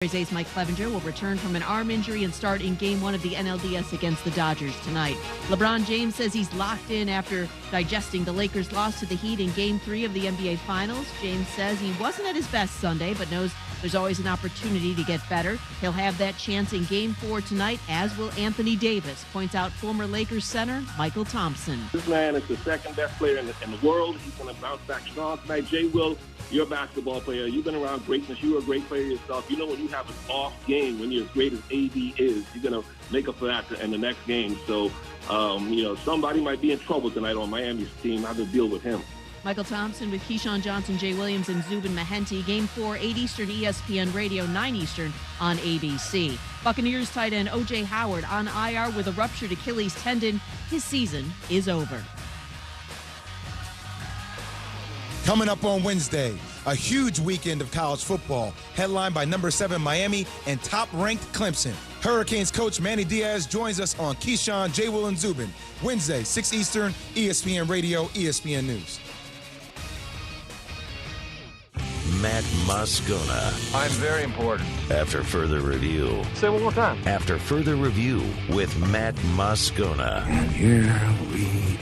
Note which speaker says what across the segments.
Speaker 1: A's Mike Clevenger will return from an arm injury and start in Game 1 of the NLDS against the Dodgers tonight. LeBron James says he's locked in after digesting the Lakers' loss to the Heat in Game 3 of the NBA Finals. James says he wasn't at his best Sunday, but knows there's always an opportunity to get better. He'll have that chance in Game 4 tonight, as will Anthony Davis, points out former Lakers center Michael Thompson.
Speaker 2: This man is the second best player in the world. He's going to bounce back strong tonight. Jay Will, you're a basketball player. You've been around greatness. You're a great player yourself. You know when you have an off game, when you're as great as AD is, you're going to make up for that in the next game. So, somebody might be in trouble tonight on Miami's team. How to deal with him.
Speaker 1: Michael Thompson with Keyshawn Johnson, Jay Williams, and Zubin Mehenti. Game 4, 8 Eastern, ESPN Radio, 9 Eastern on ABC. Buccaneers tight end O.J. Howard on IR with a ruptured Achilles tendon. His season is over.
Speaker 3: Coming up on Wednesday, a huge weekend of college football, headlined by number 7 Miami and top-ranked Clemson. Hurricanes coach Manny Diaz joins us on Keyshawn, J. Will, and Zubin. Wednesday, 6 Eastern, ESPN Radio, ESPN News.
Speaker 4: Matt Moscona.
Speaker 5: I'm very important.
Speaker 4: After further review.
Speaker 5: Say it one more time.
Speaker 4: After further review with Matt Moscona.
Speaker 6: And here we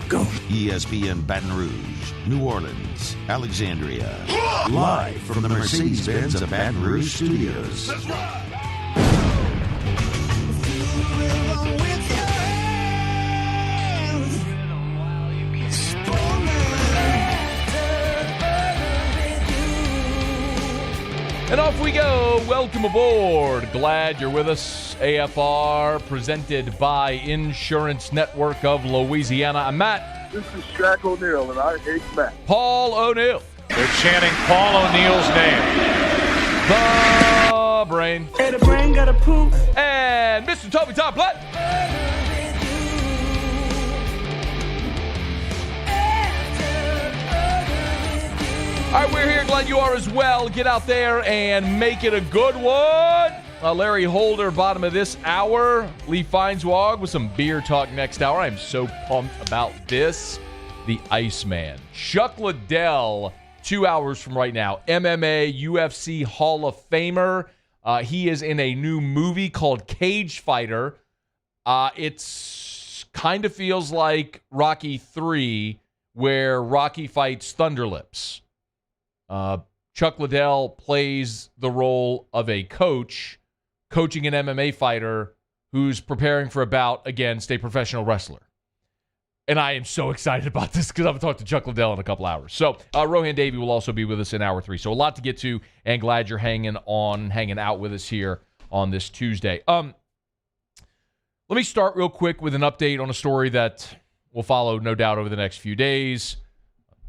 Speaker 6: go.
Speaker 4: ESPN Baton Rouge, New Orleans, Alexandria. Live from the Mercedes-Benz of Baton Rouge studios.
Speaker 6: That's right.
Speaker 7: And off we go. Welcome aboard. Glad you're with us. AFR presented by Insurance Network of Louisiana. I'm Matt.
Speaker 2: This is Shaq O'Neal, and I hate Matt.
Speaker 7: Paul O'Neal.
Speaker 5: They're chanting Paul O'Neal's name.
Speaker 7: The Brain.
Speaker 8: Hey, the brain got a poop.
Speaker 7: And Mr. Toby Toplett. All right, we're here. Glad you are as well. Get out there and make it a good one. Larry Holder, bottom of this hour. Lee Feinswag with some beer talk next hour. I'm so pumped about this. The Iceman. Chuck Liddell, 2 hours from right now. MMA, UFC Hall of Famer. He is in a new movie called Cage Fighter. It's kind of feels like Rocky 3, where Rocky fights Thunderlips. Chuck Liddell plays the role of a coach coaching an MMA fighter who's preparing for a bout against a professional wrestler. And I am so excited about this because I'm going to talk to Chuck Liddell in a couple hours. So Rohan Davey will also be with us in hour 3. So a lot to get to, and glad you're hanging out with us here on this Tuesday. Let me start real quick with an update on a story that will follow, no doubt, over the next few days.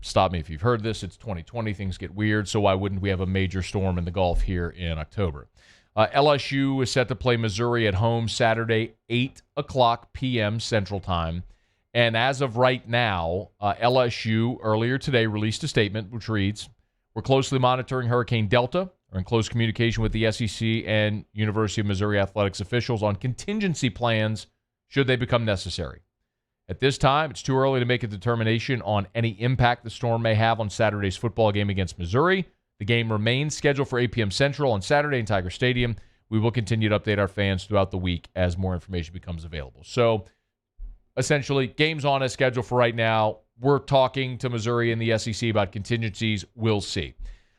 Speaker 7: Stop me if you've heard this. It's 2020. Things get weird, so why wouldn't we have a major storm in the Gulf here in October? LSU is set to play Missouri at home Saturday, 8 o'clock p.m. Central Time. And as of right now, LSU earlier today released a statement which reads, "We're closely monitoring Hurricane Delta. Are in close communication with the SEC and University of Missouri athletics officials on contingency plans should they become necessary. At this time, it's too early to make a determination on any impact the storm may have on Saturday's football game against Missouri. The game remains scheduled for 8 p.m. Central on Saturday in Tiger Stadium. We will continue to update our fans throughout the week as more information becomes available." So, essentially, game's on as scheduled for right now. We're talking to Missouri and the SEC about contingencies. We'll see.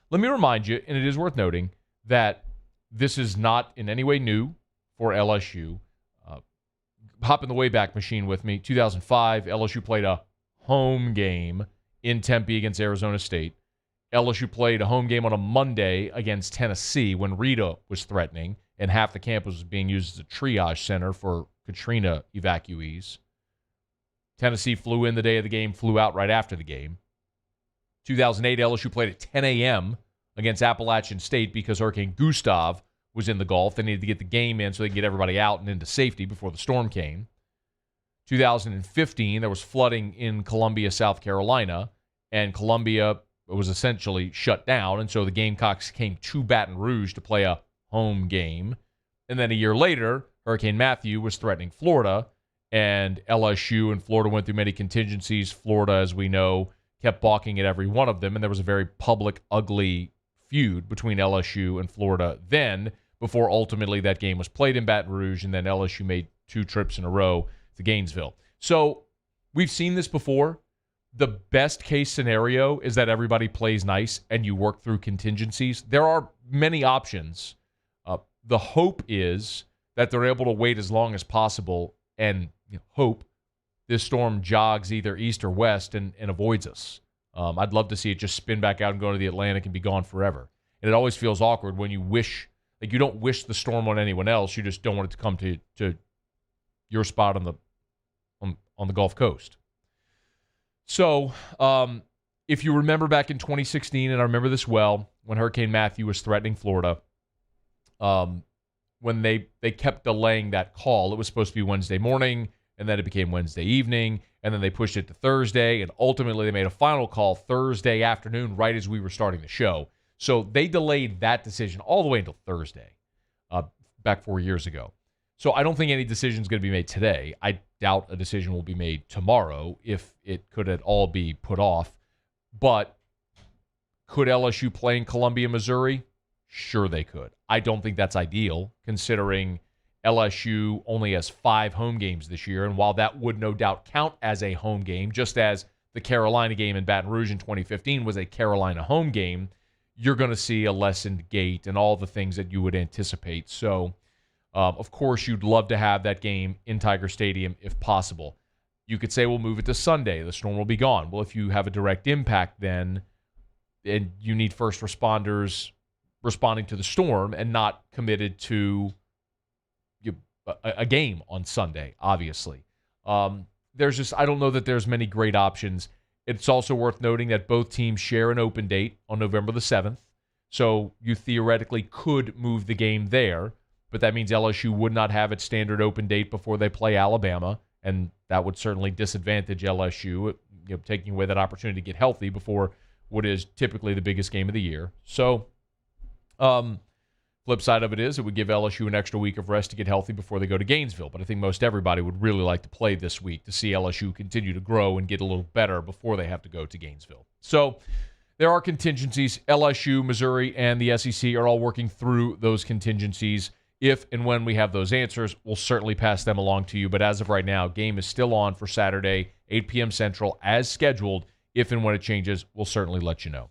Speaker 7: Let me remind you, and it is worth noting, that this is not in any way new for LSU. Hop in the Wayback Machine with me. 2005, LSU played a home game in Tempe against Arizona State. LSU played a home game on a Monday against Tennessee when Rita was threatening, and half the campus was being used as a triage center for Katrina evacuees. Tennessee flew in the day of the game, flew out right after the game. 2008, LSU played at 10 a.m. against Appalachian State because Hurricane Gustav was in the Gulf. They needed to get the game in so they could get everybody out and into safety before the storm came. 2015, there was flooding in Columbia, South Carolina, and Columbia was essentially shut down, and so the Gamecocks came to Baton Rouge to play a home game. And then a year later, Hurricane Matthew was threatening Florida, and LSU and Florida went through many contingencies. Florida, as we know, kept balking at every one of them, and there was a very public, ugly feud between LSU and Florida then, before ultimately that game was played in Baton Rouge, and then LSU made 2 trips in a row to Gainesville. So we've seen this before. The best case scenario is that everybody plays nice and you work through contingencies. There are many options. The hope is that they're able to wait as long as possible and hope this storm jogs either east or west and avoids us. I'd love to see it just spin back out and go into the Atlantic and be gone forever. And it always feels awkward when you wish, like you don't wish the storm on anyone else. You just don't want it to come to your spot on the Gulf Coast. So if you remember back in 2016, and I remember this well, when Hurricane Matthew was threatening Florida, when they kept delaying that call, it was supposed to be Wednesday morning, and then it became Wednesday evening, and then they pushed it to Thursday, and ultimately they made a final call Thursday afternoon right as we were starting the show. So they delayed that decision all the way until Thursday, back 4 years ago. So I don't think any decision is going to be made today. I doubt a decision will be made tomorrow if it could at all be put off. But could LSU play in Columbia, Missouri? Sure they could. I don't think that's ideal, considering LSU only has 5 home games this year, and while that would no doubt count as a home game, just as the Carolina game in Baton Rouge in 2015 was a Carolina home game, you're going to see a lessened gate and all the things that you would anticipate. So, of course, you'd love to have that game in Tiger Stadium if possible. You could say, we'll move it to Sunday. The storm will be gone. Well, if you have a direct impact then, and you need first responders responding to the storm and not committed to a game on Sunday, obviously. I don't know that there's many great options. It's also worth noting that both teams share an open date on November the 7th, so you theoretically could move the game there, but that means LSU would not have its standard open date before they play Alabama, and that would certainly disadvantage LSU, taking away that opportunity to get healthy before what is typically the biggest game of the year. So, flip side of it is it would give LSU an extra week of rest to get healthy before they go to Gainesville. But I think most everybody would really like to play this week to see LSU continue to grow and get a little better before they have to go to Gainesville. So there are contingencies. LSU, Missouri, and the SEC are all working through those contingencies. If and when we have those answers, we'll certainly pass them along to you. But as of right now, game is still on for Saturday, 8 p.m. Central, as scheduled. If and when it changes, we'll certainly let you know.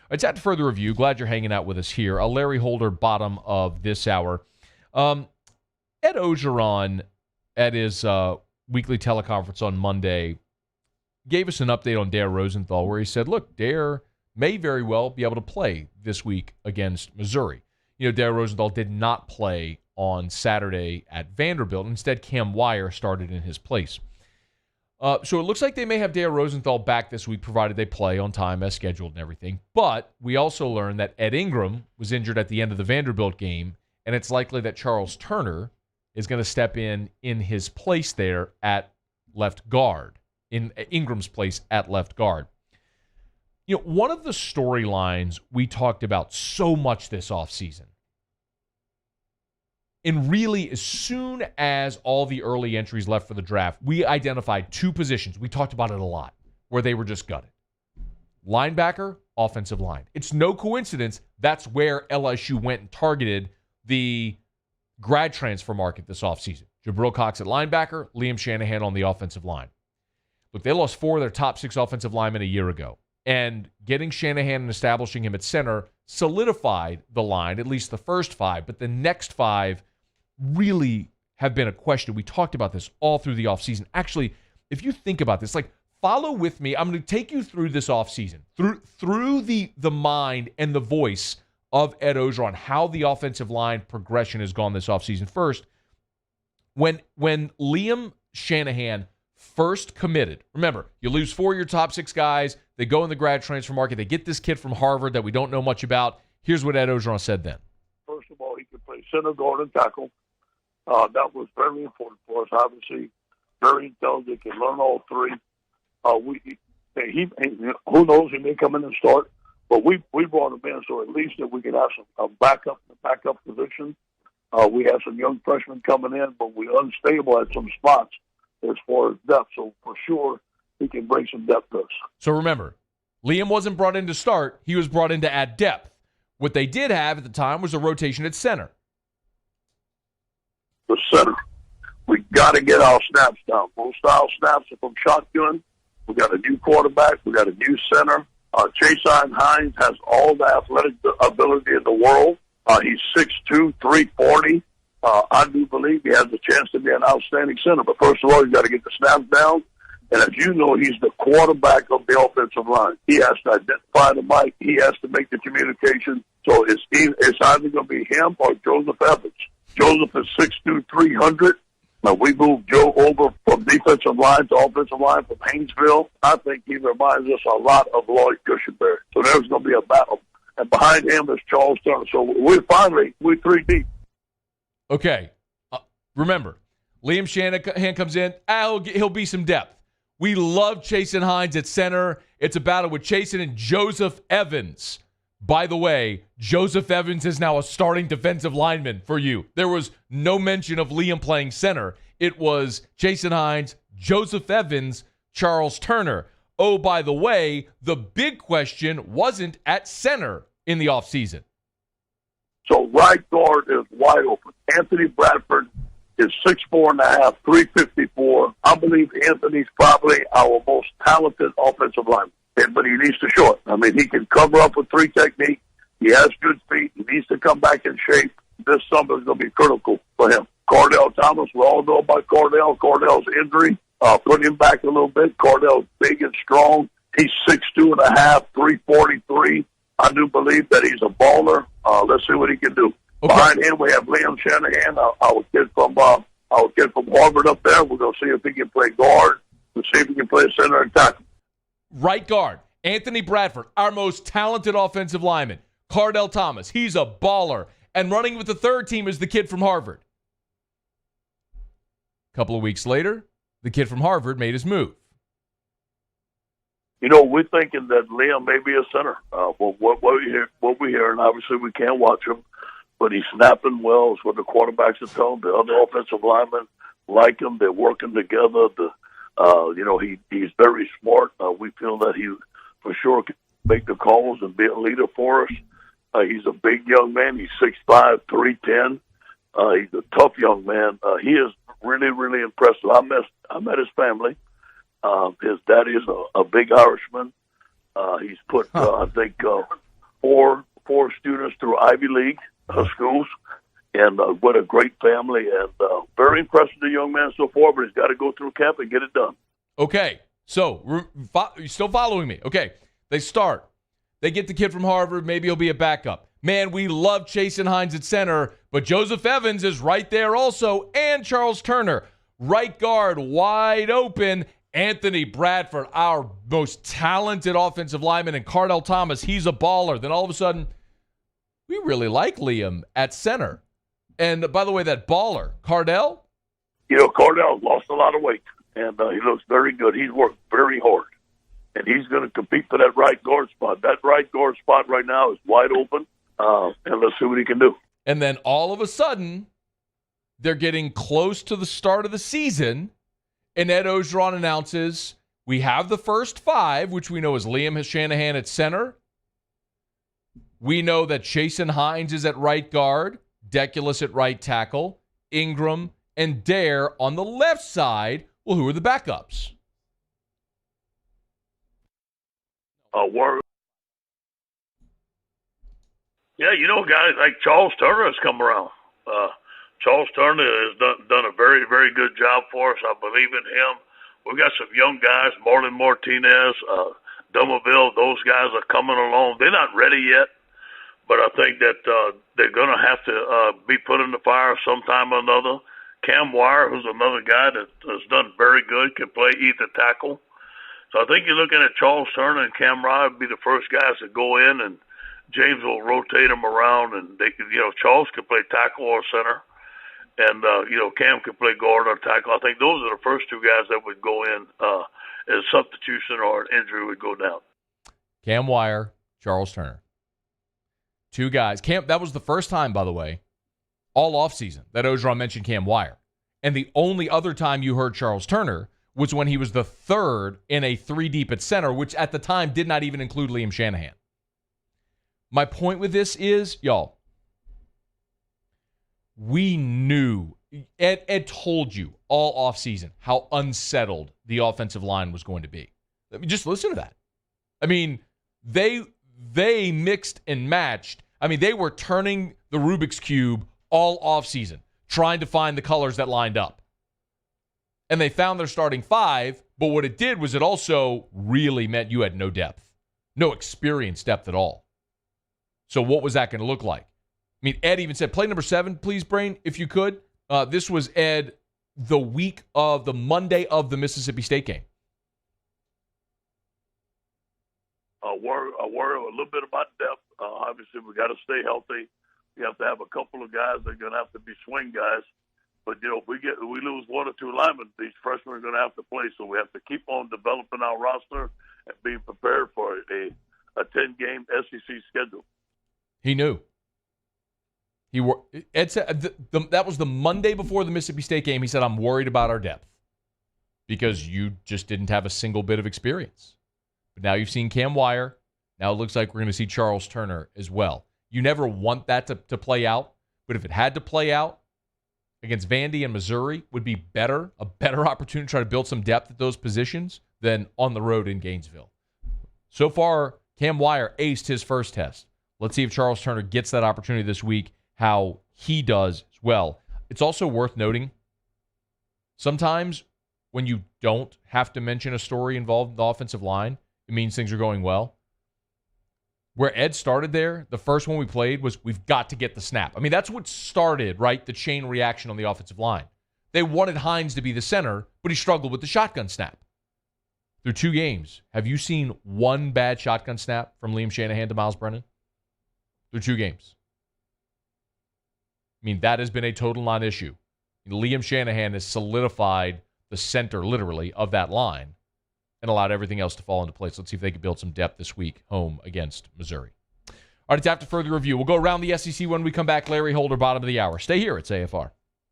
Speaker 7: It's at further review. Glad you're hanging out with us here. A Larry Holder bottom of this hour. Ed Ogeron, at his weekly teleconference on Monday, gave us an update on Dare Rosenthal, where he said, look, Dare may very well be able to play this week against Missouri. Dare Rosenthal did not play on Saturday at Vanderbilt. Instead, Cam Wire started in his place. So it looks like they may have Dare Rosenthal back this week, provided they play on time as scheduled and everything. But we also learned that Ed Ingram was injured at the end of the Vanderbilt game, and it's likely that Charles Turner is going to step in his place there at left guard, in Ingram's place at left guard. One of the storylines we talked about so much this offseason, and really, as soon as all the early entries left for the draft, we identified 2 positions. We talked about it a lot, where they were just gutted. Linebacker, offensive line. It's no coincidence that's where LSU went and targeted the grad transfer market this offseason. Jabril Cox at linebacker, Liam Shanahan on the offensive line. Look, they lost 4 of their top 6 offensive linemen a year ago. And getting Shanahan and establishing him at center solidified the line, at least the first 5. But the next 5 really have been a question. We talked about this all through the offseason. Actually, if you think about this, follow with me. I'm going to take you through this offseason, through the mind and the voice of Ed Ogeron, how the offensive line progression has gone this offseason. First, when Liam Shanahan first committed, remember, you lose 4 of your top 6 guys. They go in the grad transfer market. They get this kid from Harvard that we don't know much about. Here's what Ed Ogeron said then.
Speaker 8: First of all, he could play center, guard, and tackle. That was very important for us. Obviously, very intelligent, can learn all 3. Who knows, he may come in and start, but we brought him in so at least that we could have some backup position. We have some young freshmen coming in, but we're unstable at some spots as far as depth. So for sure, he can bring some depth to us.
Speaker 7: So remember, Liam wasn't brought in to start. He was brought in to add depth, What they did have at the time was a rotation at center.
Speaker 8: The center. We got to get our snaps down. Most of our snaps are from shotgun. We got a new quarterback. We got a new center. Chasen Hines has all the athletic ability in the world. He's 6'2", 340. I do believe he has a chance to be an outstanding center. But first of all, you got to get the snaps down. And as you know, he's the quarterback of the offensive line. He has to identify the mic. He has to make the communication. So it's either going to be him or Joseph Evans. Joseph is 6'2", 300. Now, we moved Joe over from defensive line to offensive line from Haynesville. I think he reminds us a lot of Lloyd Cushenberry. So there's going to be a battle. And behind him is Charles Turner. So we're 3 deep.
Speaker 7: Okay. Remember, Liam Shanahan comes in. He'll be some depth. We love Chasen Hines at center. It's a battle with Chasen and Joseph Evans. By the way, Joseph Evans is now a starting defensive lineman for you. There was no mention of Liam playing center. It was Chasen Hines, Joseph Evans, Charles Turner. Oh, by the way, the big question wasn't at center in the offseason.
Speaker 8: So right guard is wide open. Anthony Bradford is 6'4.5", 354. I believe Anthony's probably our most talented offensive lineman. But he needs to show it. I mean, he can cover up with 3 technique. He has good feet. He needs to come back in shape. This summer is going to be critical for him. Cardell Thomas, we all know about Cardell. Cardell's injury put him back a little bit. Cardell's big and strong. He's 6'2.5", 343. I do believe that he's a baller. Let's see what he can do. Okay. Behind him, we have Liam Shanahan, our kid from Harvard up there. We're going to see if he can play guard. We'll see if he can play center and tackle.
Speaker 7: Right guard, Anthony Bradford, our most talented offensive lineman. Cardell Thomas, he's a baller. And running with the third team is the kid from Harvard. A couple of weeks later, the kid from Harvard made his move.
Speaker 8: You know, we're thinking that Liam may be a center. What we hear, and obviously we can't watch him, but he's snapping well. It's what the quarterbacks are telling. The other offensive linemen like him. They're working together. He's very smart. We feel that he for sure can make the calls and be a leader for us. He's a big young man. He's 6'5", 310. He's a tough young man. He is really, really impressive. I met his family. His daddy is a big Irishman. He's put, I think, four students through Ivy League schools. And what a great family, and very impressed with the young man so far, but he's got to go through camp and get it done.
Speaker 7: Okay, so you're still following me. Okay, they start. They get the kid from Harvard. Maybe he'll be a backup. Man, we love Chasen Hines at center, but Joseph Evans is right there also, and Charles Turner. Right guard, wide open. Anthony Bradford, our most talented offensive lineman, and Cardell Thomas, he's a baller. Then all of a sudden, we really like Liam at center. And by the way, that baller, Cardell?
Speaker 8: You know, Cardell lost a lot of weight, and he looks very good. He's worked very hard, and he's going to compete for that right guard spot. That right guard spot right now is wide open, and let's see what he can do.
Speaker 7: And then all of a sudden, they're getting close to the start of the season, and Ed Orgeron announces, we have the first 5, which we know is Liam Shanahan at center. We know that Chasen Hines is at right guard. Deculus at right tackle, Ingram and Dare on the left side. Well, who are the backups?
Speaker 8: Yeah, you know, guys like Charles Turner has come around. Charles Turner has done a very, very good job for us. I believe in him. We've got some young guys, Marlon Martinez, Dumerville. Those guys are coming along. They're not ready yet. But I think that they're going to have to be put in the fire sometime or another. Cam Wire, who's another guy that has done very good, can play either tackle. So I think you're looking at Charles Turner and Cam Wire would be the first guys to go in, and James will rotate them around. And they can, Charles can play tackle or center, and Cam can play guard or tackle. I think those are the first 2 guys that would go in as substitution or an injury would go down.
Speaker 7: Cam Wire, Charles Turner. 2 guys. That was the first time, by the way, all offseason that Orgeron mentioned Cam Wire. And the only other time you heard Charles Turner was when he was the third in a 3 deep at center, which at the time did not even include Liam Shanahan. My point with this is, y'all, we knew, Ed told you all offseason how unsettled the offensive line was going to be. Let me just listen to that. I mean, they mixed and matched. I mean, they were turning the Rubik's Cube all offseason, trying to find the colors that lined up. And they found their starting five, but what it did was it also really meant you had no depth, no experience depth at all. So what was that going to look like? I mean, Ed even said, play number 7, please, Brain, if you could. This was Ed the Monday of the Mississippi State game.
Speaker 8: Worry a little bit about depth. Obviously, we got to stay healthy. We have to have a couple of guys that are going to have to be swing guys. But, if we lose 1 or 2 linemen, these freshmen are going to have to play. So we have to keep on developing our roster and being prepared for a 10-game SEC schedule.
Speaker 7: He knew. Ed said that was the Monday before the Mississippi State game. He said, I'm worried about our depth because you just didn't have a single bit of experience. But now you've seen Cam Wire. Now it looks like we're going to see Charles Turner as well. You never want that to play out, but if it had to play out against Vandy and Missouri, would be a better opportunity to try to build some depth at those positions than on the road in Gainesville. So far, Cam Wire aced his first test. Let's see if Charles Turner gets that opportunity this week, how he does as well. It's also worth noting, sometimes when you don't have to mention a story involved in the offensive line, it means things are going well. Where Ed started there, the first one we played was we've got to get the snap. I mean, that's what started, right, the chain reaction on the offensive line. They wanted Hines to be the center, but he struggled with the shotgun snap. Through 2 games, have you seen one bad shotgun snap from Liam Shanahan to Miles Brennan? Through 2 games. I mean, that has been a total non-issue. Liam Shanahan has solidified the center, literally, of that line and allowed everything else to fall into place. Let's see if they can build some depth this week home against Missouri. All right, it's after further review. We'll go around the SEC when we come back. Larry Holder, bottom of the hour. Stay here. It's AFR.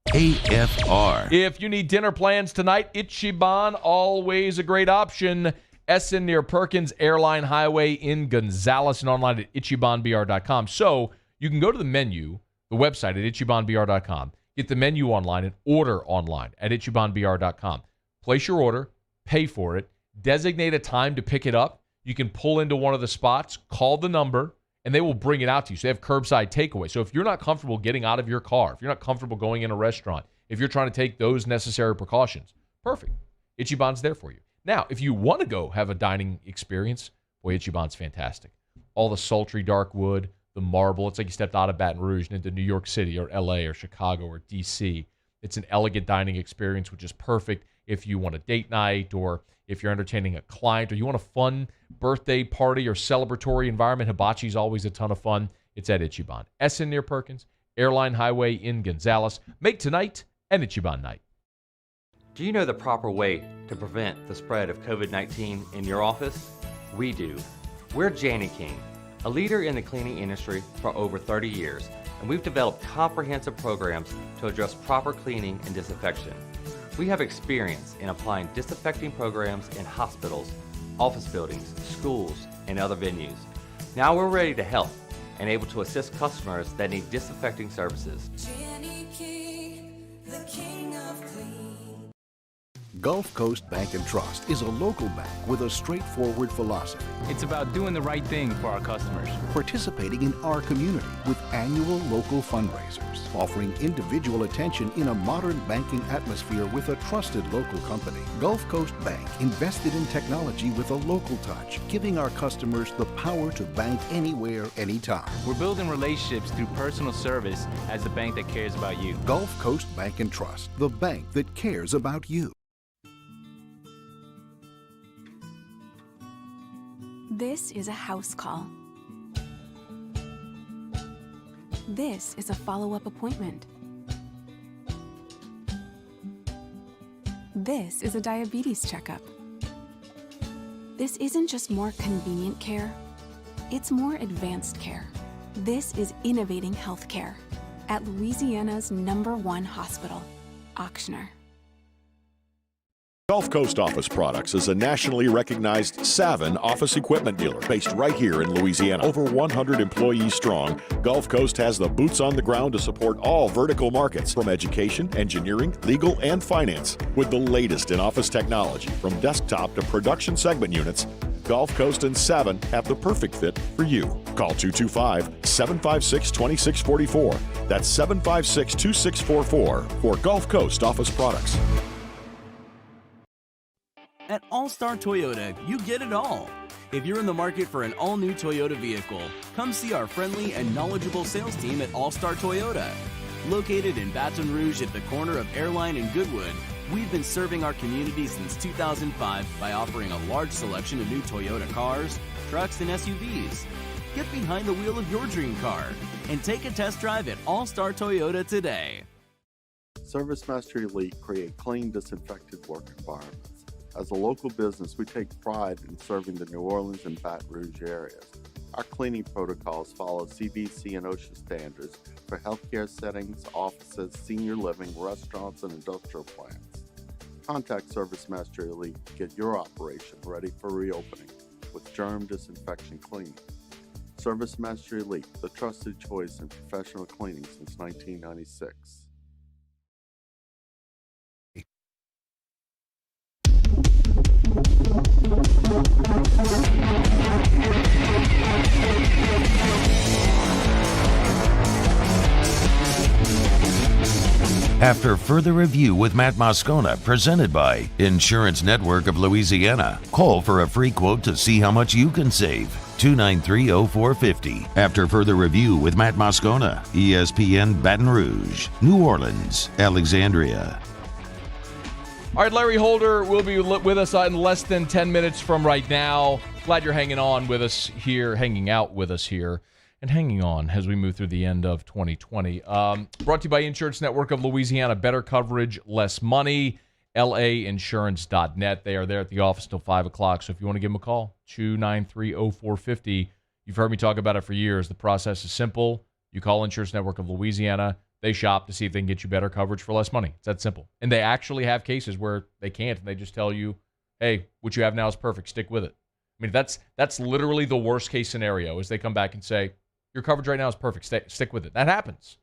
Speaker 4: AFR.
Speaker 7: If you need dinner plans tonight, Ichiban, always a great option. Essen near Perkins, Airline Highway in Gonzales, and online at ichibanbr.com. So you can go to the menu, the website at ichibanbr.com, get the menu online and order online at ichibanbr.com. Place your order, pay for it, designate a time to pick it up. You can pull into one of the spots, call the number, and they will bring it out to you. So they have curbside takeaway. So if you're not comfortable getting out of your car, if you're not comfortable going in a restaurant, if you're trying to take those necessary precautions, perfect. Ichiban's there for you. Now, if you want to go have a dining experience, boy, Ichiban's fantastic. All the sultry dark wood, the marble. It's like you stepped out of Baton Rouge and into New York City or L.A. or Chicago or D.C. It's an elegant dining experience, which is perfect if you want a date night or if you're entertaining a client or you want a fun birthday party or celebratory environment. Hibachi's always a ton of fun. It's at Ichiban. Essen near Perkins, Airline Highway in Gonzales. Make tonight an Ichiban night.
Speaker 9: Do you know the proper way to prevent the spread of COVID-19 in your office? We do. We're Janney King, a leader in the cleaning industry for over 30 years, and we've developed comprehensive programs to address proper cleaning and disinfection. We have experience in applying disinfecting programs in hospitals, office buildings, schools, and other venues. Now we're ready to help and able to assist customers that need disinfecting services.
Speaker 10: Janney King, the king of clean.
Speaker 11: Gulf Coast Bank and Trust is a local bank with a straightforward philosophy.
Speaker 12: It's about doing the right thing for our customers.
Speaker 11: Participating in our community with annual local fundraisers. Offering individual attention in a modern banking atmosphere with a trusted local company. Gulf Coast Bank invested in technology with a local touch, giving our customers the power to bank anywhere, anytime.
Speaker 12: We're building relationships through personal service as the bank that cares about you.
Speaker 11: Gulf Coast Bank and Trust, the bank that cares about you.
Speaker 13: This is a house call. This is a follow-up appointment. This is a diabetes checkup. This isn't just more convenient care, it's more advanced care. This is innovating healthcare at Louisiana's #1 hospital, Auctioner.
Speaker 14: Gulf Coast Office Products is a nationally recognized Savin office equipment dealer based right here in Louisiana. Over 100 employees strong, Gulf Coast has the boots on the ground to support all vertical markets from education, engineering, legal, and finance. With the latest in office technology from desktop to production segment units, Gulf Coast and Savin have the perfect fit for you. Call 225-756-2644. That's 756-2644 for Gulf Coast Office Products.
Speaker 15: At All-Star Toyota, you get it all. If you're in the market for an all-new Toyota vehicle, come see our friendly and knowledgeable sales team at All-Star Toyota. Located in Baton Rouge at the corner of Airline and Goodwood, we've been serving our community since 2005 by offering a large selection of new Toyota cars, trucks, and SUVs. Get behind the wheel of your dream car and take a test drive at All-Star Toyota today.
Speaker 16: ServiceMaster Elite create clean, disinfected work environments. As a local business, we take pride in serving the New Orleans and Baton Rouge areas. Our cleaning protocols follow CDC and OSHA standards for healthcare settings, offices, senior living, restaurants, and industrial plants. Contact ServiceMaster Elite to get your operation ready for reopening with germ disinfection cleaning. ServiceMaster Elite, the trusted choice in professional cleaning since 1996.
Speaker 4: After further review with Matt Moscona, presented by Insurance Network of Louisiana. Call for a free quote to see how much you can save. 293-0450. After further review with Matt Moscona, ESPN Baton Rouge, New Orleans, Alexandria.
Speaker 7: All right, Larry Holder will be with us in less than 10 minutes from right now. Glad you're hanging out with us here, and hanging on as we move through the end of 2020. Brought to you by Insurance Network of Louisiana. Better coverage, less money. LAinsurance.net. They are there at the office till 5 o'clock. So if you want to give them a call, 293-0450. You've heard me talk about it for years. The process is simple. You call Insurance Network of Louisiana. They shop to see if they can get you better coverage for less money. It's that simple. And they actually have cases where they can't, and they just tell you, hey, what you have now is perfect. Stick with it. I mean, that's literally the worst case scenario is they come back and say, your coverage right now is perfect. Stick with it. That happens.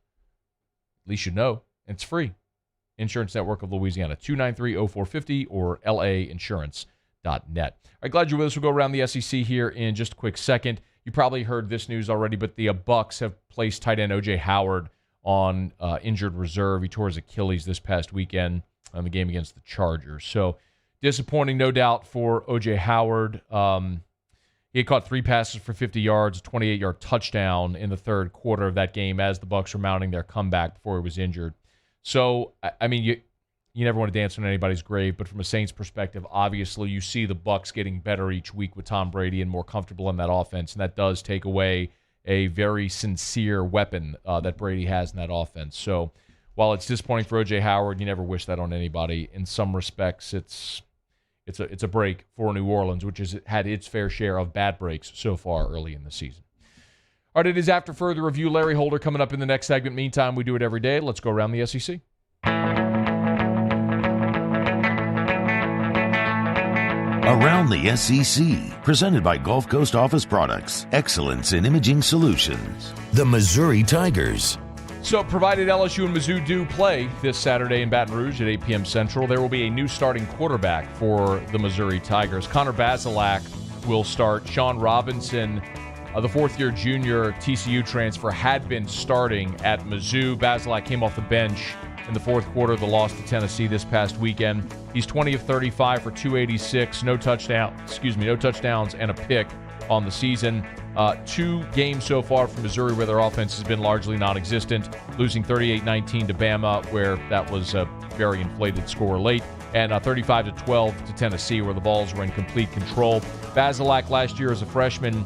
Speaker 7: At least you know. It's free. Insurance Network of Louisiana, 293-0450 or LAinsurance.net. All right, glad you're with us. We'll go around the SEC here in just a quick second. You probably heard this news already, but the Bucs have placed tight end O.J. Howard on injured reserve. He tore his Achilles this past weekend on the game against the Chargers. So disappointing, no doubt, for O.J. Howard. He had caught 3 passes for 50 yards, a 28-yard touchdown in the third quarter of that game as the Bucs were mounting their comeback before he was injured. So, I mean, you never want to dance on anybody's grave, but from a Saints perspective, obviously you see the Bucs getting better each week with Tom Brady and more comfortable in that offense, and that does take away a very sincere weapon that Brady has in that offense. So while it's disappointing for O.J. Howard, you never wish that on anybody. In some respects, it's a break for New Orleans, which has had its fair share of bad breaks so far early in the season. All right, it is after further review. Larry Holder coming up in the next segment. Meantime, we do it every day. Let's go around the SEC.
Speaker 4: Around the SEC, presented by Gulf Coast Office Products, excellence in imaging solutions. The Missouri Tigers.
Speaker 7: So, provided LSU and Mizzou do play this Saturday in Baton Rouge at 8 p.m. Central, there will be a new starting quarterback for the Missouri Tigers. Connor Bazelak will start. Sean Robinson, the fourth-year junior TCU transfer, had been starting at Mizzou. Bazelak came off the bench in the fourth quarter of the loss to Tennessee this past weekend. He's 20 of 35 for 286, no touchdowns and a pick on the season. 2 games so far from Missouri where their offense has been largely non-existent, losing 38-19 to Bama, where that was a very inflated score late, and 35-12 to Tennessee, where the Vols were in complete control. Bazelak last year as a freshman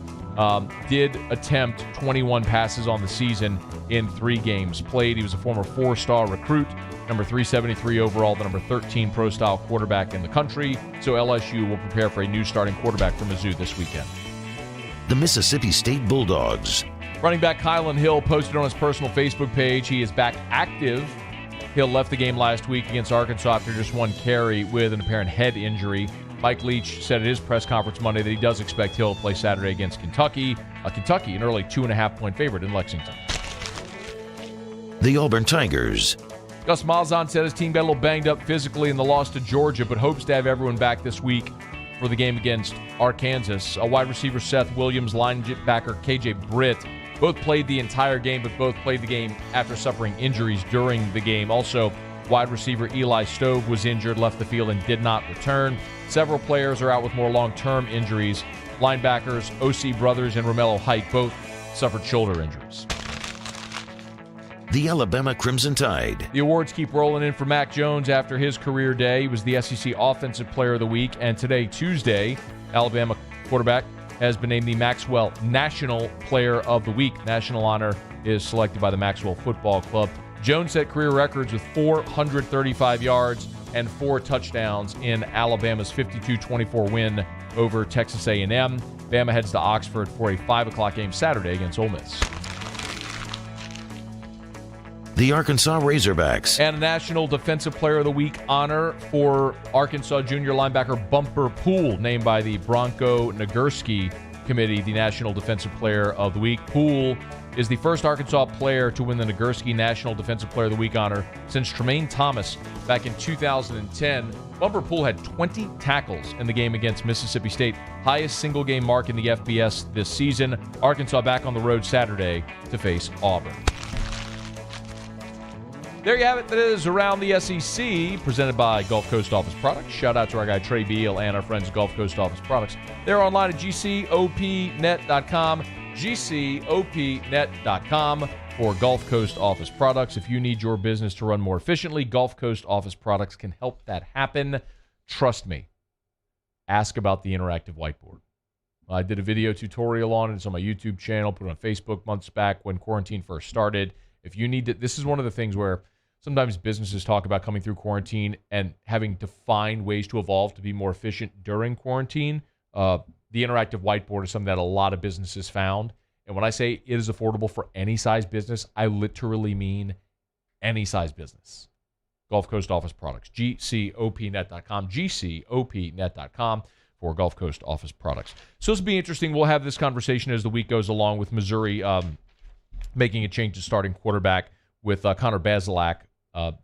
Speaker 7: did attempt 21 passes on the season in 3 games played. He was a former 4-star recruit, number 373 overall, the number 13 pro-style quarterback in the country. So LSU will prepare for a new starting quarterback for Mizzou this weekend.
Speaker 4: The Mississippi State Bulldogs.
Speaker 7: Running back Kylan Hill posted on his personal Facebook page he is back active Hill left the game last week against Arkansas after just one carry with an apparent head injury. Mike Leach said at his press conference Monday that he does expect Hill to play Saturday against Kentucky. Kentucky, an early 2.5-point favorite in Lexington.
Speaker 4: The Auburn Tigers.
Speaker 7: Gus Malzahn said his team got a little banged up physically in the loss to Georgia, but hopes to have everyone back this week for the game against Arkansas. Wide receiver Seth Williams, linebacker KJ Britt, both played the entire game, but both played the game after suffering injuries during the game. Also, wide receiver Eli Stove was injured, left the field, and did not return. Several players are out with more long-term injuries. Linebackers O.C. Brothers and Romello Height both suffered shoulder injuries.
Speaker 4: The Alabama Crimson Tide.
Speaker 7: The awards keep rolling in for Mac Jones after his career day. He was the SEC Offensive Player of the Week, and today, Tuesday, Alabama quarterback has been named the Maxwell National Player of the Week. National honor is selected by the Maxwell Football Club. Jones set career records with 435 yards and 4 touchdowns in Alabama's 52-24 win over Texas A&M. Bama heads to Oxford for a 5 o'clock game Saturday against Ole Miss.
Speaker 4: The Arkansas Razorbacks.
Speaker 7: And a National Defensive Player of the Week honor for Arkansas junior linebacker Bumper Poole, named by the Bronco Nagurski Committee the National Defensive Player of the Week. Poole is the first Arkansas player to win the Nagurski National Defensive Player of the Week honor since Tremaine Thomas back in 2010. Bumper Poole had 20 tackles in the game against Mississippi State, highest single-game mark in the FBS this season. Arkansas back on the road Saturday to face Auburn. There you have it. That is Around the SEC, presented by Gulf Coast Office Products. Shout out to our guy Trey Beal and our friends at Gulf Coast Office Products. They're online at gcopnet.com, gcopnet.com for Gulf Coast Office Products. If you need your business to run more efficiently, Gulf Coast Office Products can help that happen. Trust me. Ask about the interactive whiteboard. I did a video tutorial on it. It's on my YouTube channel, put it on Facebook months back when quarantine first started. If you need to, this is one of the things where sometimes businesses talk about coming through quarantine and having to find ways to evolve to be more efficient during quarantine. The interactive whiteboard is something that a lot of businesses found. And when I say it is affordable for any size business, I literally mean any size business. Gulf Coast Office Products, gcopnet.com, gcopnet.com for Gulf Coast Office Products. So this will be interesting. We'll have this conversation as the week goes along with Missouri making a change to starting quarterback with Connor Bazelak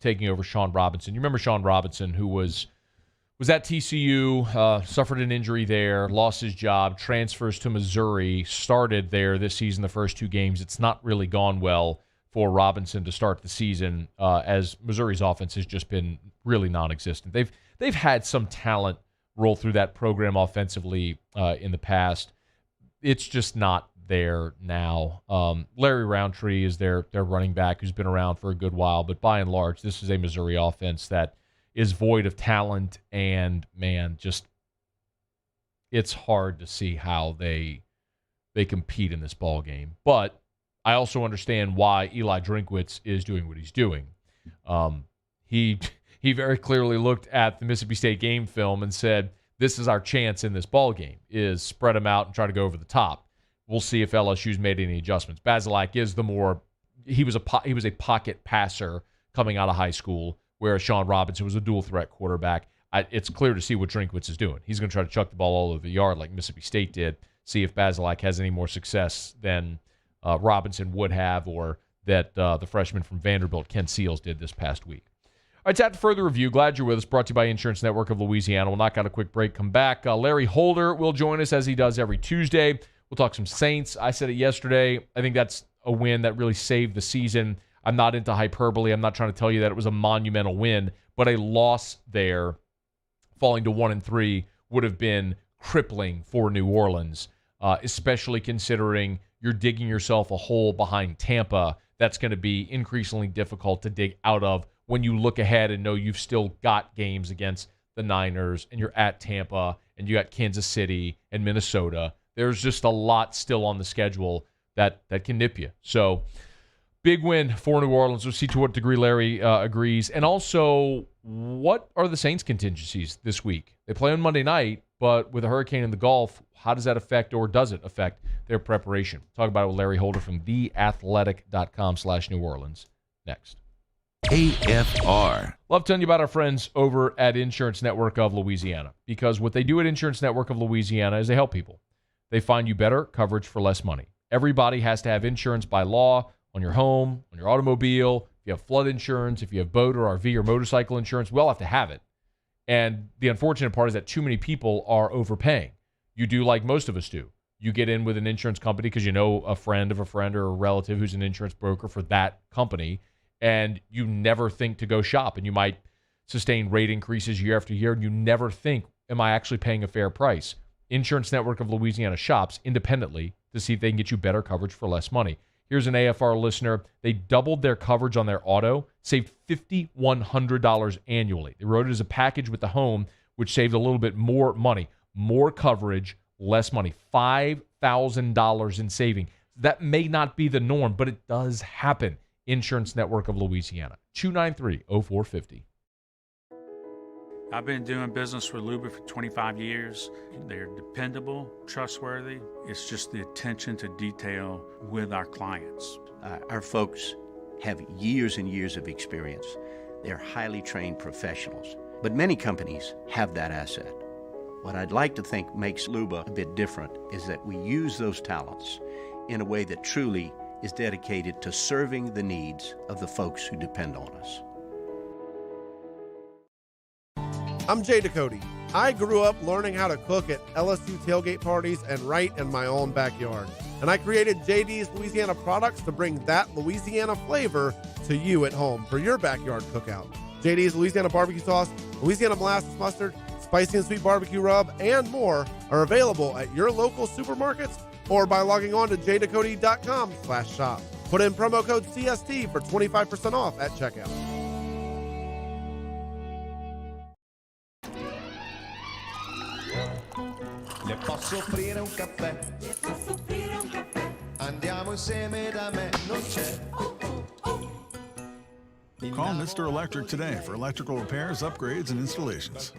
Speaker 7: taking over Sean Robinson. You remember Sean Robinson, who was at TCU, suffered an injury there, lost his job, transfers to Missouri, started there this season, the first 2 games. It's not really gone well for Robinson to start the season, as Missouri's offense has just been really non-existent. They've had some talent roll through that program offensively in the past. It's just not there now. Larry Roundtree is their running back, who's been around for a good while, but by and large, this is a Missouri offense that is void of talent, and man, just it's hard to see how they compete in this ball game. But I also understand why Eli Drinkwitz is doing what he's doing. He very clearly looked at the Mississippi State game film and said, "This is our chance in this ball game: is spread them out and try to go over the top." We'll see if LSU's made any adjustments. Bazelak is he was a pocket passer coming out of high school, whereas Sean Robinson was a dual threat quarterback. It's clear to see what Drinkwitz is doing. He's going to try to chuck the ball all over the yard like Mississippi State did, see if Bazelak has any more success than Robinson would have, or that the freshman from Vanderbilt, Ken Seals, did this past week. All right, it's further review. Glad you're with us. Brought to you by Insurance Network of Louisiana. We'll knock out a quick break, come back. Larry Holder will join us as he does every Tuesday. We'll talk some Saints. I said it yesterday. I think that's a win that really saved the season. I'm not into hyperbole. I'm not trying to tell you that it was a monumental win, but a loss there, falling to 1-3, would have been crippling for New Orleans, especially considering you're digging yourself a hole behind Tampa that's going to be increasingly difficult to dig out of when you look ahead and know you've still got games against the Niners, and you're at Tampa, and you got Kansas City and Minnesota. There's just a lot still on the schedule that can nip you. So, big win for New Orleans. We'll see to what degree Larry agrees. And also, what are the Saints' contingencies this week? They play on Monday night, but with a hurricane in the Gulf, how does that affect, or does it affect, their preparation? Talk about it with Larry Holder from theathletic.com/New Orleans next.
Speaker 4: AFR.
Speaker 7: Love telling you about our friends over at Insurance Network of Louisiana, because what they do at Insurance Network of Louisiana is they help people. They find you better coverage for less money. Everybody has to have insurance by law on your home, on your automobile. If you have flood insurance, if you have boat or RV or motorcycle insurance, we all have to have it. And the unfortunate part is that too many people are overpaying. You do like most of us do. You get in with an insurance company because you know a friend of a friend or a relative who's an insurance broker for that company, and you never think to go shop. And you might sustain rate increases year after year, and you never think, am I actually paying a fair price? Insurance Network of Louisiana shops independently to see if they can get you better coverage for less money. Here's an AFR listener. They doubled their coverage on their auto, saved $5,100 annually. They wrote it as a package with the home, which saved a little bit more money. More coverage, less money. $5,000 in saving. That may not be the norm, but it does happen. Insurance Network of Louisiana. 293-0450.
Speaker 17: I've been doing business with Luba for 25 years. They're dependable, trustworthy. It's just the attention to detail with our clients.
Speaker 18: Our folks have years and years of experience. They're highly trained professionals. But many companies have that asset. What I'd like to think makes Luba a bit different is that we use those talents in a way that truly is dedicated to serving the needs of the folks who depend on us.
Speaker 19: I'm Jay Ducote. I grew up learning how to cook at LSU tailgate parties and right in my own backyard. And I created JD's Louisiana products to bring that Louisiana flavor to you at home for your backyard cookout. JD's Louisiana barbecue sauce, Louisiana molasses mustard, spicy and sweet barbecue rub, and more are available at your local supermarkets or by logging on to jducote.com/shop. Put in promo code CST for 25% off at checkout.
Speaker 20: Le posso offrire un caffè? Le posso offrire un caffè? Andiamo insieme da me, non c'è.
Speaker 21: Call Mr. Electric today for electrical repairs, upgrades, and installations.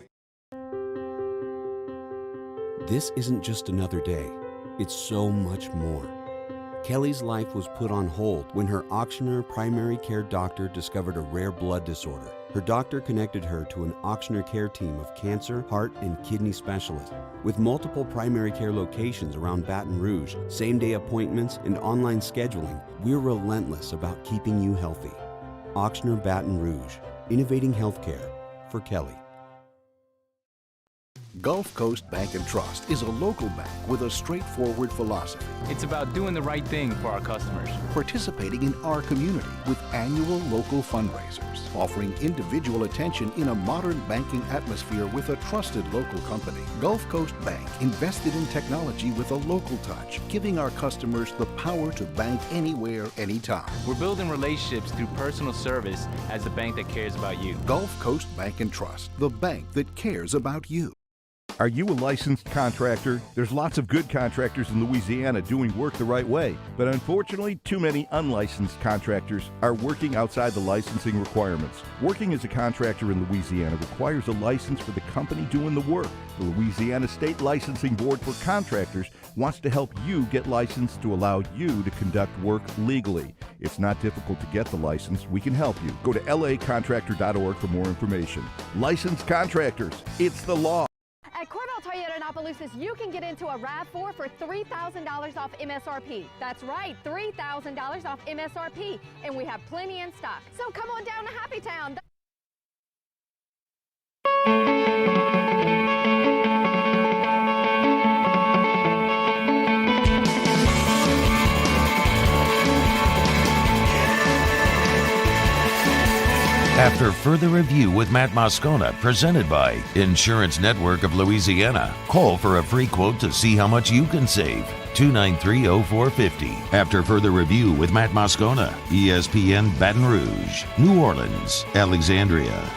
Speaker 6: This isn't just another day. It's so much more. Kelly's life was put on hold when her auctioneer primary care doctor discovered a rare blood disorder. Her doctor connected her to an auctioneer care team of cancer, heart, and kidney specialists. With multiple primary care locations around Baton Rouge, same-day appointments, and online scheduling, we're relentless about keeping you healthy. Auctioneer Baton Rouge, innovating healthcare for Kelly.
Speaker 11: Gulf Coast Bank and Trust is a local bank with a straightforward philosophy.
Speaker 12: It's about doing the right thing for our customers.
Speaker 11: Participating in our community with annual local fundraisers, offering individual attention in a modern banking atmosphere with a trusted local company. Gulf Coast Bank invested in technology with a local touch, giving our customers the power to bank anywhere, anytime.
Speaker 12: We're building relationships through personal service as the bank that cares about you.
Speaker 11: Gulf Coast Bank and Trust, the bank that cares about you.
Speaker 22: Are you a licensed contractor? There's lots of good contractors in Louisiana doing work the right way, but unfortunately, too many unlicensed contractors are working outside the licensing requirements. Working as a contractor in Louisiana requires a license for the company doing the work. The Louisiana State Licensing Board for Contractors wants to help you get licensed to allow you to conduct work legally. It's not difficult to get the license. We can help you. Go to lacontractor.org for more information. Licensed contractors, it's the law.
Speaker 23: At Corbell Toyota in Opelousas, you can get into a RAV4 for $3,000 off MSRP. That's right, $3,000 off MSRP. And we have plenty in stock. So come on down to Happy Town.
Speaker 4: After further review with Matt Moscona, presented by Insurance Network of Louisiana. Call for a free quote to see how much you can save. 293-0450. After further review with Matt Moscona, ESPN Baton Rouge, New Orleans, Alexandria.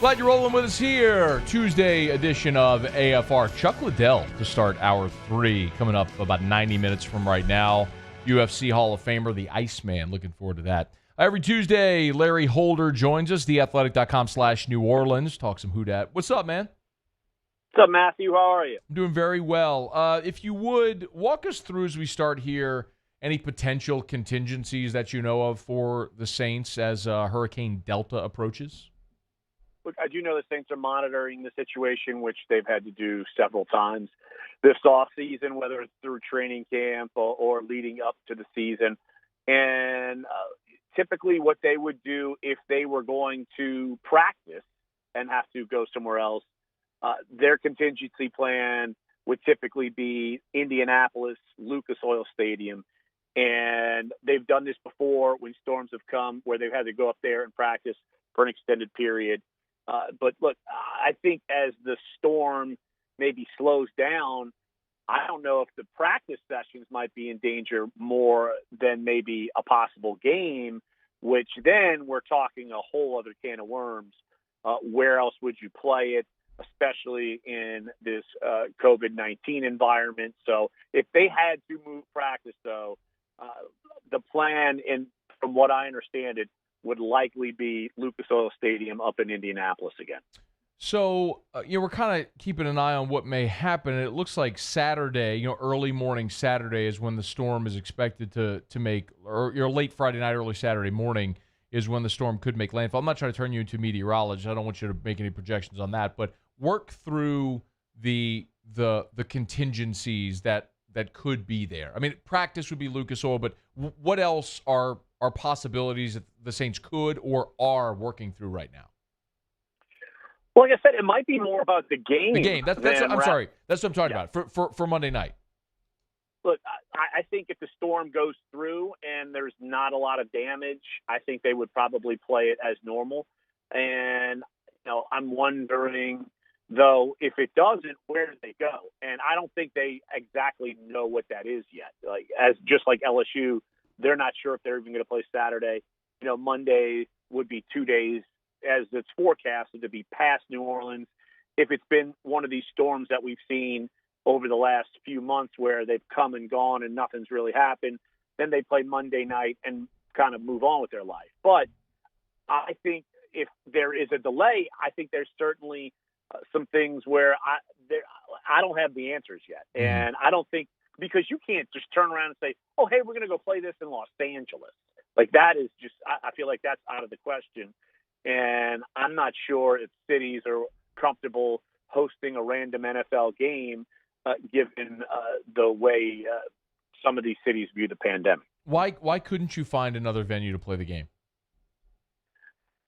Speaker 7: Glad you're rolling with us here. Tuesday edition of AFR. Chuck Liddell to start hour 3, coming up about 90 minutes from right now. UFC Hall of Famer, the Iceman. Looking forward to that. Every Tuesday, Larry Holder joins us, theathletic.com/New Orleans. Talk some Houdat. What's up, man?
Speaker 24: What's up, Matthew? How are you?
Speaker 7: I'm doing very well. If you would, walk us through as we start here any potential contingencies that you know of for the Saints as Hurricane Delta approaches?
Speaker 1: Look, I do know the Saints are monitoring the situation, which they've had to do several times this offseason, whether it's through training camp or leading up to the season. And typically what they would do if they were going to practice and have to go somewhere else, their contingency plan would typically be Indianapolis, Lucas Oil Stadium. And they've done this before when storms have come where they've had to go up there and practice for an extended period. But look, I think as the storm maybe slows down, I don't know if the practice sessions might be in danger more than maybe a possible game, which then we're talking a whole other can of worms. Where else would you play it, especially in this COVID-19 environment? So if they had to move practice, though, the plan, from what I understand it, would likely be Lucas Oil Stadium up in Indianapolis again.
Speaker 7: So, we're kind of keeping an eye on what may happen. And it looks like Saturday, early morning Saturday is when the storm is expected to make, or late Friday night, early Saturday morning is when the storm could make landfall. I'm not trying to turn you into a meteorologist. I don't want you to make any projections on that, but work through the contingencies that could be there. I mean, practice would be Lucas Oil, but what else are possibilities that the Saints could or are working through right now?
Speaker 1: Well, like I said, it might be more about the game.
Speaker 7: The game. That's what I'm sorry. That's what I'm talking about for Monday night.
Speaker 1: Look, I think if the storm goes through and there's not a lot of damage, I think they would probably play it as normal. And, I'm wondering, though, if it doesn't, where do they go? And I don't think they exactly know what that is yet. Just like LSU, they're not sure if they're even going to play Saturday. Monday would be 2 days, as it's forecasted to be past New Orleans. If it's been one of these storms that we've seen over the last few months where they've come and gone and nothing's really happened, then they play Monday night and kind of move on with their life. But I think if there is a delay, I think there's certainly some things where I don't have the answers yet. And I don't think, because you can't just turn around and say, oh, hey, we're going to go play this in Los Angeles. That is just, I feel like that's out of the question. And I'm not sure if cities are comfortable hosting a random NFL game, given the way some of these cities view the pandemic.
Speaker 7: Why couldn't you find another venue to play the game?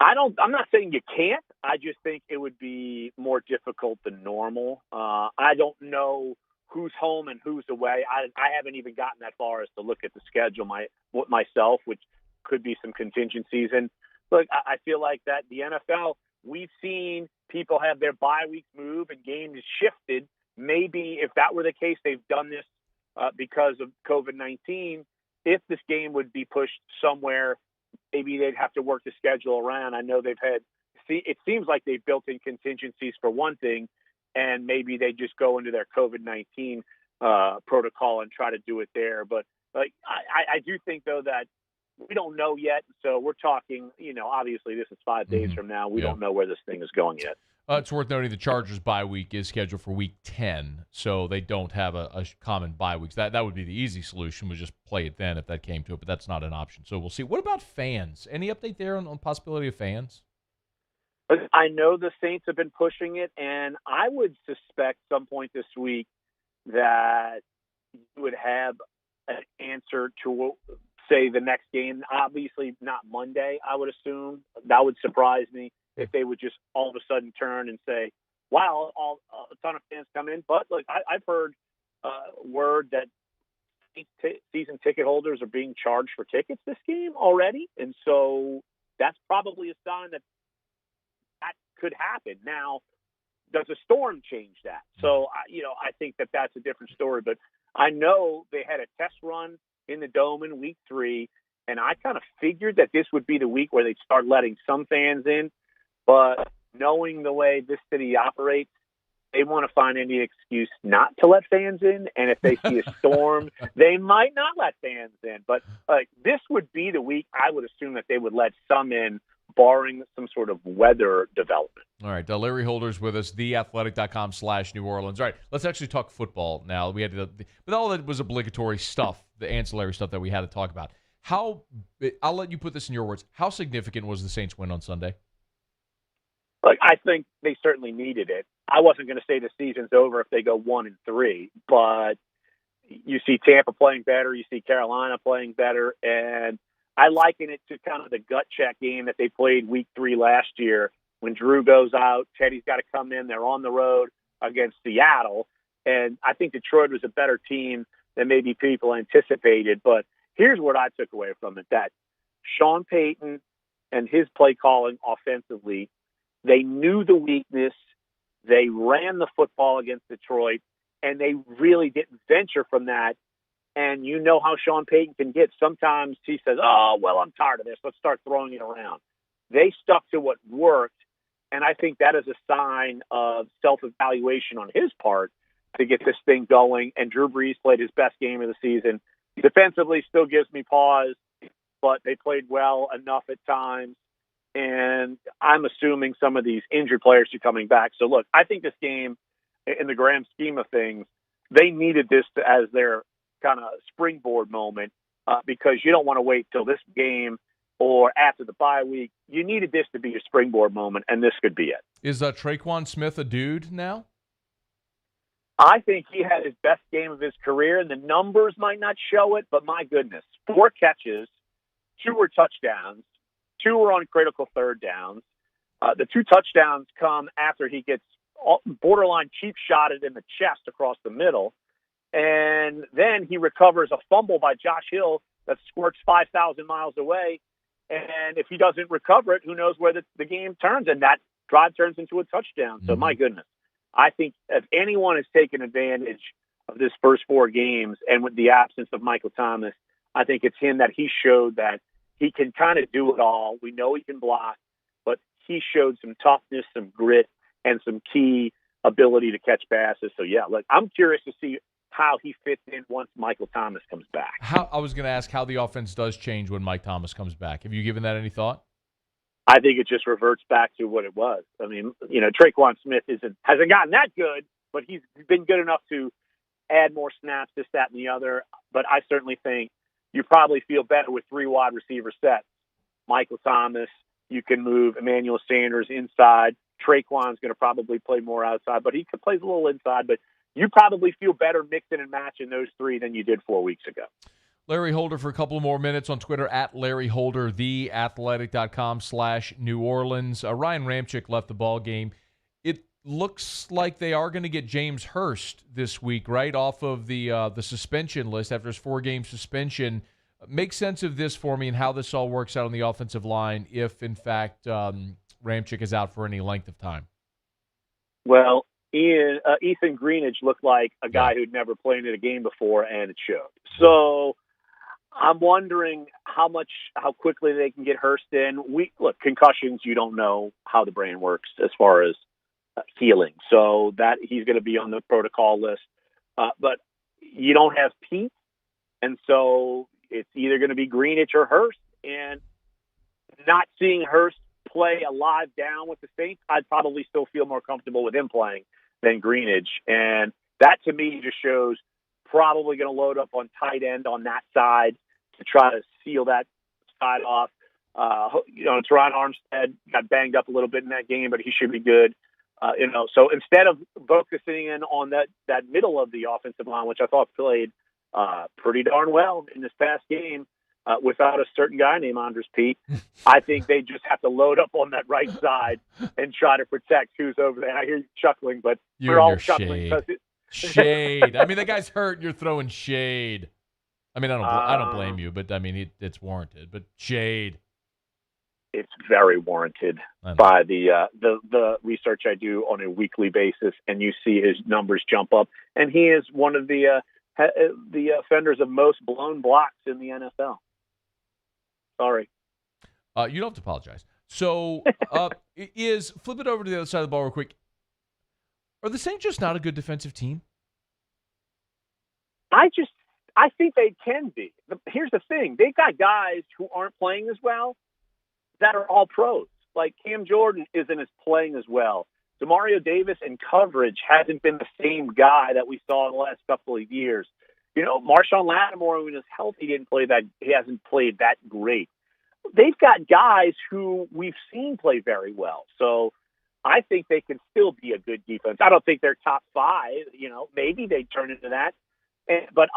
Speaker 1: I'm not saying you can't. I just think it would be more difficult than normal. I don't know who's home and who's away. I haven't even gotten that far as to look at the schedule myself, which could be some contingencies. And look, I feel like that the NFL, we've seen people have their bye weeks move and games shifted. Maybe if that were the case, they've done this because of COVID-19. If this game would be pushed somewhere, maybe they'd have to work the schedule around. I know it seems like they've built in contingencies for one thing, and maybe they just go into their COVID-19 protocol and try to do it there. But I do think, though, that we don't know yet. So we're talking, obviously this is 5 days from now. We don't know where this thing is going yet.
Speaker 7: It's worth noting the Chargers' bye week is scheduled for week 10, so they don't have a common bye week. That would be the easy solution, would just play it then if that came to it, but that's not an option. So we'll see. What about fans? Any update there on the possibility of fans?
Speaker 1: I know the Saints have been pushing it, and I would suspect some point this week that you would have an answer to, say, the next game. Obviously not Monday, I would assume. That would surprise me if they would just all of a sudden turn and say, wow, a ton of fans come in. But look, I've heard word that season ticket holders are being charged for tickets this game already. And so that's probably a sign that could happen. Now, does a storm change that? So, I think that that's a different story. But I know they had a test run in the Dome in week 3, and I kind of figured that this would be the week where they'd start letting some fans in. But knowing the way this city operates, they want to find any excuse not to let fans in. And if they see a storm, they might not let fans in. But this would be the week I would assume that they would let some in barring some sort of weather development.
Speaker 7: All right, Larry Holder's with us, theathletic.com/New Orleans. All right, let's actually talk football now. We had but all that was obligatory stuff, the ancillary stuff that we had to talk about. I'll let you put this in your words. How significant was the Saints win on Sunday?
Speaker 1: Like, I think they certainly needed it. I wasn't going to say the season's over if they go 1-3, but you see Tampa playing better, you see Carolina playing better, and I liken it to kind of the gut check game that they played week 3 last year when Drew goes out, Teddy's got to come in, they're on the road against Seattle, and I think Detroit was a better team than maybe people anticipated, but here's what I took away from it, that Sean Payton and his play calling offensively, they knew the weakness, they ran the football against Detroit, and they really didn't venture from that. And you know how Sean Payton can get. Sometimes he says, oh, well, I'm tired of this. Let's start throwing it around. They stuck to what worked, and I think that is a sign of self-evaluation on his part to get this thing going. And Drew Brees played his best game of the season. Defensively still gives me pause, but they played well enough at times. And I'm assuming some of these injured players are coming back. So, look, I think this game, in the grand scheme of things, they needed this as their kind of springboard moment because you don't want to wait till this game or after the bye week. You needed this to be your springboard moment, and this could be it.
Speaker 7: Is Traquan Smith a dude now?
Speaker 1: I think he had his best game of his career, and the numbers might not show it, but my goodness, 4 catches, 2 were touchdowns, 2 were on critical third downs. The 2 touchdowns come after he gets borderline cheap shotted in the chest across the middle. And then he recovers a fumble by Josh Hill that squirts 5,000 miles away. And if he doesn't recover it, who knows where the game turns. And that drive turns into a touchdown. So, my goodness, I think if anyone has taken advantage of this first 4 games and with the absence of Michael Thomas, I think it's him, that he showed that he can kind of do it all. We know he can block, but he showed some toughness, some grit, and some key ability to catch passes. So, yeah, look, I'm curious to see how he fits in once Michael Thomas comes back.
Speaker 7: I was going to ask how the offense does change when Mike Thomas comes back. Have you given that any thought?
Speaker 1: I think it just reverts back to what it was. I mean, Traquan Smith hasn't gotten that good, but he's been good enough to add more snaps, this, that, and the other. But I certainly think you probably feel better with 3 wide receiver sets. Michael Thomas, you can move Emmanuel Sanders inside. Traquan's going to probably play more outside, but he plays a little inside. But you probably feel better mixing and matching those 3 than you did 4 weeks ago.
Speaker 7: Larry Holder for a couple more minutes on Twitter, at Larry Holder, theathletic.com/New Orleans. Ryan Ramczyk left the ball game. It looks like they are going to get James Hurst this week, right, off of the suspension list after his 4-game suspension. Make sense of this for me and how this all works out on the offensive line if, in fact, Ramczyk is out for any length of time.
Speaker 1: Well, Ethan Greenidge looked like a guy who'd never played in a game before, and it showed. So I'm wondering how quickly they can get Hurst in. Look, concussions, you don't know how the brain works as far as healing. So that he's going to be on the protocol list. But you don't have Pete, and so it's either going to be Greenidge or Hurst. And not seeing Hurst play a live down with the Saints, I'd probably still feel more comfortable with him playing than Greenidge. And that, to me, just shows probably going to load up on tight end on that side to try to seal that side off. Teron Armstead got banged up a little bit in that game, but he should be good. So instead of focusing in on that middle of the offensive line, which I thought played pretty darn well in this past game, without a certain guy named Andres Pete, I think they just have to load up on that right side and try to protect who's over there. And I hear you chuckling, but we're all chuckling.
Speaker 7: Shade. I mean, the guy's hurt. You're throwing shade. I mean, I don't blame you, but I mean, it's warranted. But shade.
Speaker 1: It's very warranted by the research I do on a weekly basis, and you see his numbers jump up. And he is one of the offenders of most blown blocks in the NFL. Sorry.
Speaker 7: You don't have to apologize. So, flip it over to the other side of the ball real quick. Are the Saints just not a good defensive team?
Speaker 1: I think they can be. Here's the thing. They've got guys who aren't playing as well that are all pros. Like Cam Jordan isn't as playing as well. Demario Davis in coverage hasn't been the same guy that we saw in the last couple of years. You know, Marshawn Lattimore, when he's healthy, he hasn't played that great. They've got guys who we've seen play very well. So I think they can still be a good defense. I don't think they're top 5. You know, maybe they turn into that. But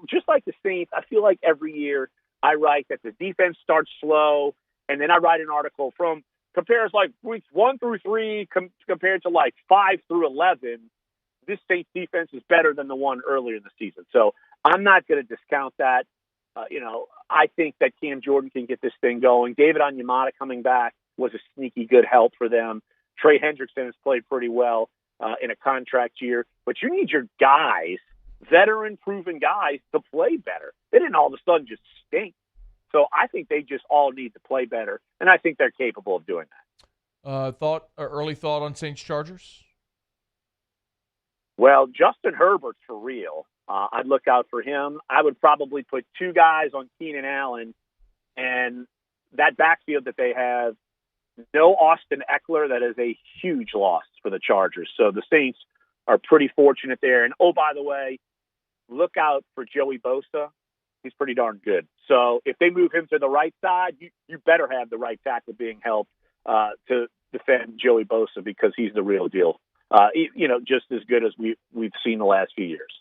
Speaker 1: just like the Saints, I feel like every year I write that the defense starts slow, and then I write an article compares like weeks 1 through 3 compared to like 5 through 11. This Saints defense is better than the one earlier in the season. So I'm not going to discount that. You know, I think that Cam Jordan can get this thing going. David Onyemata coming back was a sneaky good help for them. Trey Hendrickson has played pretty well in a contract year. But you need your guys, veteran-proven guys, to play better. They didn't all of a sudden just stink. So I think they just all need to play better, and I think they're capable of doing that.
Speaker 7: Early thought on Saints Chargers?
Speaker 1: Well, Justin Herbert's for real. I'd look out for him. I would probably put 2 guys on Keenan Allen, and that backfield that they have, no Austin Eckler. That is a huge loss for the Chargers. So the Saints are pretty fortunate there. And, oh, by the way, look out for Joey Bosa. He's pretty darn good. So if they move him to the right side, you better have the right tackle being held to defend Joey Bosa, because he's the real deal. You know, just as good as we've seen the last few years.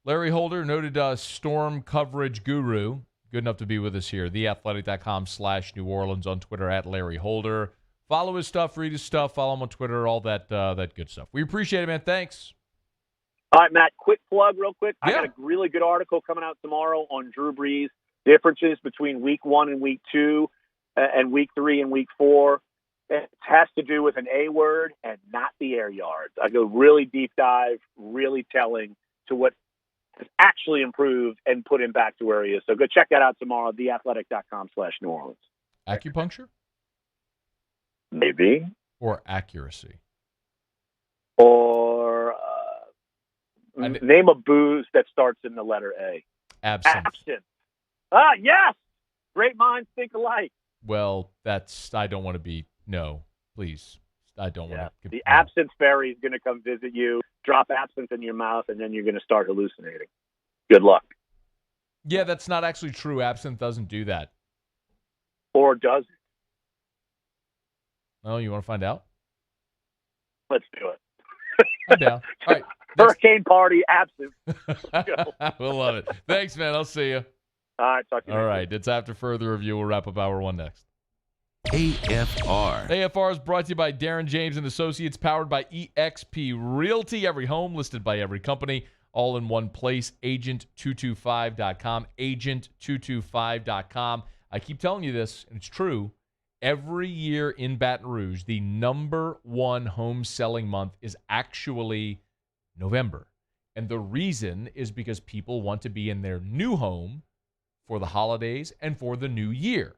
Speaker 7: Larry Holder, noted storm coverage guru, good enough to be with us here. TheAthletic.com/New Orleans, on Twitter at Larry Holder. Follow his stuff, read his stuff, follow him on Twitter, all that good stuff. We appreciate it, man. Thanks.
Speaker 1: All right, Matt, quick plug real quick.
Speaker 7: Yeah.
Speaker 1: I got a really good article coming out tomorrow on Drew Brees, differences between week 1 and week 2 and week 3 and week 4. It has to do with an A word and not the air yards. I go really deep dive, really telling to what has actually improved and put him back to where he is. So go check that out tomorrow, theathletic.com/New Orleans.
Speaker 7: Acupuncture?
Speaker 1: Maybe.
Speaker 7: Or accuracy?
Speaker 1: Or name a booze that starts in the letter A.
Speaker 7: Absinthe.
Speaker 1: Absinthe. Yes! Great minds think alike.
Speaker 7: Well, I don't want to be, no, please. I don't want to.
Speaker 1: The absinthe fairy is going to come visit you, drop absinthe in your mouth, and then you're going to start hallucinating. Good luck.
Speaker 7: Yeah, that's not actually true. Absinthe doesn't do that.
Speaker 1: Or does it?
Speaker 7: Oh, you want to find out?
Speaker 1: Let's do it.
Speaker 7: I'm down. All right.
Speaker 1: Hurricane party, absinthe. Let's go.
Speaker 7: We'll love it. Thanks, man. I'll see you.
Speaker 1: All right. Talk to you
Speaker 7: All
Speaker 1: next
Speaker 7: right. It's after further review. We'll wrap up hour 1 next.
Speaker 4: AFR.
Speaker 7: AFR is brought to you by Darren James and Associates, powered by eXp Realty. Every home listed by every company, all in one place. Agent225.com. Agent225.com. I keep telling you this, and it's true. Every year in Baton Rouge, the #1 home selling month is actually November. And the reason is because people want to be in their new home for the holidays and for the new year.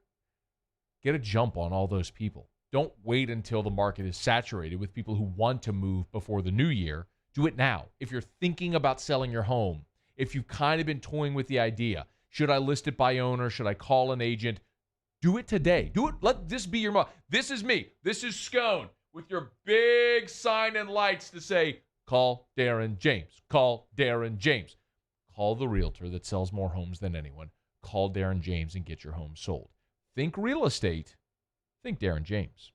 Speaker 7: Get a jump on all those people. Don't wait until the market is saturated with people who want to move before the new year. Do it now. If you're thinking about selling your home, if you've kind of been toying with the idea, should I list it by owner? Should I call an agent? Do it today. Do it. Let this be your month. This is me. This is Scone with your big sign and lights to say, call Darren James. Call Darren James. Call the realtor that sells more homes than anyone. Call Darren James and get your home sold. Think real estate. Think Darren James.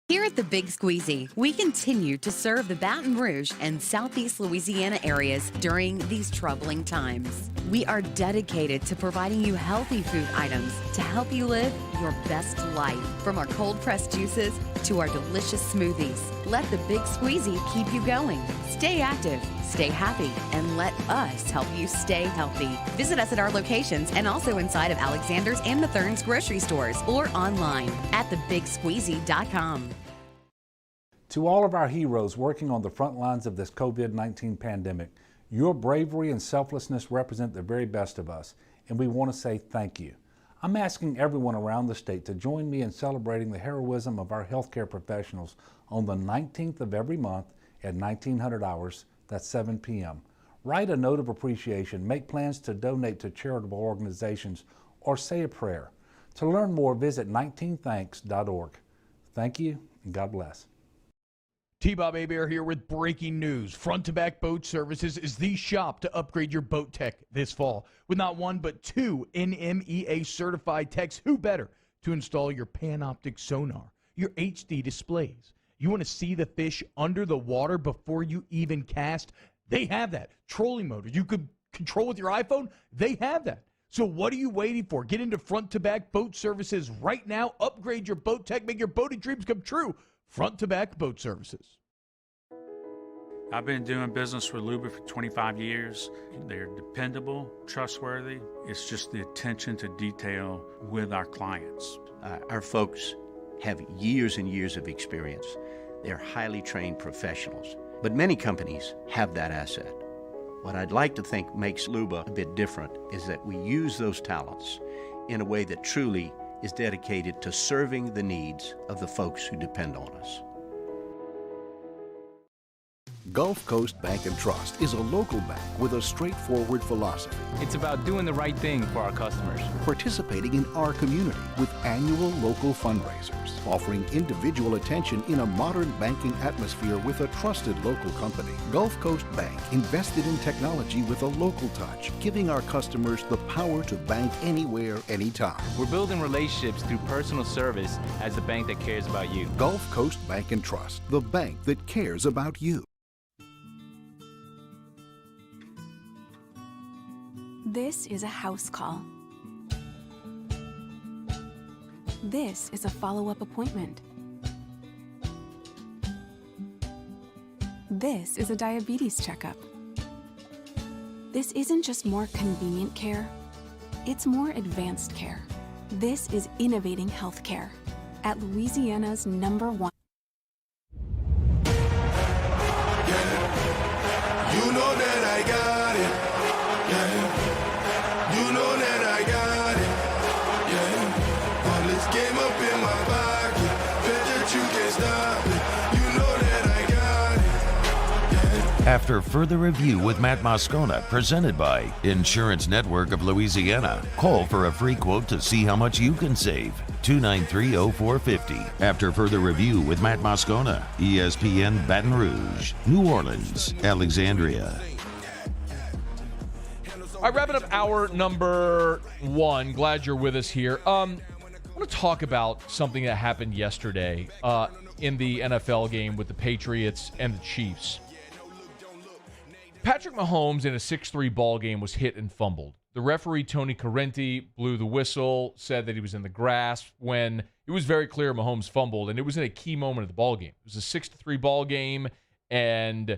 Speaker 2: Here at the Big Squeezy, we continue to serve the Baton Rouge and Southeast Louisiana areas during these troubling times. We are dedicated to providing you healthy food items to help you live your best life. From our cold-pressed juices to our delicious smoothies, let the Big Squeezy keep you going. Stay active, stay happy, and let us help you stay healthy. Visit us at our locations and also inside of Alexander's and Mathern's grocery stores or online at thebigsqueezy.com.
Speaker 3: To all of our heroes working on the front lines of this COVID-19 pandemic, your bravery and selflessness represent the very best of us, and we want to say thank you. I'm asking everyone around the state to join me in celebrating the heroism of our healthcare professionals on the 19th of every month at 1900 hours, that's 7 p.m. Write a note of appreciation, make plans to donate to charitable organizations, or say a prayer. To learn more, visit 19thanks.org. Thank you, and God bless.
Speaker 5: T-Bob Hebert here with breaking news. Front to Back Boat Services is the shop to upgrade your boat tech this fall. With not one, but two NMEA certified techs, who better to install your Panoptic sonar, your HD displays. You want to see the fish under the water before you even cast? They have that. Trolling motor you could control with your iPhone? They have that. So what are you waiting for? Get into Front to Back Boat Services right now. Upgrade your boat tech. Make your boating dreams come true. Front to Back Boat Services.
Speaker 17: I've been doing business with Luba for 25 years. They're dependable, trustworthy. It's just the attention to detail with our clients.
Speaker 18: Our folks have years and years of experience. They're highly trained professionals. But many companies have that asset. What I'd like to think makes Luba a bit different is that we use those talents in a way that truly is dedicated to serving the needs of the folks who depend on us.
Speaker 11: Gulf Coast Bank and Trust is a local bank with a straightforward philosophy.
Speaker 12: It's about doing the right thing for our customers.
Speaker 11: Participating in our community with annual local fundraisers, offering individual attention in a modern banking atmosphere with a trusted local company. Gulf Coast Bank invested in technology with a local touch, giving our customers the power to bank anywhere, anytime.
Speaker 12: We're building relationships through personal service as the bank that cares about you.
Speaker 11: Gulf Coast Bank and Trust, the bank that cares about you.
Speaker 13: This is a house call. This is a follow-up appointment. This is a diabetes checkup. This isn't just more convenient care, it's more advanced care. This is innovating healthcare at Louisiana's #1.
Speaker 20: You know that I got it. Yeah. You know that I got it. Yeah. All this game up in my pocket. Bet that you can't stop it. You know that I got it. Yeah.
Speaker 4: After further review with Matt Moscona, presented by Insurance Network of Louisiana. Call for a free quote to see how much you can save. 293-0450. After further review with Matt Moscona, ESPN Baton Rouge, New Orleans, Alexandria.
Speaker 7: All right, wrapping up hour number 1. Glad you're with us here. I want to talk about something that happened yesterday in the NFL game with the Patriots and the Chiefs. Patrick Mahomes in a 6-3 ball game was hit and fumbled. The referee, Tony Correnti, blew the whistle, said that he was in the grass when it was very clear Mahomes fumbled, and it was in a key moment of the ball game. It was a 6-3 ball game, and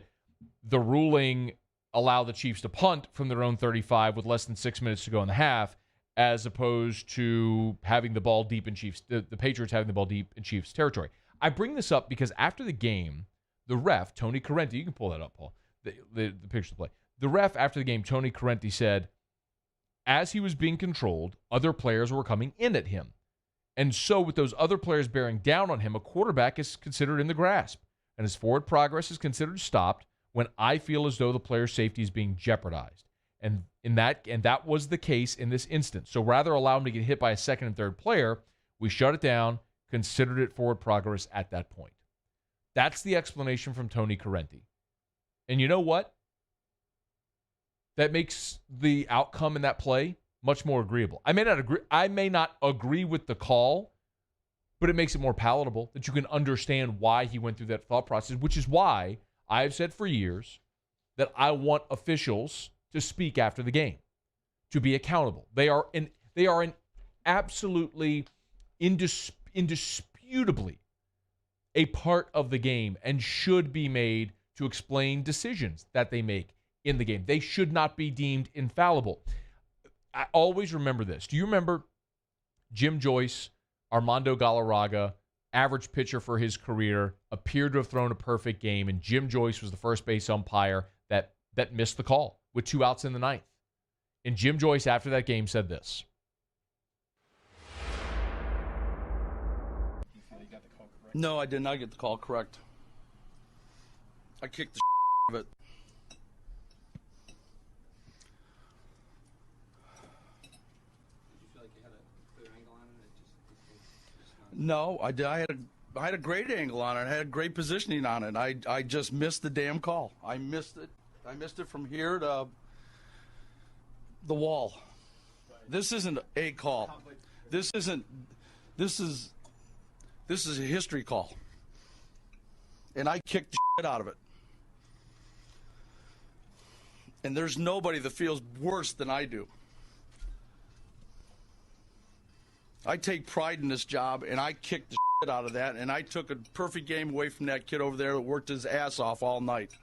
Speaker 7: the ruling allowed the Chiefs to punt from their own 35 with less than 6 minutes to go in the half, as opposed to having the ball deep in Chiefs, the Patriots having the ball deep in Chiefs territory. I bring this up because after the game, the ref, Tony Correnti, you can pull that up, Paul, the picture to play. The ref, after the game, Tony Correnti, said, as he was being controlled, other players were coming in at him. And so with those other players bearing down on him, a quarterback is considered in the grasp, and his forward progress is considered stopped when I feel as though the player's safety is being jeopardized. And that was the case in this instance. So rather allow him to get hit by a second and third player, we shut it down, considered it forward progress at that point. That's the explanation from Tony Correnti. And you know what? That makes the outcome in that play much more agreeable. I may not agree with the call, but it makes it more palatable that you can understand why he went through that thought process, which is why I've said for years that I want officials to speak after the game, to be accountable. They are an absolutely indisputably a part of the game and should be made to explain decisions that they make in the game. They should not be deemed infallible. I always remember this. Do you remember Jim Joyce, Armando Galarraga, average pitcher for his career, appeared to have thrown a perfect game, and Jim Joyce was the first base umpire that missed the call with 2 outs in the 9th. And Jim Joyce, after that game, said this.
Speaker 8: No, I did not get the call correct. I kicked the of it. No, I did. I had a great angle on it. I had a great positioning on it. I just missed the damn call. I missed it. I missed it from here to the wall. This isn't a call. This is a history call. And I kicked the shit out of it. And there's nobody that feels worse than I do. I take pride in this job, and I kicked the shit out of that, and I took a perfect game away from that kid over there that worked his ass off all night.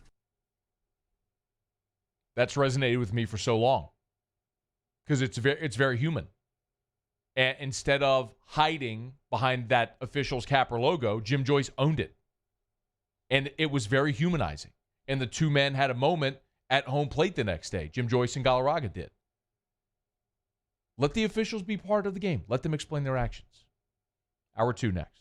Speaker 7: That's resonated with me for so long because it's very human. And instead of hiding behind that official's cap or logo, Jim Joyce owned it. And it was very humanizing. And the two men had a moment at home plate the next day. Jim Joyce and Galarraga did. Let the officials be part of the game. Let them explain their actions. Hour 2 next.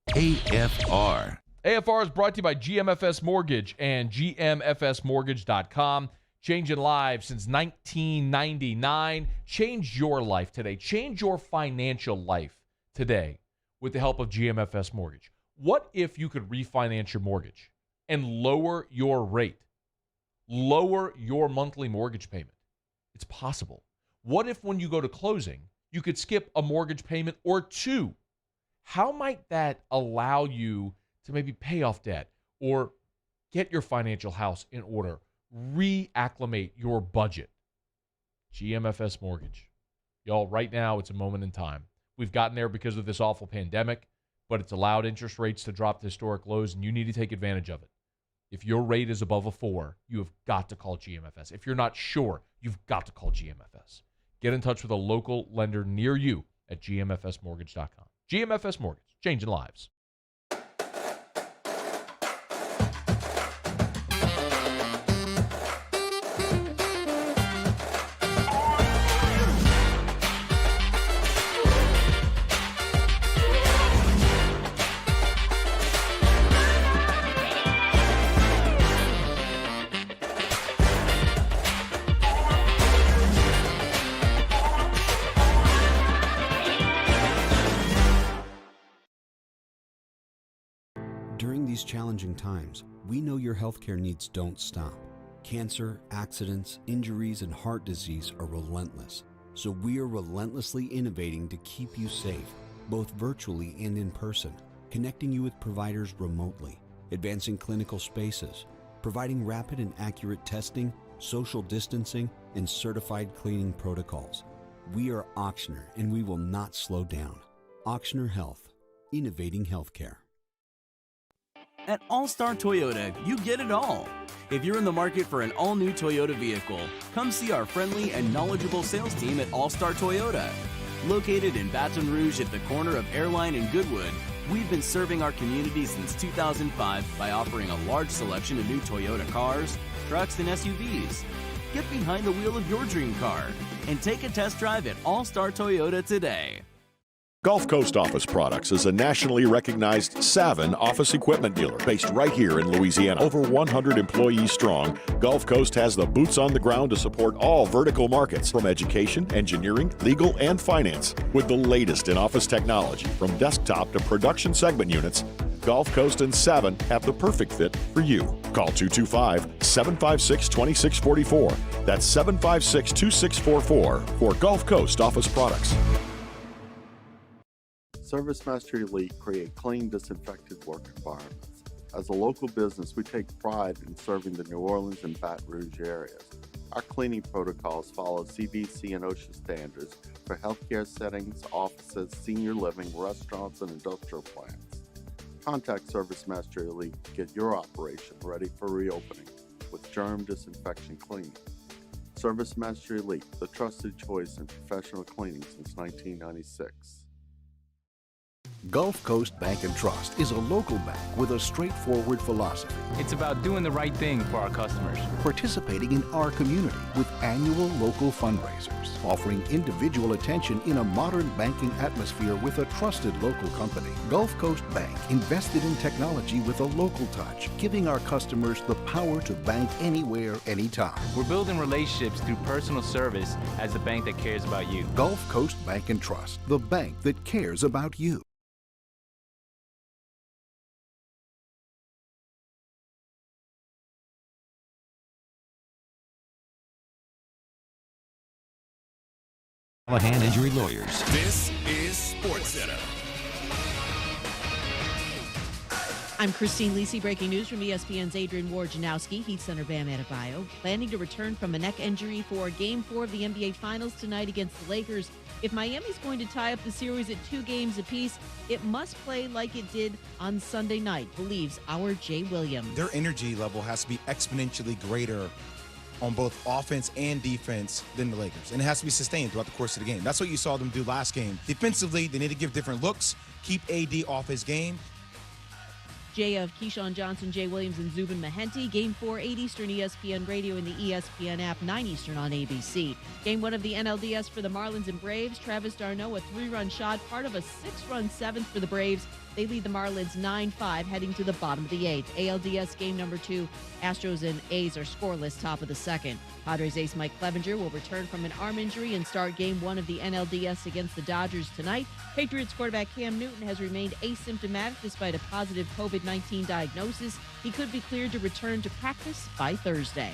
Speaker 4: AFR.
Speaker 7: AFR is brought to you by GMFS Mortgage and GMFSmortgage.com. Changing lives since 1999. Change your life today. Change your financial life today with the help of GMFS Mortgage. What if you could refinance your mortgage and lower your rate? Lower your monthly mortgage payment. It's possible. What if when you go to closing, you could skip a mortgage payment or two? How might that allow you to maybe pay off debt or get your financial house in order, reacclimate your budget? GMFS Mortgage. Y'all, right now, it's a moment in time. We've gotten there because of this awful pandemic, but it's allowed interest rates to drop to historic lows, and you need to take advantage of it. If your rate is above a 4, you have got to call GMFS. If you're not sure, you've got to call GMFS. Get in touch with a local lender near you at GMFSmortgage.com. GMFS Mortgage, changing lives.
Speaker 6: During these challenging times, we know your healthcare needs don't stop. Cancer, accidents, injuries, and heart disease are relentless. So we are relentlessly innovating to keep you safe, both virtually and in person, connecting you with providers remotely, advancing clinical spaces, providing rapid and accurate testing, social distancing, and certified cleaning protocols. We are Auctioner, and we will not slow down. Auctioner Health, innovating healthcare.
Speaker 15: At All-Star Toyota, you get it all. If you're in the market for an all-new Toyota vehicle, come see our friendly and knowledgeable sales team at All-Star Toyota. Located in Baton Rouge at the corner of Airline and Goodwood, we've been serving our community since 2005 by offering a large selection of new Toyota cars, trucks, and SUVs. Get behind the wheel of your dream car and take a test drive at All-Star Toyota today.
Speaker 9: Gulf Coast Office Products is a nationally recognized Savin office equipment dealer based right here in Louisiana. Over 100 employees strong, Gulf Coast has the boots on the ground to support all vertical markets, from education, engineering, legal, and finance. With the latest in office technology, from desktop to production segment units, Gulf Coast and Savin have the perfect fit for you. Call 225-756-2644. That's 756-2644 for Gulf Coast Office Products.
Speaker 16: ServiceMaster Elite create clean, disinfected work environments. As a local business, we take pride in serving the New Orleans and Baton Rouge areas. Our cleaning protocols follow CDC and OSHA standards for healthcare settings, offices, senior living, restaurants, and industrial plants. Contact ServiceMaster Elite to get your operation ready for reopening with germ disinfection cleaning. ServiceMaster Elite, the trusted choice in professional cleaning since 1996.
Speaker 11: Gulf Coast Bank and Trust is a local bank with a straightforward philosophy.
Speaker 12: It's about doing the right thing for our customers.
Speaker 11: Participating in our community with annual local fundraisers, offering individual attention in a modern banking atmosphere with a trusted local company. Gulf Coast Bank invested in technology with a local touch, giving our customers the power to bank anywhere, anytime.
Speaker 12: We're building relationships through personal service as the bank that cares about you.
Speaker 11: Gulf Coast Bank and Trust, the bank that cares about you.
Speaker 4: Hand Injury Lawyers.
Speaker 10: This is SportsCenter.
Speaker 14: I'm Christine Lisi, breaking news from ESPN's Adrian Wojnarowski. Heat center Bam Adebayo planning to return from a neck injury for Game 4 of the NBA Finals tonight against the Lakers. If Miami's going to tie up the series at 2 games apiece, it must play like it did on Sunday night, believes our Jay Williams.
Speaker 19: Their energy level has to be exponentially greater on both offense and defense than the Lakers. And it has to be sustained throughout the course of the game. That's what you saw them do last game. Defensively, they need to give different looks, keep AD off his game.
Speaker 14: Jay of Keyshawn Johnson, Jay Williams, and Zubin Mehenti. Game 4, 8 Eastern, ESPN Radio and the ESPN app, 9 Eastern on ABC. Game 1 of the NLDS for the Marlins and Braves. Travis d'Arnaud, a 3-run shot, part of a 6-run 7th for the Braves. They lead the Marlins 9-5, heading to the bottom of the 8th. ALDS game number 2, Astros and A's are scoreless, top of the 2nd. Padres ace Mike Clevenger will return from an arm injury and start game 1 of the NLDS against the Dodgers tonight. Patriots quarterback Cam Newton has remained asymptomatic despite a positive COVID-19 diagnosis. He could be cleared to return to practice by Thursday.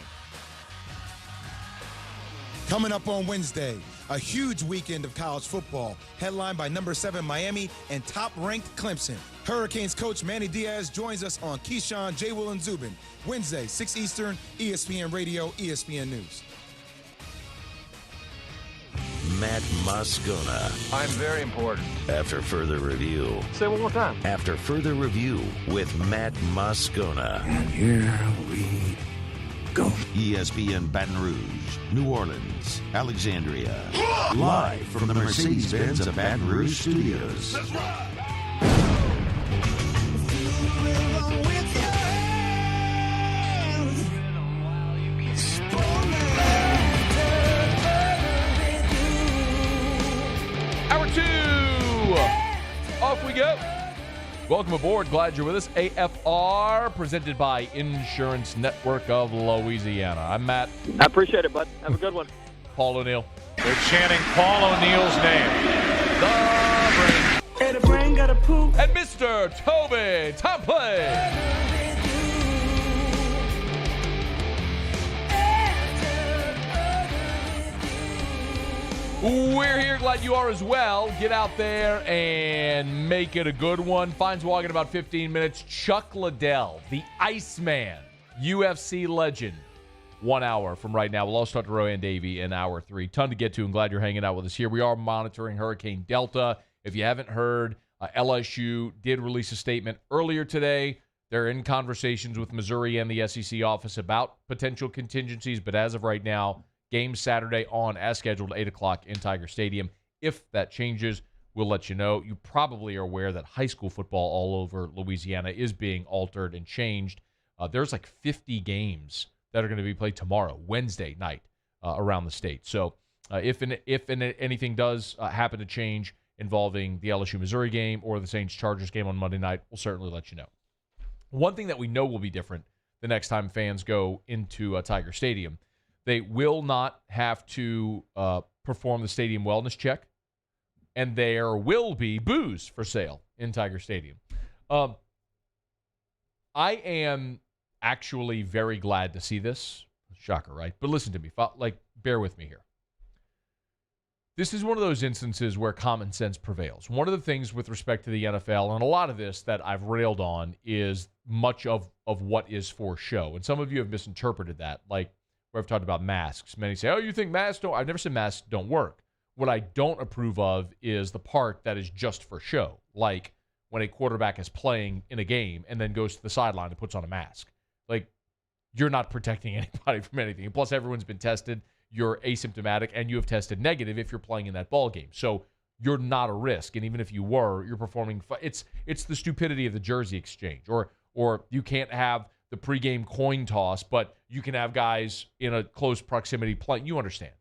Speaker 19: Coming up on Wednesday, a huge weekend of college football, headlined by number 7 Miami and top-ranked Clemson. Hurricanes coach Manny Diaz joins us on Keyshawn, J. Will, and Zubin. Wednesday, 6 Eastern, ESPN Radio, ESPN News.
Speaker 4: Matt Moscona.
Speaker 24: I'm very important.
Speaker 4: After further review.
Speaker 24: Say it one more time.
Speaker 4: After further review with Matt Moscona.
Speaker 10: And here we go.
Speaker 4: ESPN Baton Rouge, New Orleans, Alexandria. Live from the Mercedes-Benz of Baton Rouge studios.
Speaker 10: Let's ride.
Speaker 7: Hour 2. Off we go. Welcome aboard. Glad you're with us. AFR, presented by Insurance Network of Louisiana. I'm Matt.
Speaker 1: I appreciate it, bud. Have a good one.
Speaker 7: Paul O'Neill.
Speaker 25: They're chanting Paul O'Neill's name.
Speaker 7: The Brain.
Speaker 10: Hey, the brain got a poop.
Speaker 7: And Mr. Toby Tomplay. We're here. Glad you are as well. Get out there and make it a good one. Finds walk in about 15 minutes. Chuck Liddell, the Iceman, UFC legend. 1 hour from right now. We'll also talk to Rohan Davey in hour 3. Ton to get to, and glad you're hanging out with us here. We are monitoring Hurricane Delta. If you haven't heard, LSU did release a statement earlier today. They're in conversations with Missouri and the SEC office about potential contingencies, but as of right now, game Saturday on as scheduled, 8 o'clock in Tiger Stadium. If that changes, we'll let you know. You probably are aware that high school football all over Louisiana is being altered and changed. There's like 50 games that are going to be played tomorrow, Wednesday night, around the state. So if anything does happen to change involving the LSU-Missouri game or the Saints-Chargers game on Monday night, we'll certainly let you know. One thing that we know will be different the next time fans go into Tiger Stadium, they will not have to perform the stadium wellness check, and there will be booze for sale in Tiger Stadium. I am actually very glad to see this. Shocker, right? But listen to me. Bear with me here. This is one of those instances where common sense prevails. One of the things with respect to the NFL, and a lot of this that I've railed on, is much of what is for show. And some of you have misinterpreted that, like where I've talked about masks. Many say, oh, you think masks don't? I've never said masks don't work. What I don't approve of is the part that is just for show, like when a quarterback is playing in a game and then goes to the sideline and puts on a mask. Like, you're not protecting anybody from anything. And plus, everyone's been tested. You're asymptomatic, and you have tested negative if you're playing in that ball game. So you're not a risk. And even if you were, you're performing. It's the stupidity of the jersey exchange. Or you can't have the pregame coin toss, but you can have guys in a close proximity playing. You understand.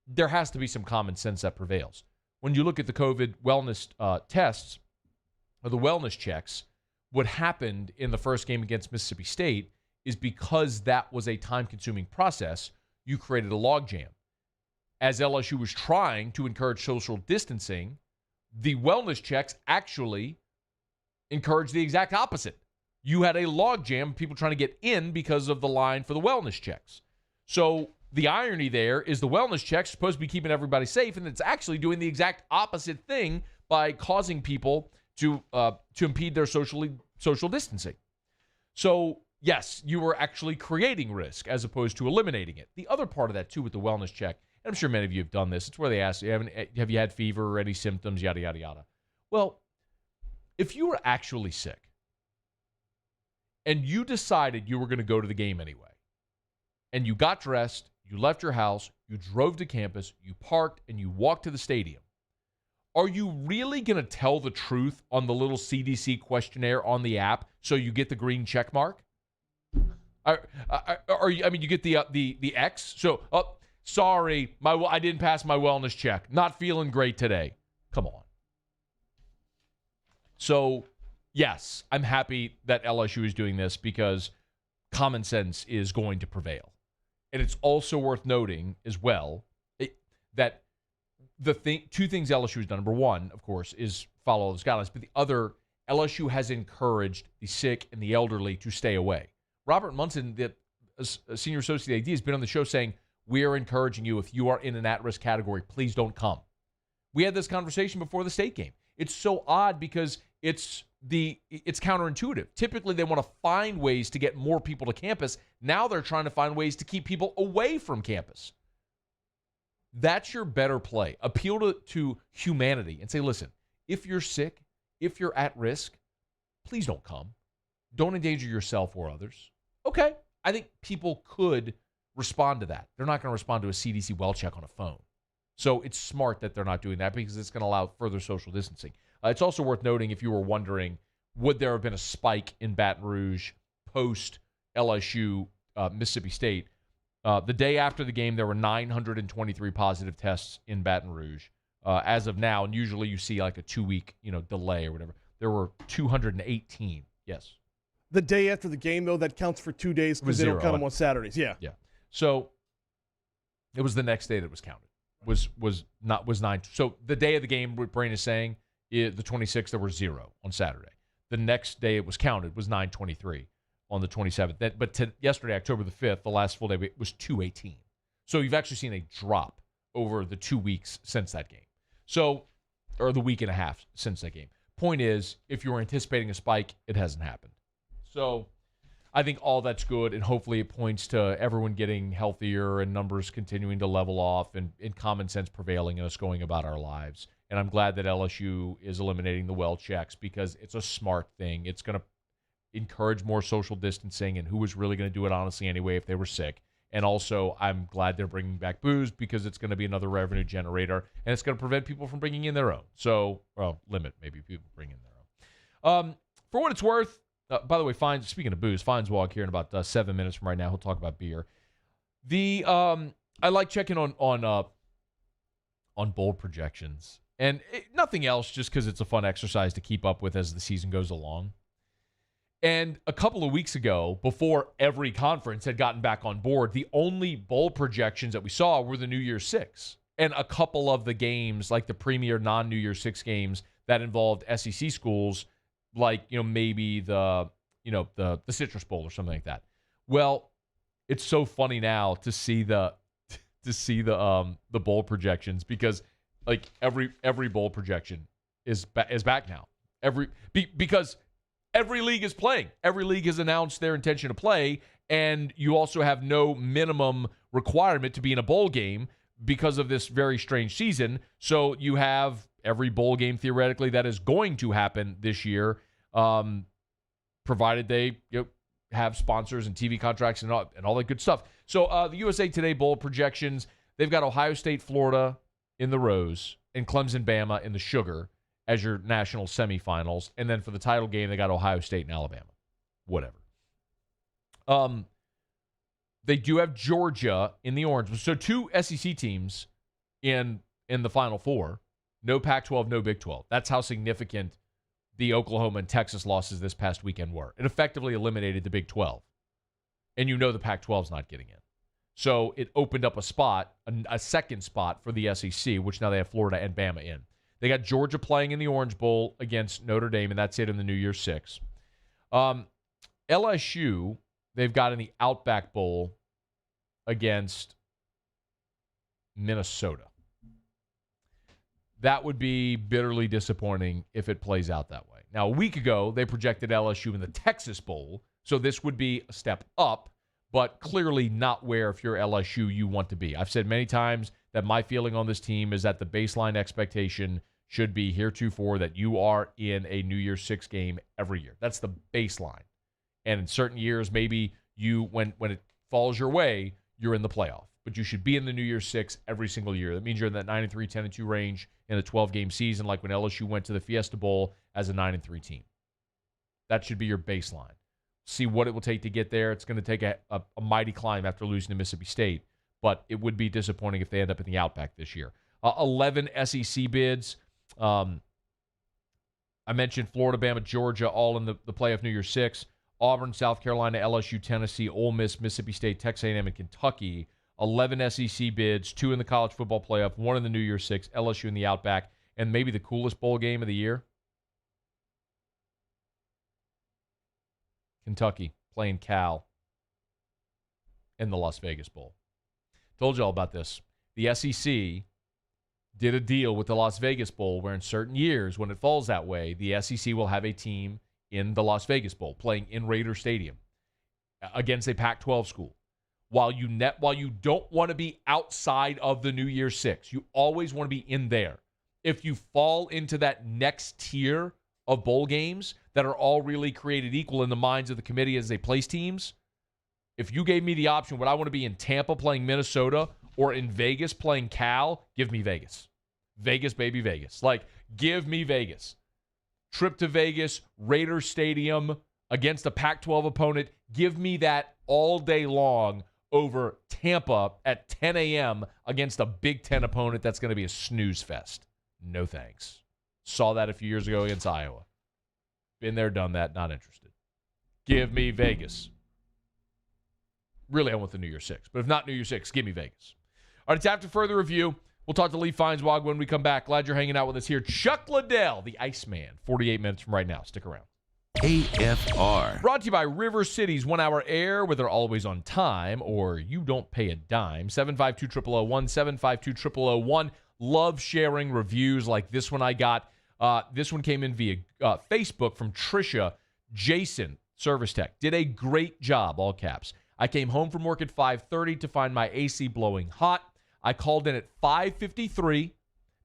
Speaker 7: There has to be some common sense that prevails. When you look at the COVID wellness tests, or the wellness checks, what happened in the first game against Mississippi State is because that was a time-consuming process, you created a logjam. As LSU was trying to encourage social distancing, the wellness checks actually encouraged the exact opposite. You had a logjam, people trying to get in because of the line for the wellness checks. So the irony there is the wellness checks are supposed to be keeping everybody safe, and it's actually doing the exact opposite thing by causing people to impede their social distancing. So yes, you were actually creating risk as opposed to eliminating it. The other part of that, too, with the wellness check, and I'm sure many of you have done this, it's where they ask, have you had fever or any symptoms, yada, yada, yada. Well, if you were actually sick and you decided you were going to go to the game anyway, and you got dressed, you left your house, you drove to campus, you parked, and you walked to the stadium, are you really going to tell the truth on the little CDC questionnaire on the app so you get the green check mark? You get the X. So, sorry, I didn't pass my wellness check. Not feeling great today. Come on. So, yes, I'm happy that LSU is doing this because common sense is going to prevail. And it's also worth noting as well that two things LSU has done. Number one, of course, is follow the guidelines. But the other, LSU has encouraged the sick and the elderly to stay away. Robert Munson, the senior associate AD, has been on the show saying, we are encouraging you, if you are in an at-risk category, please don't come. We had this conversation before the state game. It's so odd because it's counterintuitive. Typically, they want to find ways to get more people to campus. Now they're trying to find ways to keep people away from campus. That's your better play. Appeal to humanity and say, listen, if you're sick, if you're at risk, please don't come. Don't endanger yourself or others. Okay, I think people could respond to that. They're not going to respond to a CDC well check on a phone. So it's smart that they're not doing that because it's going to allow further social distancing. It's also worth noting, if you were wondering, would there have been a spike in Baton Rouge post LSU Mississippi State? The day after the game, there were 923 positive tests in Baton Rouge. As of now, and usually you see like a 2-week delay or whatever, there were 218. Yes.
Speaker 2: The day after the game, though, that counts for 2 days because they don't count them on Saturdays. Yeah.
Speaker 7: Yeah. So it was the next day that was counted. Was 9. So the day of the game, what Brain is saying, the 26th, there were 0 on Saturday. The next day it was counted was 923 on the 27th. But yesterday, October the 5th, the last full day, it was 218. So you've actually seen a drop over the 2 weeks since that game. So, or the week and a half since that game. Point is, if you were anticipating a spike, it hasn't happened. So I think all that's good, and hopefully it points to everyone getting healthier and numbers continuing to level off and common sense prevailing and us going about our lives. And I'm glad that LSU is eliminating the well checks because it's a smart thing. It's going to encourage more social distancing, and who was really going to do it honestly anyway if they were sick. And also, I'm glad they're bringing back booze because it's going to be another revenue generator, and it's going to prevent people from bringing in their own. So, limit maybe people bringing their own. For what it's worth, by the way, speaking of booze, Fines walk here in about 7 minutes from right now. He'll talk about beer. I like checking on bowl projections. And nothing else, just because it's a fun exercise to keep up with as the season goes along. And a couple of weeks ago, before every conference had gotten back on board, the only bowl projections that we saw were the New Year's Six. And a couple of the games, like the premier non-New Year's Six games that involved SEC schools, like, maybe the Citrus Bowl or something like that. Well, it's so funny now to see the bowl projections because like every bowl projection is back now. Because every league is playing. Every league has announced their intention to play, and you also have no minimum requirement to be in a bowl game because of this very strange season. So you have every bowl game theoretically that is going to happen this year, provided they have sponsors and TV contracts and all that good stuff. So the USA Today bowl projections, they've got Ohio State, Florida in the Rose, and Clemson-Bama in the Sugar as your national semifinals. And then for the title game, they got Ohio State and Alabama. Whatever. They do have Georgia in the Orange. So 2 SEC teams in the Final Four. No Pac-12, no Big 12. That's how significant the Oklahoma and Texas losses this past weekend were. It effectively eliminated the Big 12. And you know the Pac-12's not getting in. So it opened up a spot, a second spot for the SEC, which now they have Florida and Bama in. They got Georgia playing in the Orange Bowl against Notre Dame, and that's it in the New Year's Six. LSU, they've got in the Outback Bowl against Minnesota. That would be bitterly disappointing if it plays out that way. Now, a week ago, they projected LSU in the Texas Bowl, so this would be a step up, but clearly not where, if you're LSU, you want to be. I've said many times that my feeling on this team is that the baseline expectation should be heretofore that you are in a New Year's Six game every year. That's the baseline. And in certain years, maybe you, when it falls your way, you're in the playoff. But you should be in the New Year's Six every single year. That means you're in that 9-3, 10-2 range in a 12-game season, like when LSU went to the Fiesta Bowl as a 9-3 team. That should be your baseline. See what it will take to get there. It's going to take a mighty climb after losing to Mississippi State, but it would be disappointing if they end up in the Outback this year. 11 SEC bids. I mentioned Florida, Bama, Georgia, all in the playoff New Year's Six. Auburn, South Carolina, LSU, Tennessee, Ole Miss, Mississippi State, Texas A&M, and Kentucky. 11 SEC bids, 2 in the college football playoff, 1 in the New Year's Six, LSU in the Outback, and maybe the coolest bowl game of the year. Kentucky playing Cal in the Las Vegas Bowl. Told you all about this. The SEC did a deal with the Las Vegas Bowl where in certain years, when it falls that way, the SEC will have a team in the Las Vegas Bowl playing in Raider Stadium against a Pac-12 school. While you don't want to be outside of the New Year's Six, you always want to be in there. If you fall into that next tier of bowl games that are all really created equal in the minds of the committee as they place teams, if you gave me the option, would I want to be in Tampa playing Minnesota or in Vegas playing Cal? Give me Vegas. Vegas, baby, Vegas. Like, give me Vegas. Trip to Vegas, Raider Stadium against a Pac-12 opponent. Give me that all day long over Tampa at 10 a.m. against a Big Ten opponent that's going to be a snooze fest. No thanks. Saw that a few years ago against Iowa. Been there, done that, not interested. Give me Vegas. Really, I want the New Year's Six. But if not New Year's Six, give me Vegas. All right, it's after further review. We'll talk to Lee Feinswag when we come back. Glad you're hanging out with us here. Chuck Liddell, the Iceman, 48 minutes from right now. Stick around.
Speaker 4: AFR.
Speaker 7: Brought to you by River City's 1 Hour Air, where they're always on time, or you don't pay a dime. 752-0001, 752-0001. Love sharing reviews like this one I got. This one came in via Facebook from Trisha Jason, Service Tech. Did a great job, all caps. I came home from work at 5:30 to find my AC blowing hot. I called in at 5:53.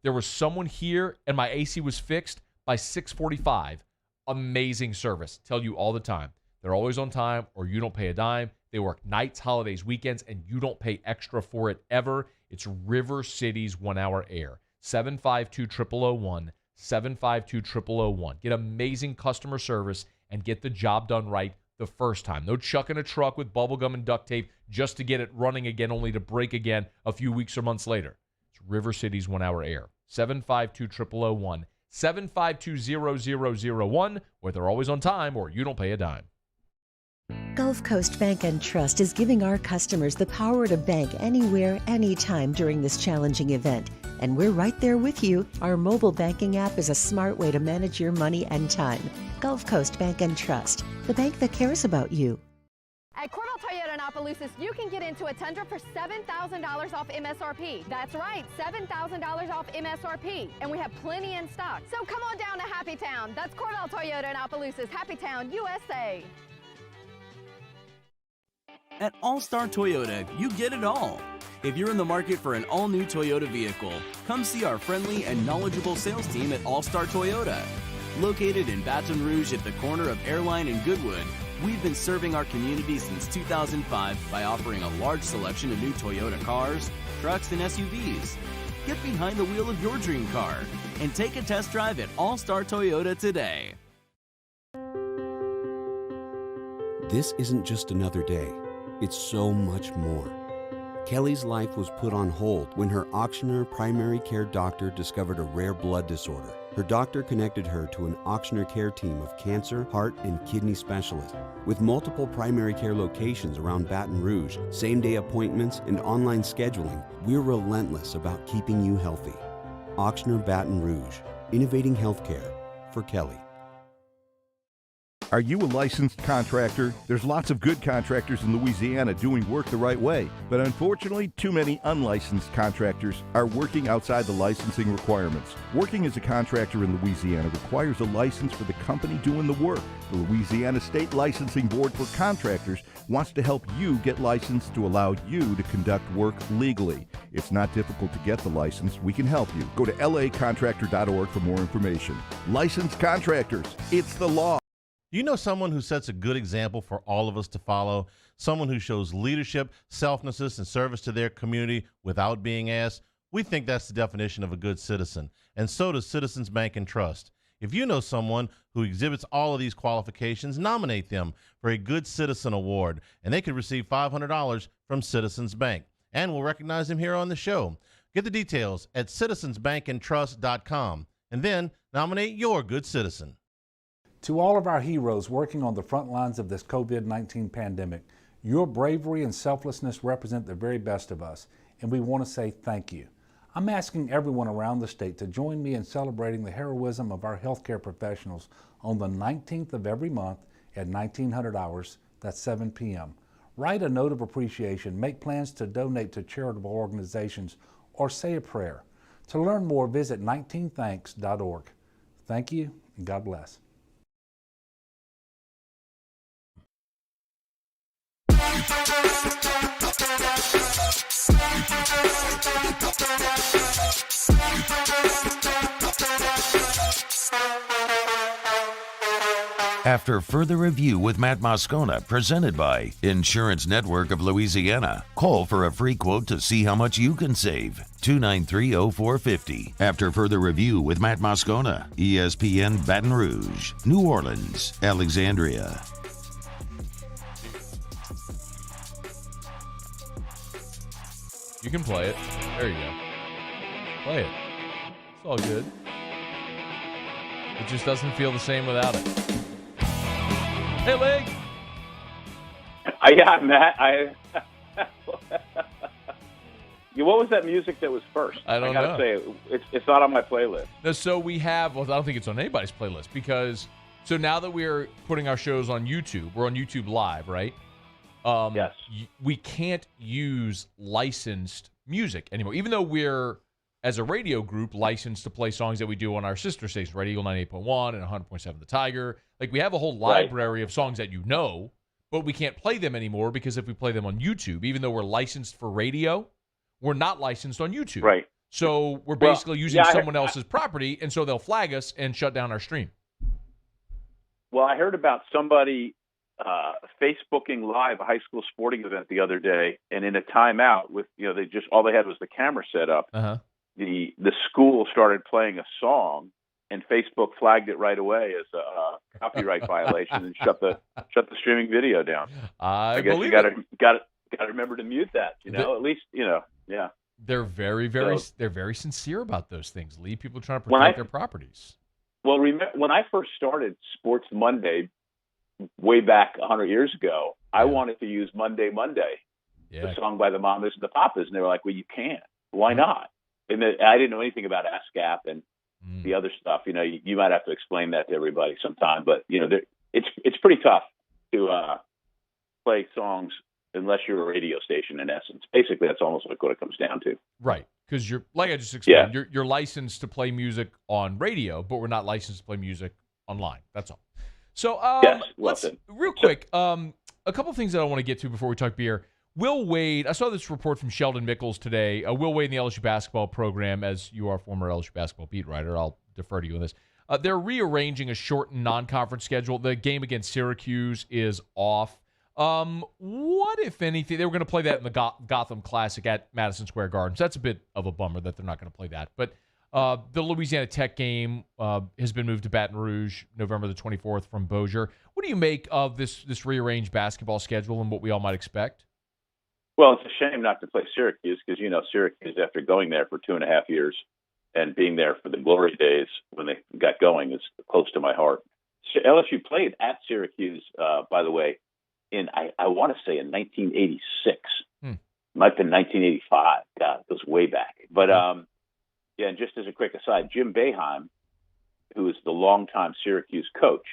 Speaker 7: There was someone here, and my AC was fixed by 6:45. Amazing service. Tell you all the time. They're always on time, or you don't pay a dime. They work nights, holidays, weekends, and you don't pay extra for it ever. It's River City's 1 Hour Air. 752-0001, 752-0001. Get amazing customer service and get the job done right the first time. No chucking a truck with bubblegum and duct tape just to get it running again, only to break again a few weeks or months later. It's River City's 1 Hour Air. 752-0001, 752-0001, where they're always on time or you don't pay a dime.
Speaker 3: Gulf Coast Bank and Trust is giving our customers the power to bank anywhere, anytime during this challenging event. And we're right there with you. Our mobile banking app is a smart way to manage your money and time. Gulf Coast Bank and Trust, the bank that cares about you.
Speaker 21: At Cordell Toyota in Opelousas, you can get into a Tundra for $7,000 off MSRP. That's right, $7,000 off MSRP. And we have plenty in stock. So come on down to Happy Town. That's Cordell Toyota in Opelousas, Happy Town, USA.
Speaker 15: At All-Star Toyota, you get it all. If you're in the market for an all-new Toyota vehicle, come see our friendly and knowledgeable sales team at All-Star Toyota. Located in Baton Rouge at the corner of Airline and Goodwood, we've been serving our community since 2005 by offering a large selection of new Toyota cars, trucks, and SUVs. Get behind the wheel of your dream car and take a test drive at All Star Toyota today.
Speaker 6: This isn't just another day. It's so much more. Kelly's life was put on hold when her auctioneer primary care doctor discovered a rare blood disorder. Her doctor connected her to an auctioneer care team of cancer, heart, and kidney specialists. With multiple primary care locations around Baton Rouge, same-day appointments, and online scheduling, we're relentless about keeping you healthy. Auctioneer Baton Rouge, innovating healthcare for Kelly.
Speaker 5: Are you a licensed contractor? There's lots of good contractors in Louisiana doing work the right way, but unfortunately, too many unlicensed contractors are working outside the licensing requirements. Working as a contractor in Louisiana requires a license for the company doing the work. The Louisiana State Licensing Board for Contractors wants to help you get licensed to allow you to conduct work legally. It's not difficult to get the license. We can help you. Go to lacontractor.org for more information. Licensed contractors, it's the law.
Speaker 17: Do you know someone who sets a good example for all of us to follow? Someone who shows leadership, selflessness, and service to their community without being asked? We think that's the definition of a good citizen, and so does Citizens Bank and Trust. If you know someone who exhibits all of these qualifications, nominate them for a Good Citizen Award, and they could receive $500 from Citizens Bank. And we'll recognize them here on the show. Get the details at citizensbankandtrust.com, and then nominate your good citizen.
Speaker 22: To all of our heroes working on the front lines of this COVID-19 pandemic, your bravery and selflessness represent the very best of us, and we want to say thank you. I'm asking everyone around the state to join me in celebrating the heroism of our healthcare professionals on the 19th of every month at 1900 hours, that's 7 p.m. Write a note of appreciation, make plans to donate to charitable organizations, or say a prayer. To learn more, visit 19thanks.org. Thank you, and God bless.
Speaker 4: After further review with Matt Moscona, presented by Insurance Network of Louisiana, call for a free quote to see how much you can save. 293-0450. After further review with Matt Moscona, ESPN Baton Rouge, New Orleans, Alexandria.
Speaker 7: You can play it. There you go. Play it. It's all good. It just doesn't feel the same without it. Hey, Leg.
Speaker 1: Yeah, Matt. What was that music that was first?
Speaker 7: I
Speaker 1: gotta say, it's not on my playlist.
Speaker 7: No, so we have. Well, I don't think it's on anybody's playlist because. So now that we're putting our shows on YouTube, we're on YouTube Live, right?
Speaker 1: Yes.
Speaker 7: We can't use licensed music anymore, even though we're, as a radio group, licensed to play songs that we do on our sister station, Radio Eagle 98.1 and 100.7 The Tiger. Like, we have a whole library of songs that you know, but we can't play them anymore because if we play them on YouTube, even though we're licensed for radio, we're not licensed on YouTube.
Speaker 1: Right.
Speaker 7: So we're basically using someone else's property, and so they'll flag us and shut down our stream.
Speaker 1: Well, I heard about somebody Facebooking live a high school sporting event the other day, and in a timeout with, they just, all they had was the camera set up.
Speaker 7: Uh-huh.
Speaker 1: The school started playing a song, and Facebook flagged it right away as a copyright violation and shut the streaming video down. I guess you got to remember to mute that. At least yeah.
Speaker 7: They're very sincere about those things. Lee, people are trying to protect their properties.
Speaker 1: Well, remember when I first started Sports Monday, way back 100 years ago, I wanted to use Monday, the song by the Mamas and the Papas, and they were like, "Well, you can't. Why not?" And I didn't know anything about ASCAP and the other stuff. You might have to explain that to everybody sometime, but it's pretty tough to play songs unless you're a radio station. In essence, basically, that's almost like what it comes down to.
Speaker 7: Right, because you're, like I just explained, you're licensed to play music on radio, but we're not licensed to play music online. That's all. So let's real quick, a couple things that I want to get to before we talk beer. Will Wade, I saw this report from Sheldon Mickles today. Will Wade in the LSU basketball program, as you are a former LSU basketball beat writer, I'll defer to you on this. They're rearranging a shortened non-conference schedule. The game against Syracuse is off. What, if anything, they were going to play that in the Gotham Classic at Madison Square Garden. So that's a bit of a bummer that they're not going to play that. But the Louisiana Tech game has been moved to Baton Rouge, November the 24th from Bossier. What do you make of this rearranged basketball schedule and what we all might expect?
Speaker 13: Well, it's a shame not to play Syracuse because, Syracuse, after going there for 2.5 years and being there for the glory days when they got going, is close to my heart. LSU played at Syracuse, by the way, I want to say in 1986. Might have been 1985. God, it goes way back. But, yeah, and just as a quick aside, Jim Boeheim, who is the longtime Syracuse coach,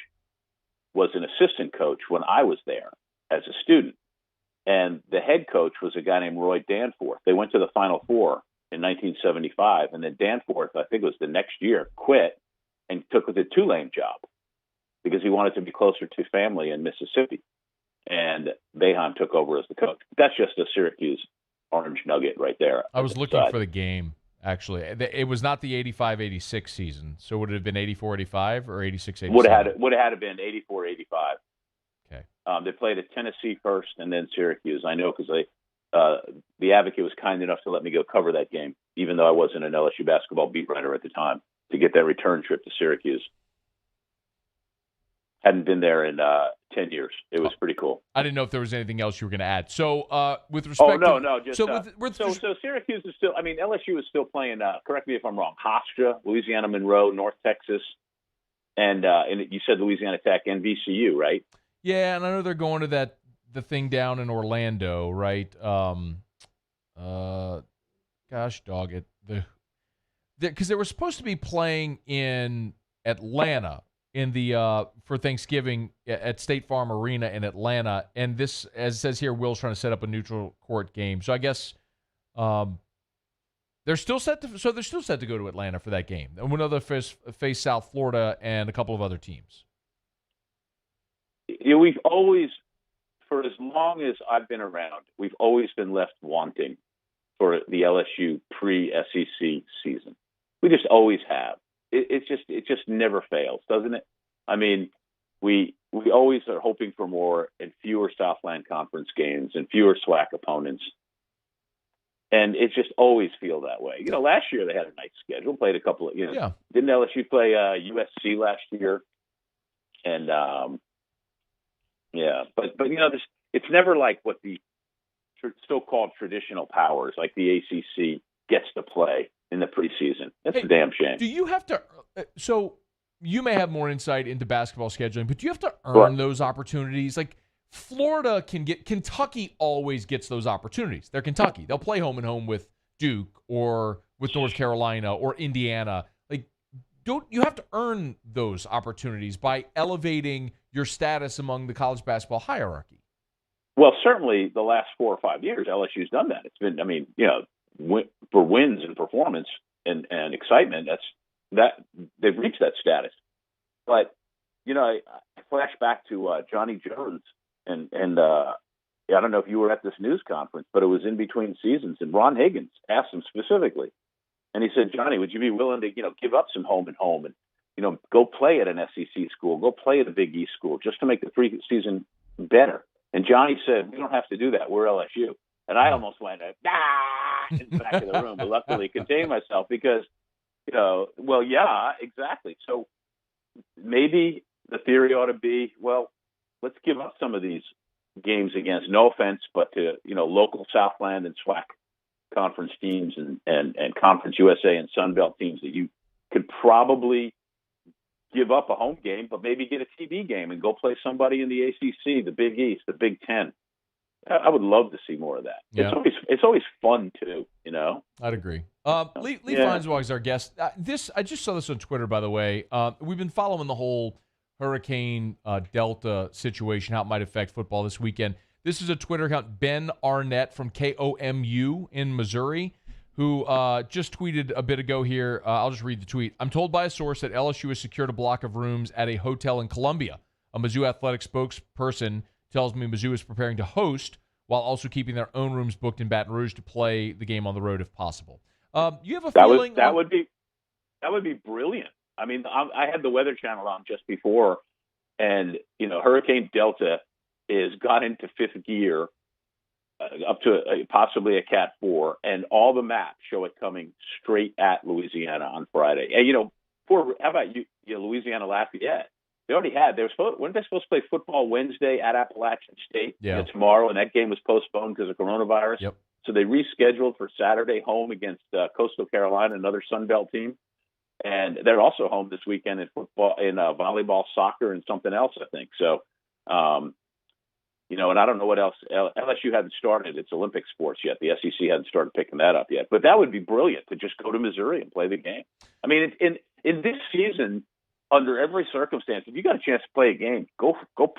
Speaker 13: was an assistant coach when I was there as a student. And the head coach was a guy named Roy Danforth. They went to the Final Four in 1975, and then Danforth, I think it was the next year, quit and took the Tulane job because he wanted to be closer to family in Mississippi. And Boeheim took over as the coach. That's just a Syracuse orange nugget right there.
Speaker 7: I was looking for the game, actually. It was not the 85-86 season, so would it have been 84-85 or 86-87?
Speaker 13: Would have had to been 84-85.
Speaker 7: Okay.
Speaker 13: They played at Tennessee first and then Syracuse. I know because the Advocate was kind enough to let me go cover that game, even though I wasn't an LSU basketball beat writer at the time, to get that return trip to Syracuse. Hadn't been there in 10 years. It was pretty cool.
Speaker 7: I didn't know if there was anything else you were going to add. So with respect
Speaker 13: So Syracuse is still, LSU is still playing, correct me if I'm wrong, Hofstra, Louisiana Monroe, North Texas, and you said Louisiana Tech and VCU, right?
Speaker 7: Yeah, and I know they're going to the thing down in Orlando, right? Gosh dog it. Because they were supposed to be playing in Atlanta in the for Thanksgiving at State Farm Arena in Atlanta, and this, as it says here, Will's trying to set up a neutral court game. So I guess they're still set to go to Atlanta for that game. And we'll face South Florida and a couple of other teams.
Speaker 13: Yeah, we've always, for as long as I've been around, we've always been left wanting for the LSU pre-SEC season. We just always have. It just never fails, doesn't it? I mean, we always are hoping for more and fewer Southland Conference games and fewer SWAC opponents. And it just always feel that way. Last year they had a nice schedule, played a couple of, didn't LSU play USC last year? And, but it's never like what the so-called traditional powers, like the ACC, gets to play in the preseason. That's a damn shame.
Speaker 7: Do you have to? So you may have more insight into basketball scheduling, but do you have to earn those opportunities? Like Florida Kentucky always gets those opportunities. They're Kentucky. They'll play home and home with Duke or with North Carolina or Indiana. Like, don't you have to earn those opportunities by elevating your status among the college basketball hierarchy?
Speaker 13: Well, certainly the last 4 or 5 years, LSU's done that. It's been, for wins and performance and excitement, they've reached that status. But, I flash back to Johnny Jones and I don't know if you were at this news conference, but it was in between seasons, and Ron Higgins asked him specifically, and he said, Johnny, would you be willing to, give up some home and go play at an SEC school, go play at a Big East school just to make the preseason better? And Johnny said, we don't have to do that. We're LSU. And I almost went, in the back of the room, but luckily contained myself because, yeah, exactly. So maybe the theory ought to be, well, let's give up some of these games against, no offense, but to, local Southland and SWAC conference teams and Conference USA and Sun Belt teams that you could probably give up a home game, but maybe get a TV game and go play somebody in the ACC, the Big East, the Big Ten. I would love to see more of that. Yeah. It's always fun too,
Speaker 7: I'd agree. Lee Feinswag is our guest. I just saw this on Twitter, by the way. We've been following the whole Hurricane Delta situation, how it might affect football this weekend. This is a Twitter account, Ben Arnett from KOMU in Missouri, who just tweeted a bit ago here. I'll just read the tweet. I'm told by a source that LSU has secured a block of rooms at a hotel in Columbia. A Mizzou athletic spokesperson tells me Mizzou is preparing to host while also keeping their own rooms booked in Baton Rouge to play the game on the road if possible. You have a feeling
Speaker 13: that would be brilliant. I mean, I had the Weather Channel on just before, and Hurricane Delta is got into fifth gear up to possibly a Cat 4, and all the maps show it coming straight at Louisiana on Friday. And, how about Louisiana Lafayette? They already had. Weren't they supposed to play football Wednesday at Appalachian State tomorrow, and that game was postponed because of coronavirus?
Speaker 7: Yep.
Speaker 13: So they rescheduled for Saturday home against Coastal Carolina, another Sun Belt team. And they're also home this weekend in football, in volleyball, soccer, and something else, I think. So, and I don't know what else. LSU hadn't started its Olympic sports yet. The SEC hadn't started picking that up yet. But that would be brilliant to just go to Missouri and play the game. I mean, in this season, under every circumstance, if you got a chance to play a game, go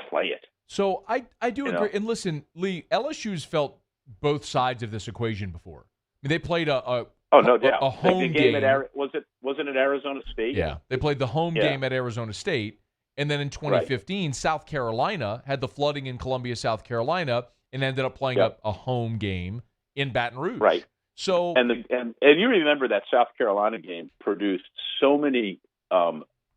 Speaker 13: play it.
Speaker 7: So I do agree. And listen, Lee, LSU's felt both sides of this equation before. I mean, they played a
Speaker 13: no doubt.
Speaker 7: A home game.
Speaker 13: Wasn't it Arizona State?
Speaker 7: Yeah, they played the home game at Arizona State. And then in 2015, South Carolina had the flooding in Columbia, South Carolina, and ended up playing a home game in Baton Rouge.
Speaker 13: Right.
Speaker 7: So
Speaker 13: and you remember that South Carolina game produced so many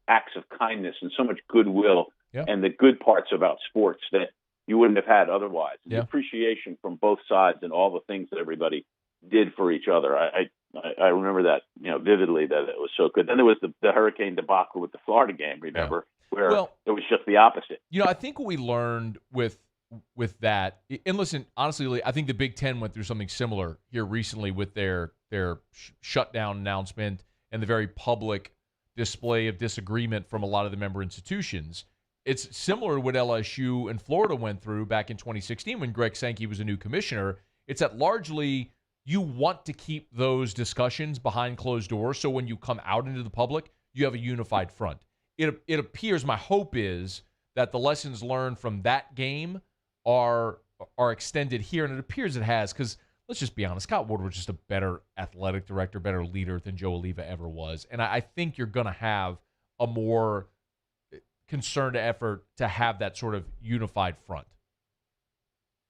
Speaker 13: acts of kindness and so much goodwill and the good parts about sports that you wouldn't have had otherwise. The appreciation from both sides and all the things that everybody did for each other. I remember that vividly, that it was so good. Then there was the hurricane debacle with the Florida game, remember, where it was just the opposite.
Speaker 7: I think what we learned with that, and listen, honestly, Lee, I think the Big Ten went through something similar here recently with their shutdown announcement and the very public display of disagreement from a lot of the member institutions. It's similar to what LSU and Florida went through back in 2016 when Greg Sankey was a new commissioner. It's that largely you want to keep those discussions behind closed doors, so when you come out into the public, you have a unified front. It appears, my hope is, that the lessons learned from that game are extended here, and it appears it has, because let's just be honest, Scott Woodward's just a better athletic director, better leader than Joe Oliva ever was, and I think you're going to have a more concerted effort to have that sort of unified front.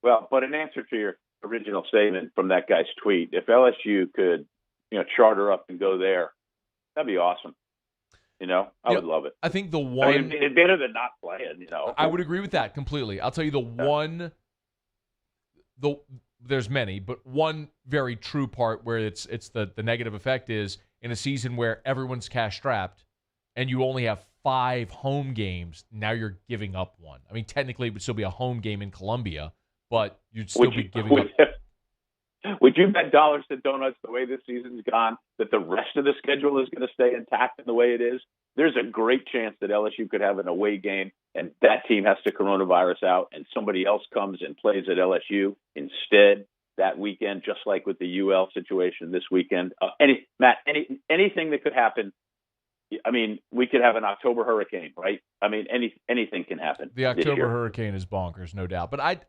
Speaker 13: Well, but in answer to your original statement from that guy's tweet, if LSU could, charter up and go there, that'd be awesome. I would love it.
Speaker 7: I think it's
Speaker 13: better than not playing.
Speaker 7: I would agree with that completely. I'll tell you there's many, but one very true part where it's the negative effect is in a season where everyone's cash strapped and you only have 5 home games, now you're giving up one. I mean, technically it would still be a home game in Columbia, but you'd still be giving up.
Speaker 13: Would you bet dollars to donuts the way this season's gone that the rest of the schedule is going to stay intact in the way it is? There's a great chance that LSU could have an away game and that team has to coronavirus out and somebody else comes and plays at LSU instead that weekend, just like with the UL situation this weekend. Anything that could happen. I mean, we could have an October hurricane, right? I mean, anything can happen.
Speaker 7: The October hurricane is bonkers, no doubt. But I've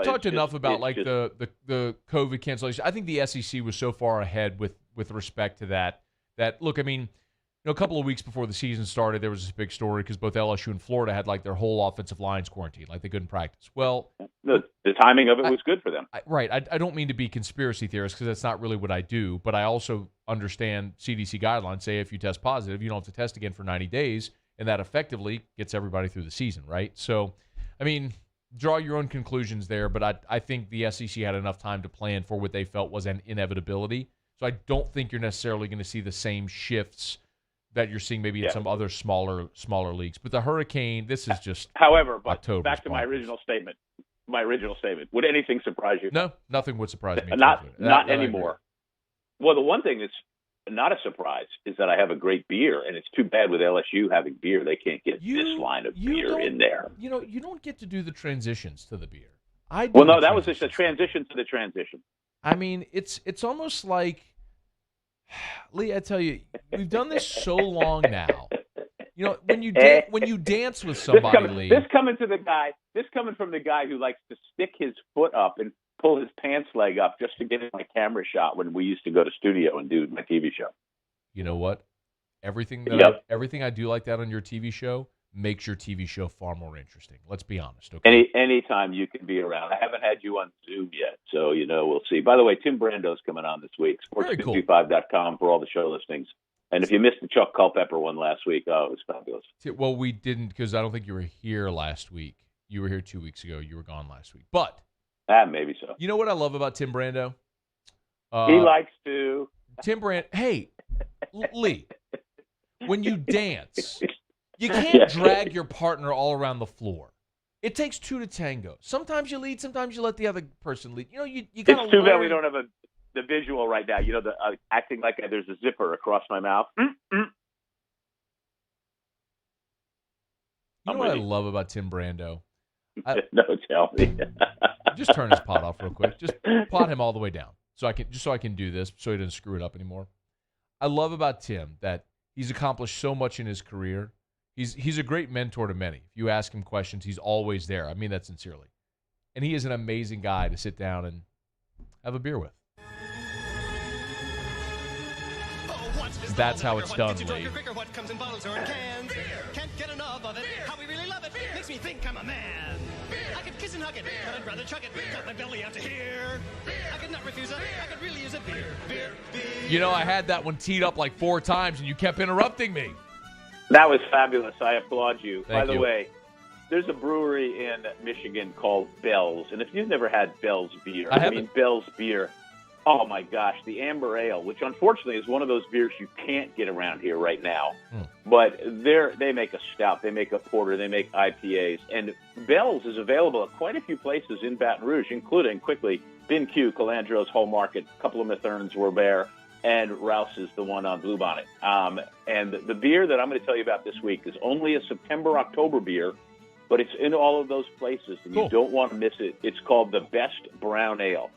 Speaker 7: talked enough about the COVID cancellation. I think the SEC was so far ahead with respect to that look, I mean, a couple of weeks before the season started, there was this big story because both LSU and Florida had their whole offensive lines quarantined, they couldn't practice. Well,
Speaker 13: the timing of it was good for them.
Speaker 7: I don't mean to be conspiracy theorist because that's not really what I do, but I also understand CDC guidelines say if you test positive, you don't have to test again for 90 days, and that effectively gets everybody through the season, right? So, I mean, draw your own conclusions there, but I think the SEC had enough time to plan for what they felt was an inevitability. So I don't think you're necessarily going to see the same shifts that you're seeing maybe in some other smaller leagues. But the hurricane, this is just
Speaker 13: However, but
Speaker 7: October's
Speaker 13: back to my original statement. Would anything surprise you?
Speaker 7: No, nothing would surprise me.
Speaker 13: Not anymore. Well, the one thing that's not a surprise is that I have a great beer, and it's too bad with LSU having beer, they can't get this line of beer in there.
Speaker 7: You don't get to do the transitions to the beer.
Speaker 13: That was just a transition to the transition.
Speaker 7: I mean, it's almost like, Lee, I tell you, we've done this so long now. When you dance with somebody, Lee.
Speaker 13: This coming from the guy who likes to stick his foot up and pull his pants leg up just to get in my camera shot when we used to go to studio and do my TV show.
Speaker 7: You know what? Everything I do like that on your TV show makes your TV show far more interesting. Let's be honest. Okay.
Speaker 13: Anytime you can be around. I haven't had you on Zoom yet, so we'll see. By the way, Tim Brando's coming on this week. Sports225.com for all the show listings. And if you missed the Chuck Culpepper one last week, it was fabulous.
Speaker 7: Well, we didn't because I don't think you were here last week. You were here 2 weeks ago. You were gone last week. But
Speaker 13: maybe so.
Speaker 7: You know what I love about Tim Brando?
Speaker 13: He likes to.
Speaker 7: Tim Brando. Hey, Lee, when you dance, you can't drag your partner all around the floor. It takes two to tango. Sometimes you lead, sometimes you let the other person lead. You know, you got to learn.
Speaker 13: It's too bad we don't have the visual right now. You know, the acting like there's a zipper across my mouth.
Speaker 7: You know what I love about Tim Brando?
Speaker 13: No, tell me.
Speaker 7: Just turn his pot off real quick. Just pot him all the way down, so I can do this, so he doesn't screw it up anymore. I love about Tim that he's accomplished so much in his career. He's a great mentor to many. If you ask him questions, he's always there. I mean that sincerely. And he is an amazing guy to sit down and have a beer with. That's how it's done, Lee.
Speaker 8: What comes in bottles or in cans? Can't get enough of it. How we really love it. Makes me think I'm a man. I could kiss and hug it, but I'd rather chuck it. Cut my belly out to here. I could not refuse it. I could really use a beer.
Speaker 7: You know, I had that one teed up like 4 times, and you kept interrupting me.
Speaker 13: That was fabulous. I applaud you.
Speaker 7: Thank
Speaker 13: By the
Speaker 7: you.
Speaker 13: way, there's a brewery in Michigan called Bell's, and if you've never had Bell's beer, I mean Bell's beer. Oh, my gosh, the Amber Ale, which unfortunately is one of those beers you can't get around here right now. But they make a stout, they make a porter, they make IPAs. And Bell's is available at quite a few places in Baton Rouge, including, quickly, Bin Q, Calandro's Whole Market, a couple of Matherns were there, and Rouse is the one on Bluebonnet. And the beer that I'm going to tell you about this week is only a September-October beer, but it's in all of those places, and you don't want to miss it. It's called the Best Brown Ale.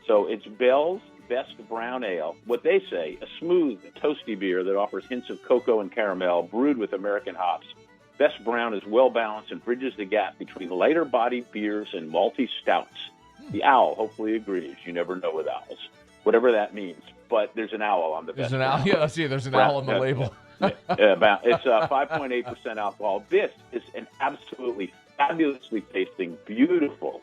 Speaker 13: So it's Bell's Best Brown Ale. What they say, a smooth, toasty beer that offers hints of cocoa and caramel, brewed with American hops. Best Brown is well-balanced and bridges the gap between lighter-bodied beers and malty stouts. The owl hopefully agrees. You never know with owls, whatever that means. But there's an owl on the Best
Speaker 7: There's an owl. Yeah, I see. There's an owl on the label.
Speaker 13: It's 5.8% alcohol. This is an absolutely fabulously tasting, beautiful,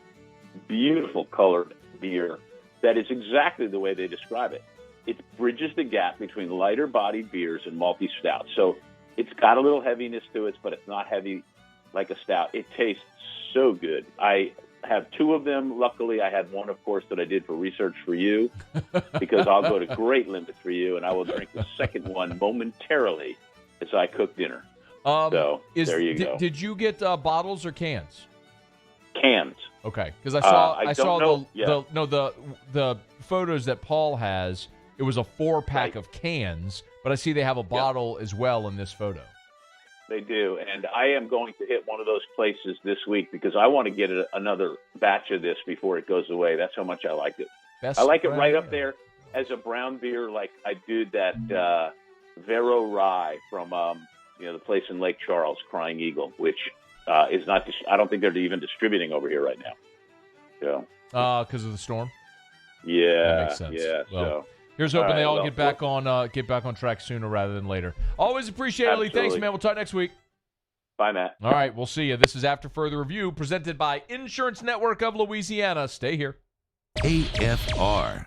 Speaker 13: beautiful colored beer. That is exactly the way they describe it. It bridges the gap between lighter-bodied beers and malty stouts. So it's got a little heaviness to it, but it's not heavy like a stout. It tastes so good. I have 2 of them. Luckily, I had one, of course, that I did for research for you, because I'll go to great limits for you, and I will drink the second one momentarily as I cook dinner. There you go.
Speaker 7: Did you get bottles or cans?
Speaker 13: Cans.
Speaker 7: Okay, because I saw the photos that Paul has. It was a 4-pack of cans, but I see they have a bottle as well in this photo.
Speaker 13: They do, and I am going to hit one of those places this week because I want to get another batch of this before it goes away. That's how much I like it. I like it right up there as a brown beer, like I do that Vero Rye from the place in Lake Charles, Crying Eagle, which is not. I don't think they're even distributing over here right now. So,
Speaker 7: because of the storm.
Speaker 13: Yeah,
Speaker 7: that makes sense.
Speaker 13: Yeah.
Speaker 7: Well,
Speaker 13: so
Speaker 7: here's hoping they all get back on track sooner rather than later. Always appreciate it, Lee. Thanks, man. We'll talk next week.
Speaker 13: Bye, Matt.
Speaker 7: All right, we'll see you. This is After Further Review, presented by Insurance Network of Louisiana. Stay here.
Speaker 4: AFR.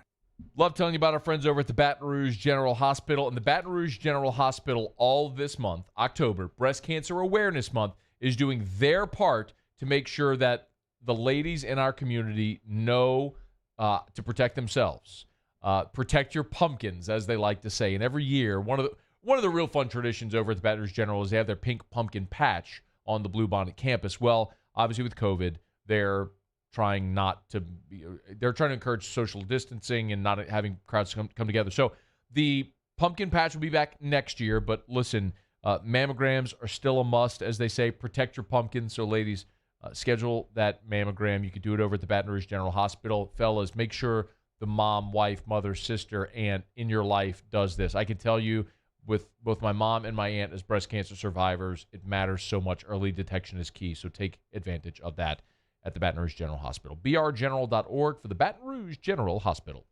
Speaker 7: Love telling you about our friends over at the Baton Rouge General Hospital. And the Baton Rouge General Hospital all this month, October, Breast Cancer Awareness Month, is doing their part to make sure that the ladies in our community know to protect themselves. Protect your pumpkins, as they like to say. And every year, one of the real fun traditions over at the Baton Rouge General is they have their pink pumpkin patch on the Bluebonnet campus. Well, obviously with COVID, they're trying to encourage social distancing and not having crowds come together. So the pumpkin patch will be back next year. But listen, mammograms are still a must, as they say. Protect your pumpkins. So ladies, schedule that mammogram. You can do it over at the Baton Rouge General Hospital. Fellas, make sure the mom, wife, mother, sister, aunt in your life does this. I can tell you, with both my mom and my aunt as breast cancer survivors, it matters so much. Early detection is key, so take advantage of that at the Baton Rouge General Hospital. brgeneral.org for the Baton Rouge General Hospital.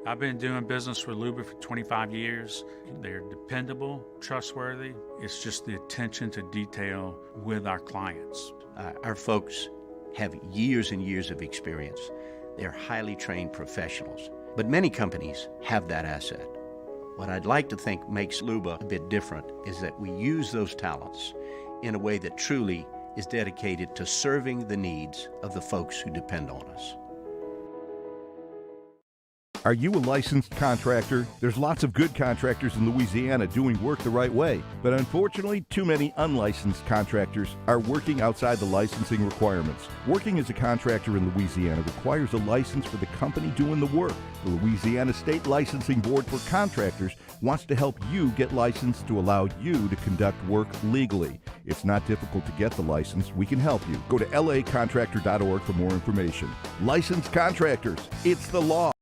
Speaker 18: I've been doing business with Luba for 25 years. They're dependable, trustworthy. It's just the attention to detail with our clients.
Speaker 20: Our folks have years and years of experience. They're highly trained professionals, but many companies have that asset. What I'd like to think makes Luba a bit different is that we use those talents in a way that truly is dedicated to serving the needs of the folks who depend on us.
Speaker 5: Are you a licensed contractor? There's lots of good contractors in Louisiana doing work the right way, but unfortunately, too many unlicensed contractors are working outside the licensing requirements. Working as a contractor in Louisiana requires a license for the company doing the work. The Louisiana State Licensing Board for Contractors wants to help you get licensed to allow you to conduct work legally. It's not difficult to get the license. We can help you. Go to lacontractor.org for more information. Licensed contractors, it's the law.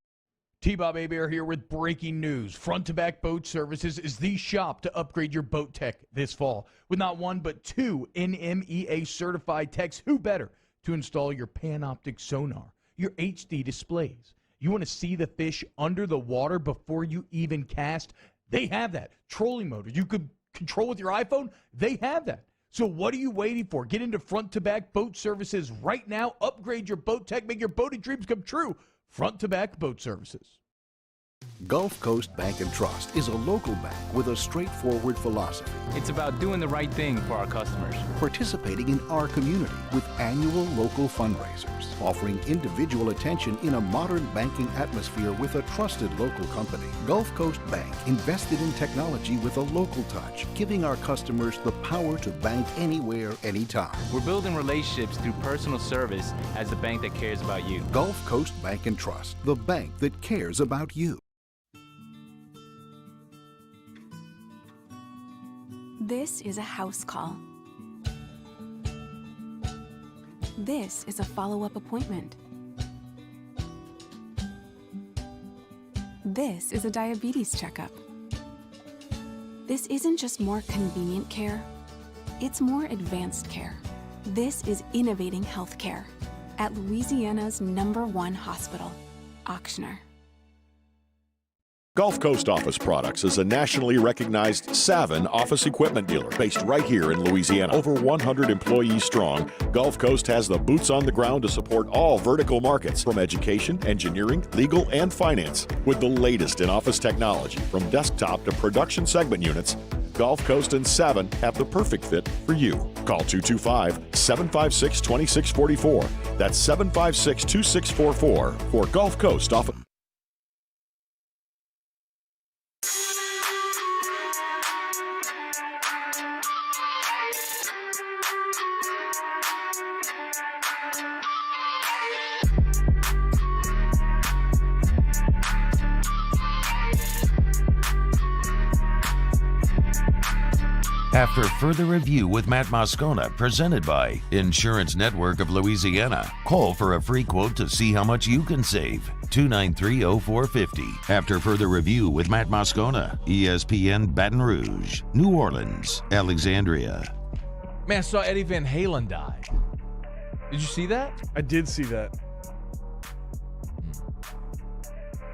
Speaker 9: T-Bob Hebert here with breaking news. Front to Back Boat Services is the shop to upgrade your boat tech this fall. With not one but two NMEA certified techs, who better to install your Panoptic sonar, your HD displays. You want to see the fish under the water before you even cast? They have that. Trolling motor you could control with your iPhone? They have that. So what are you waiting for? Get into Front to Back Boat Services right now. Upgrade your boat tech. Make your boating dreams come true. Front to Back Boat Services.
Speaker 11: Gulf Coast Bank and Trust is a local bank with a straightforward philosophy.
Speaker 12: It's about doing the right thing for our customers.
Speaker 11: Participating in our community with annual local fundraisers. Offering individual attention in a modern banking atmosphere with a trusted local company. Gulf Coast Bank invested in technology with a local touch, giving our customers the power to bank anywhere, anytime.
Speaker 12: We're building relationships through personal service as the bank that cares about you.
Speaker 11: Gulf Coast Bank and Trust, the bank that cares about you.
Speaker 16: This is a house call. This is a follow-up appointment. This is a diabetes checkup. This isn't just more convenient care, it's more advanced care. This is innovating healthcare at Louisiana's #1 hospital, Auctioner.
Speaker 23: Gulf Coast Office Products is a nationally recognized Savin office equipment dealer based right here in Louisiana. Over 100 employees strong, Gulf Coast has the boots on the ground to support all vertical markets, from education, engineering, legal, and finance. With the latest in office technology, from desktop to production segment units, Gulf Coast and Savin have the perfect fit for you. Call 225-756-2644. That's 756-2644 for Gulf Coast Office.
Speaker 4: After further review with Matt Moscona, presented by Insurance Network of Louisiana, call for a free quote to see how much you can save. 293-0450. After further review with Matt Moscona, ESPN Baton Rouge, New Orleans, Alexandria.
Speaker 7: Man, I saw Eddie Van Halen die. Did you see that?
Speaker 2: I did see that.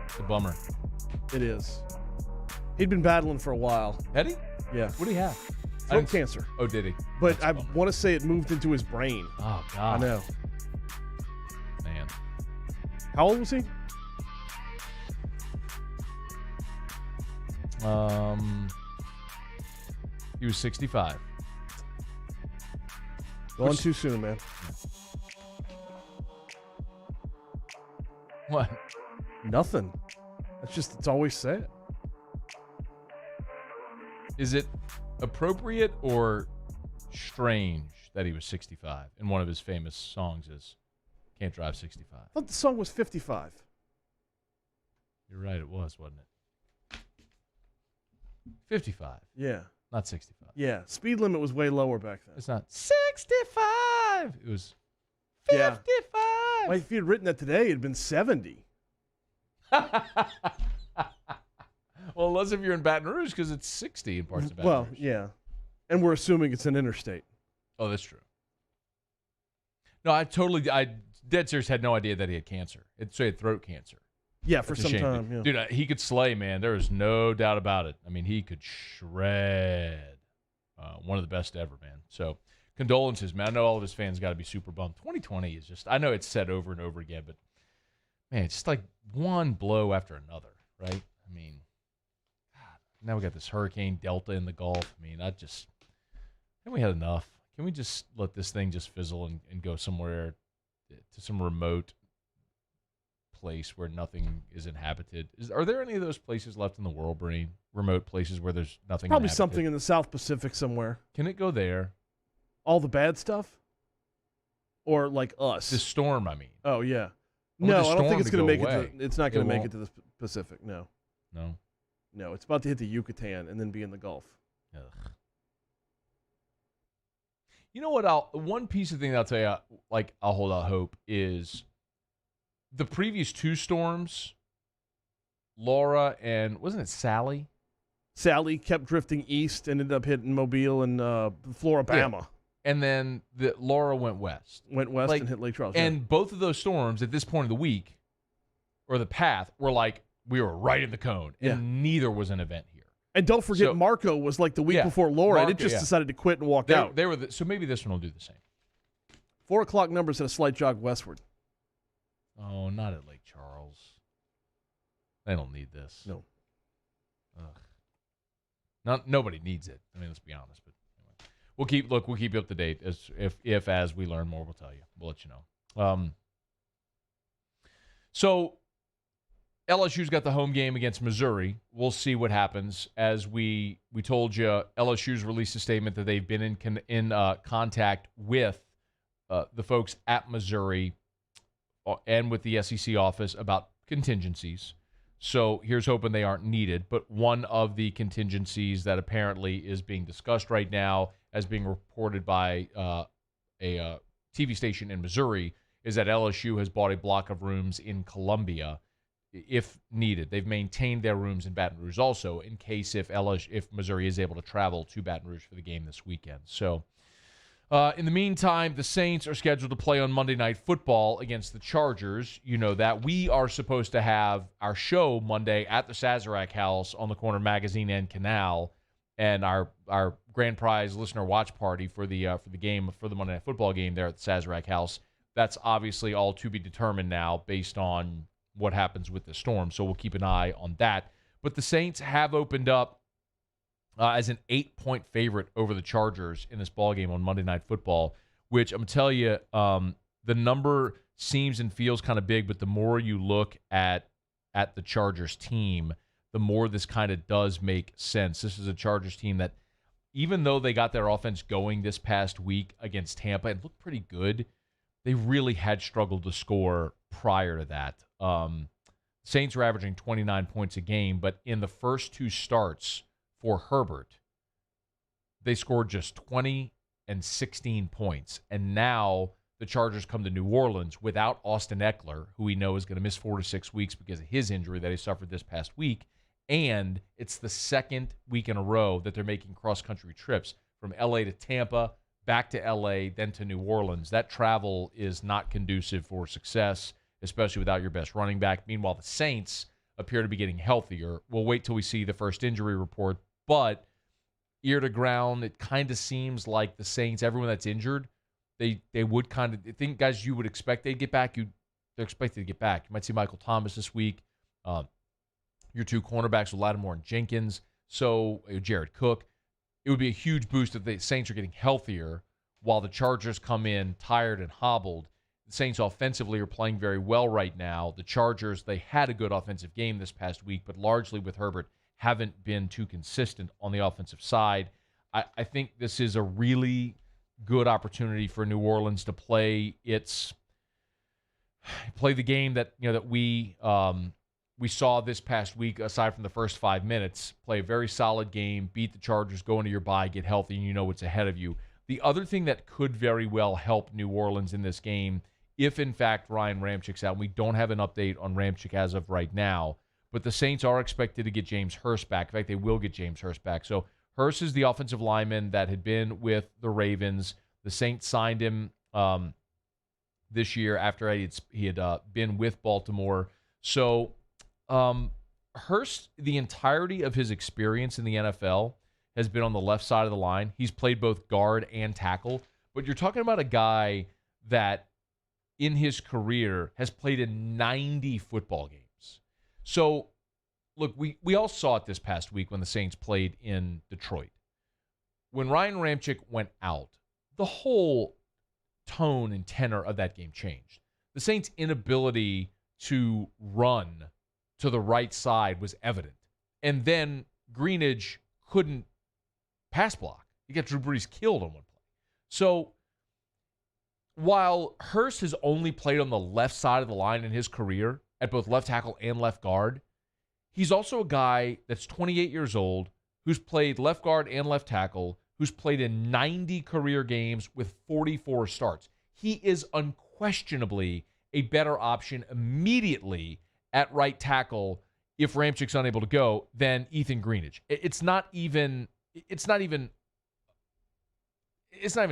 Speaker 7: It's a bummer.
Speaker 2: It is. He'd been battling for a while.
Speaker 7: Eddie?
Speaker 2: Yeah.
Speaker 7: What do you have?
Speaker 2: Throat cancer.
Speaker 7: Oh, did he?
Speaker 2: But I want to say it moved into his brain.
Speaker 7: Oh, God.
Speaker 2: I know.
Speaker 7: Man.
Speaker 2: How old was he?
Speaker 7: He was 65.
Speaker 2: Going too soon, man.
Speaker 7: What?
Speaker 2: Nothing. It's always sad.
Speaker 7: Is it appropriate or strange that he was 65? And one of his famous songs is Can't Drive 65.
Speaker 2: I thought the song was 55.
Speaker 7: You're right, it was, wasn't it? 55.
Speaker 2: Yeah.
Speaker 7: Not 65.
Speaker 2: Yeah. Speed limit was way lower back then.
Speaker 7: It's not 65. It was 55.
Speaker 2: Well, if he had written that today, it'd been 70.
Speaker 7: Well, unless if you're in Baton Rouge, because it's 60 in parts of Baton Rouge.
Speaker 2: Well, yeah. And we're assuming it's an interstate.
Speaker 7: Oh, that's true. No, I dead serious had no idea that he had cancer. So he had throat cancer.
Speaker 2: Yeah, for some time. Yeah.
Speaker 7: Dude, he could slay, man. There is no doubt about it. I mean, he could shred. One of the best ever, man. So, condolences, man. I know all of his fans got to be super bummed. 2020 is just, I know it's said over and over again, but, man, it's just like one blow after another, right? I mean, God, now we got this Hurricane Delta in the Gulf. I mean, we had enough. Can we just let this thing just fizzle and go somewhere to some remote place where nothing is inhabited? Are there any of those places left in the world, Brain? Remote places where there's nothing
Speaker 2: Probably
Speaker 7: inhabited?
Speaker 2: something in the South Pacific somewhere.
Speaker 7: Can it go there?
Speaker 2: All the bad stuff? Or like us?
Speaker 7: The storm, I mean.
Speaker 2: Oh, yeah.
Speaker 7: I
Speaker 2: No,
Speaker 7: want the
Speaker 2: I don't think
Speaker 7: storm
Speaker 2: it's
Speaker 7: to
Speaker 2: going to
Speaker 7: go
Speaker 2: make
Speaker 7: away.
Speaker 2: it. It's not going
Speaker 7: It
Speaker 2: to make
Speaker 7: won't?
Speaker 2: it to the Pacific. No.
Speaker 7: No.
Speaker 2: No, it's about to hit the Yucatan and then be in the Gulf.
Speaker 7: Ugh. You know what? One piece of thing that I'll tell you, like, I'll hold out hope is the previous two storms, Laura and wasn't it Sally?
Speaker 2: Sally kept drifting east and ended up hitting Mobile and Floribama.
Speaker 7: Yeah. And then Laura went west.
Speaker 2: Went west and hit Lake Charles.
Speaker 7: And both of those storms at this point of the week, or the path, were like, we were right in the cone. And neither was an event here.
Speaker 2: And don't forget, Marco was like the week before Laura, and it just decided to quit and walk out.
Speaker 7: So maybe this one will do the same.
Speaker 2: 4 o'clock numbers at a slight jog westward.
Speaker 7: Oh, not at Lake Charles. They don't need this.
Speaker 2: No.
Speaker 7: Ugh. Nobody needs it. I mean, let's be honest. But anyway. We'll keep you up to date as we learn more. We'll tell you. We'll let you know. So LSU's got the home game against Missouri. We'll see what happens. As we told you, LSU's released a statement that they've been in contact with the folks at Missouri and with the SEC office about contingencies. So here's hoping they aren't needed. But one of the contingencies that apparently is being discussed right now, as being reported by a TV station in Missouri, is that LSU has bought a block of rooms in Columbia if needed. They've maintained their rooms in Baton Rouge also in case if Missouri is able to travel to Baton Rouge for the game this weekend. So in the meantime, the Saints are scheduled to play on Monday Night Football against the Chargers. You know that. We are supposed to have our show Monday at the Sazerac House on the corner of Magazine and Canal, and our grand prize listener watch party for the game, for the Monday Night Football game there at the Sazerac House. That's obviously all to be determined now based on what happens with the storm. So we'll keep an eye on that. But the Saints have opened up as an 8-point favorite over the Chargers in this ballgame on Monday Night Football, which I'm going to tell you, the number seems and feels kind of big, but the more you look at the Chargers team, the more this kind of does make sense. This is a Chargers team that, even though they got their offense going this past week against Tampa and looked pretty good, they really had struggled to score prior to that. Saints are averaging 29 points a game, but in the first two starts for Herbert, they scored just 20 and 16 points. And now the Chargers come to New Orleans without Austin Eckler, who we know is going to miss 4 to 6 weeks because of his injury that he suffered this past week. And it's the second week in a row that they're making cross-country trips from L.A. to Tampa, back to L.A., then to New Orleans. That travel is not conducive for success, especially without your best running back. Meanwhile, the Saints appear to be getting healthier. We'll wait till we see the first injury report, but ear to ground, it kind of seems like the Saints, everyone that's injured, they would kind of, I think guys you would expect they'd get back, they're expected to get back. You might see Michael Thomas this week. Your two cornerbacks, Lattimore and Jenkins, so Jared Cook. It would be a huge boost if the Saints are getting healthier while the Chargers come in tired and hobbled. The Saints offensively are playing very well right now. The Chargers, they had a good offensive game this past week, but largely with Herbert, haven't been too consistent on the offensive side. I think this is a really good opportunity for New Orleans to play the game that we saw this past week, aside from the first 5 minutes. Play a very solid game, beat the Chargers, go into your bye, get healthy, and you know what's ahead of you. The other thing that could very well help New Orleans in this game, if in fact Ryan Ramchik's out, and we don't have an update on Ramchick as of right now, but the Saints are expected to get James Hurst back. In fact, they will get James Hurst back. So Hurst is the offensive lineman that had been with the Ravens. The Saints signed him this year after he had been with Baltimore. So Hurst, the entirety of his experience in the NFL has been on the left side of the line. He's played both guard and tackle, but you're talking about a guy that in his career has played in 90 football games. So look, we all saw it this past week when the Saints played in Detroit. When Ryan Ramchick went out, the whole tone and tenor of that game changed. The Saints' inability to run to the right side was evident. And then Greenidge couldn't pass block. He got Drew Brees killed on one play. So while Hurst has only played on the left side of the line in his career at both left tackle and left guard, he's also a guy that's 28 years old who's played left guard and left tackle, who's played in 90 career games with 44 starts. He is unquestionably a better option immediately at right tackle if Ramchik's unable to go than Ethan Greenidge. It's not even a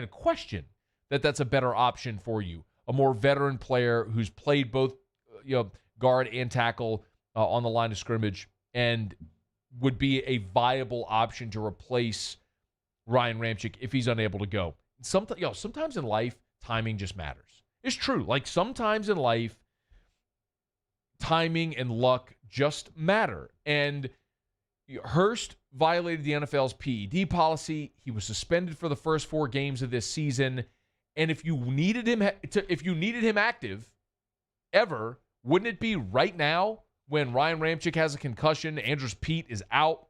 Speaker 7: question that that's a better option for you. A more veteran player who's played both guard and tackle on the line of scrimmage and would be a viable option to replace Ryan Ramczyk if he's unable to go. Sometimes in life, timing just matters. It's true. Like sometimes in life, timing and luck just matter. And Hurst violated the NFL's PED policy. He was suspended for the first 4 games of this season. And if you needed him active ever, wouldn't it be right now when Ryan Ramczyk has a concussion, Andrus Peat is out?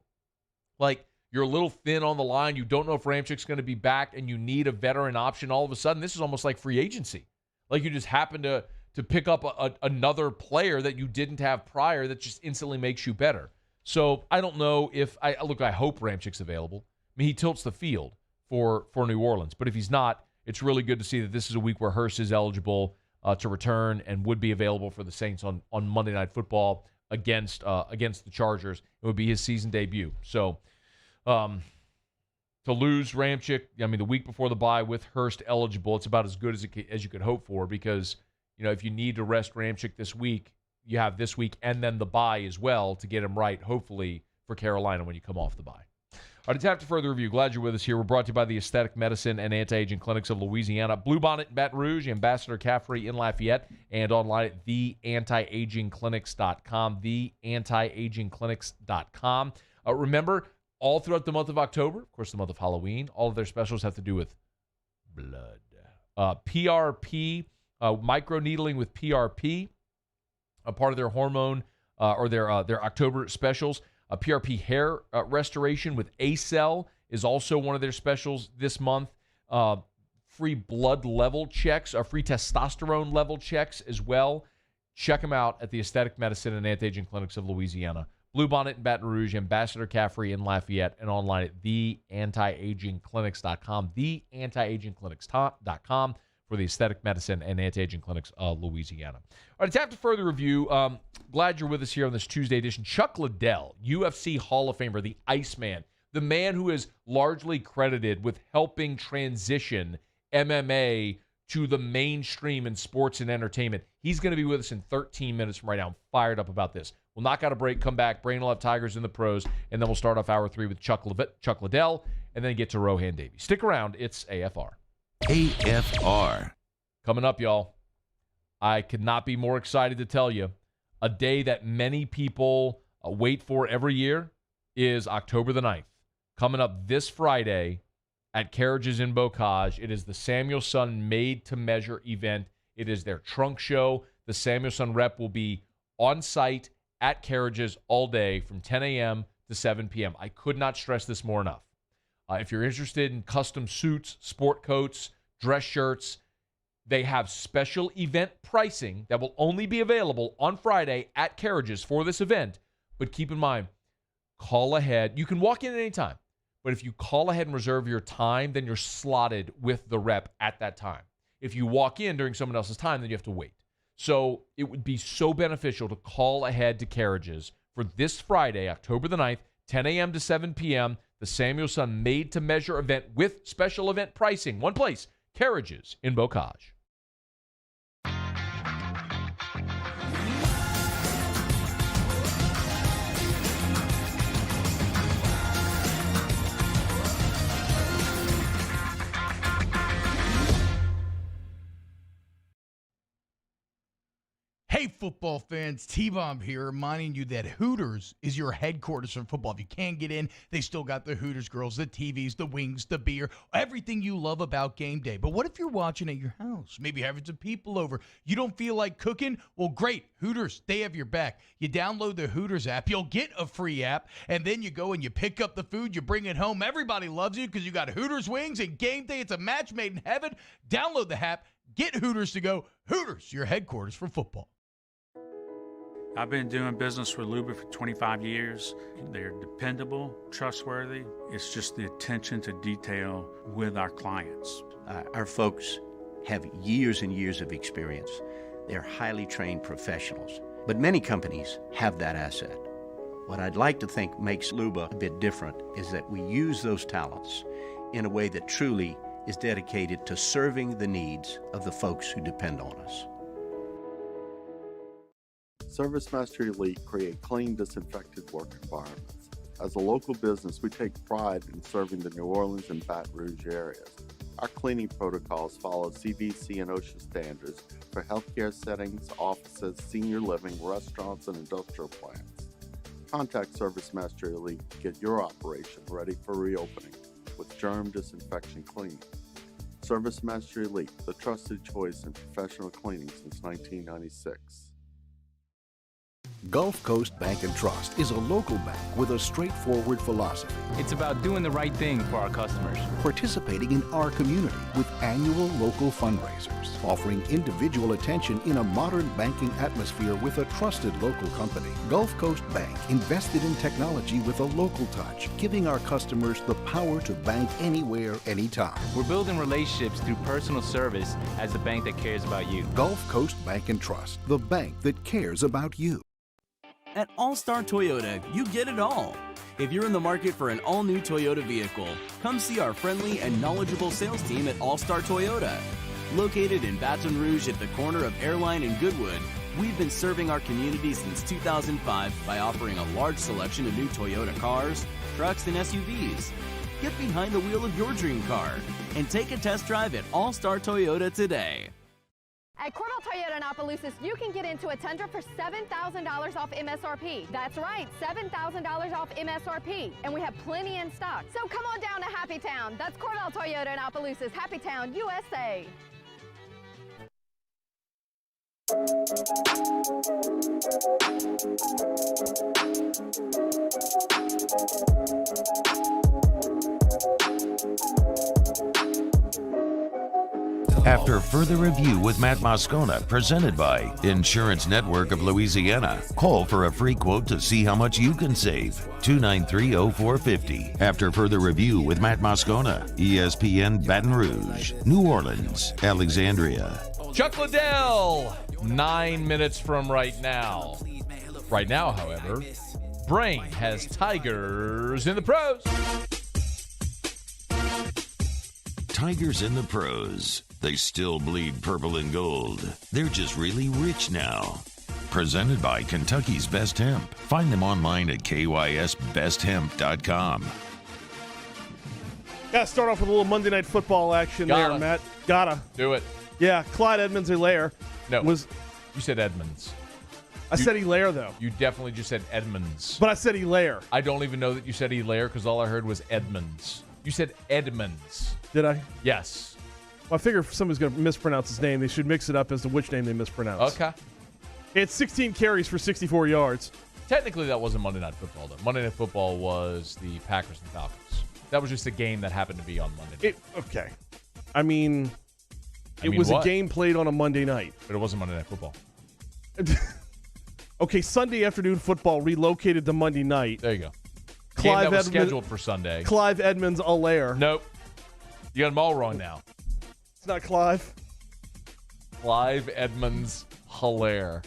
Speaker 7: Like, you're a little thin on the line. You don't know if Ramchik's going to be back, and you need a veteran option. All of a sudden, this is almost like free agency. Like you just happen to pick up another player that you didn't have prior that just instantly makes you better. So I don't know if I hope Ramchik's available. I mean, he tilts the field for New Orleans, but if he's not, it's really good to see that this is a week where Hurst is eligible to return and would be available for the Saints on Monday Night Football against the Chargers. It would be his season debut. So to lose Ramczyk, I mean, the week before the bye with Hurst eligible, it's about as good as you could hope for because, if you need to rest Ramczyk this week, you have this week and then the bye as well to get him right, hopefully, for Carolina when you come off the bye. All right, it's after further review. Glad you're with us here. We're brought to you by the Aesthetic Medicine and Anti-Aging Clinics of Louisiana, Bluebonnet in Baton Rouge, Ambassador Caffrey in Lafayette, and online at theantiagingclinics.com, theantiagingclinics.com. Remember, all throughout the month of October, of course, the month of Halloween, all of their specials have to do with blood. PRP, microneedling with PRP, a part of their hormone or their October specials. PRP hair restoration with A-Cell is also one of their specials this month. Free blood level checks, free testosterone level checks as well. Check them out at the Aesthetic Medicine and Anti-Aging Clinics of Louisiana. Bluebonnet in Baton Rouge, Ambassador Caffrey in Lafayette, and online at theantiagingclinics.com, theantiagingclinics.com for the Aesthetic Medicine and Anti-Aging Clinics of Louisiana. All right, it's after further review. Glad you're with us here on this Tuesday edition. Chuck Liddell, UFC Hall of Famer, the Iceman, the man who is largely credited with helping transition MMA to the mainstream in sports and entertainment. He's going to be with us in 13 minutes from right now. I'm fired up about this. We'll knock out a break, come back, Brain will have Tigers in the pros, and then we'll start off hour 3 with Chuck Liddell, and then get to Rohan Davey. Stick around. It's AFR.
Speaker 4: AFR.
Speaker 7: Coming up, y'all. I could not be more excited to tell you. A day that many people wait for every year is October the 9th. Coming up this Friday at Carriages in Bocage. It is the Samuelson Made to Measure event. It is their trunk show. The Samuelson rep will be on site at Carriages all day from 10 a.m. to 7 p.m. I could not stress this more enough. If you're interested in custom suits, sport coats, dress shirts, they have special event pricing that will only be available on Friday at Carriages for this event. But keep in mind, call ahead. You can walk in at any time. But if you call ahead and reserve your time, then you're slotted with the rep at that time. If you walk in during someone else's time, then you have to wait. So it would be so beneficial to call ahead to Carriages for this Friday, October the 9th, 10 a.m. to 7 p.m., the Samuelson Made to Measure event with special event pricing. One place, Carriages in Bocage.
Speaker 9: Hey, football fans, T-Bomb here, reminding you that Hooters is your headquarters for football. If you can't get in, they still got the Hooters girls, the TVs, the wings, the beer, everything you love about game day. But what if you're watching at your house? Maybe having some people over. You don't feel like cooking? Well, great. Hooters, they have your back. You download the Hooters app. You'll get a free app, and then you go and you pick up the food. You bring it home. Everybody loves you because you got Hooters wings, and game day, it's a match made in heaven. Download the app. Get Hooters to go. Hooters, your headquarters for football.
Speaker 18: I've been doing business with Luba for 25 years. They're dependable, trustworthy. It's just the attention to detail with our clients.
Speaker 20: Our folks have years and years of experience. They're highly trained professionals. But many companies have that asset. What I'd like to think makes Luba a bit different is that we use those talents in a way that truly is dedicated to serving the needs of the folks who depend on us.
Speaker 10: ServiceMaster Elite create clean, disinfected work environments. As a local business, we take pride in serving the New Orleans and Baton Rouge areas. Our cleaning protocols follow CDC and OSHA standards for healthcare settings, offices, senior living, restaurants, and industrial plants. Contact ServiceMaster Elite to get your operation ready for reopening with germ disinfection cleaning. ServiceMaster Elite, the trusted choice in professional cleaning since 1996.
Speaker 11: Gulf Coast Bank and Trust is a local bank with a straightforward philosophy.
Speaker 12: It's about doing the right thing for our customers.
Speaker 11: Participating in our community with annual local fundraisers. Offering individual attention in a modern banking atmosphere with a trusted local company. Gulf Coast Bank invested in technology with a local touch, giving our customers the power to bank anywhere, anytime.
Speaker 12: We're building relationships through personal service as the bank that cares about you.
Speaker 11: Gulf Coast Bank and Trust, the bank that cares about you.
Speaker 15: At All-Star Toyota, you get it all. If you're in the market for an all-new Toyota vehicle, come see our friendly and knowledgeable sales team at All-Star Toyota. Located in Baton Rouge at the corner of Airline and Goodwood, we've been serving our community since 2005 by offering a large selection of new Toyota cars, trucks, and SUVs. Get behind the wheel of your dream car and take a test drive at All-Star Toyota today.
Speaker 21: At Cordell Toyota in Opelousas, you can get into a Tundra for $7,000 off MSRP. That's right, $7,000 off MSRP. And we have plenty in stock. So come on down to Happy Town. That's Cordell Toyota in Opelousas, Happy Town, USA.
Speaker 4: After further review with Matt Moscona, presented by Insurance Network of Louisiana. Call for a free quote to see how much you can save. 293-0450. After further review with Matt Moscona, ESPN Baton Rouge, New Orleans, Alexandria.
Speaker 7: Chuck Liddell, 9 minutes from right now. Right now, however, Brain has Tigers in the pros.
Speaker 4: Tigers in the pros. They still bleed purple and gold. They're just really rich now. Presented by Kentucky's Best Hemp. Find them online at kysbesthemp.com.
Speaker 2: Got to start off with a little Monday Night Football action there, Matt. Gotta.
Speaker 7: Do it.
Speaker 2: Yeah, Clyde Edmonds-Helaire.
Speaker 7: No.
Speaker 2: You
Speaker 7: said Edmonds.
Speaker 2: I said Helaire, though.
Speaker 7: You definitely just said Edmonds.
Speaker 2: But I said Helaire.
Speaker 7: I don't even know that you said Helaire because all I heard was Edmonds. You said Edmonds.
Speaker 2: Did I?
Speaker 7: Yes.
Speaker 2: Well, I figure if somebody's going to mispronounce his name, they should mix it up as to which name they mispronounce.
Speaker 7: Okay.
Speaker 2: It's 16 carries for 64 yards.
Speaker 7: Technically, that wasn't Monday Night Football, though. Monday Night Football was the Packers and Falcons. That was just a game that happened to be on Monday night.
Speaker 2: Okay. I mean it was
Speaker 7: what?
Speaker 2: a game played on a Monday night.
Speaker 7: But it wasn't Monday Night Football.
Speaker 2: Okay, Sunday afternoon football relocated to Monday night.
Speaker 7: There you go. Game that was scheduled for Sunday.
Speaker 2: Clive Edmonds-Helaire.
Speaker 7: Nope. You got them all wrong now.
Speaker 2: It's not Clive.
Speaker 7: Clive Edmonds-Helaire.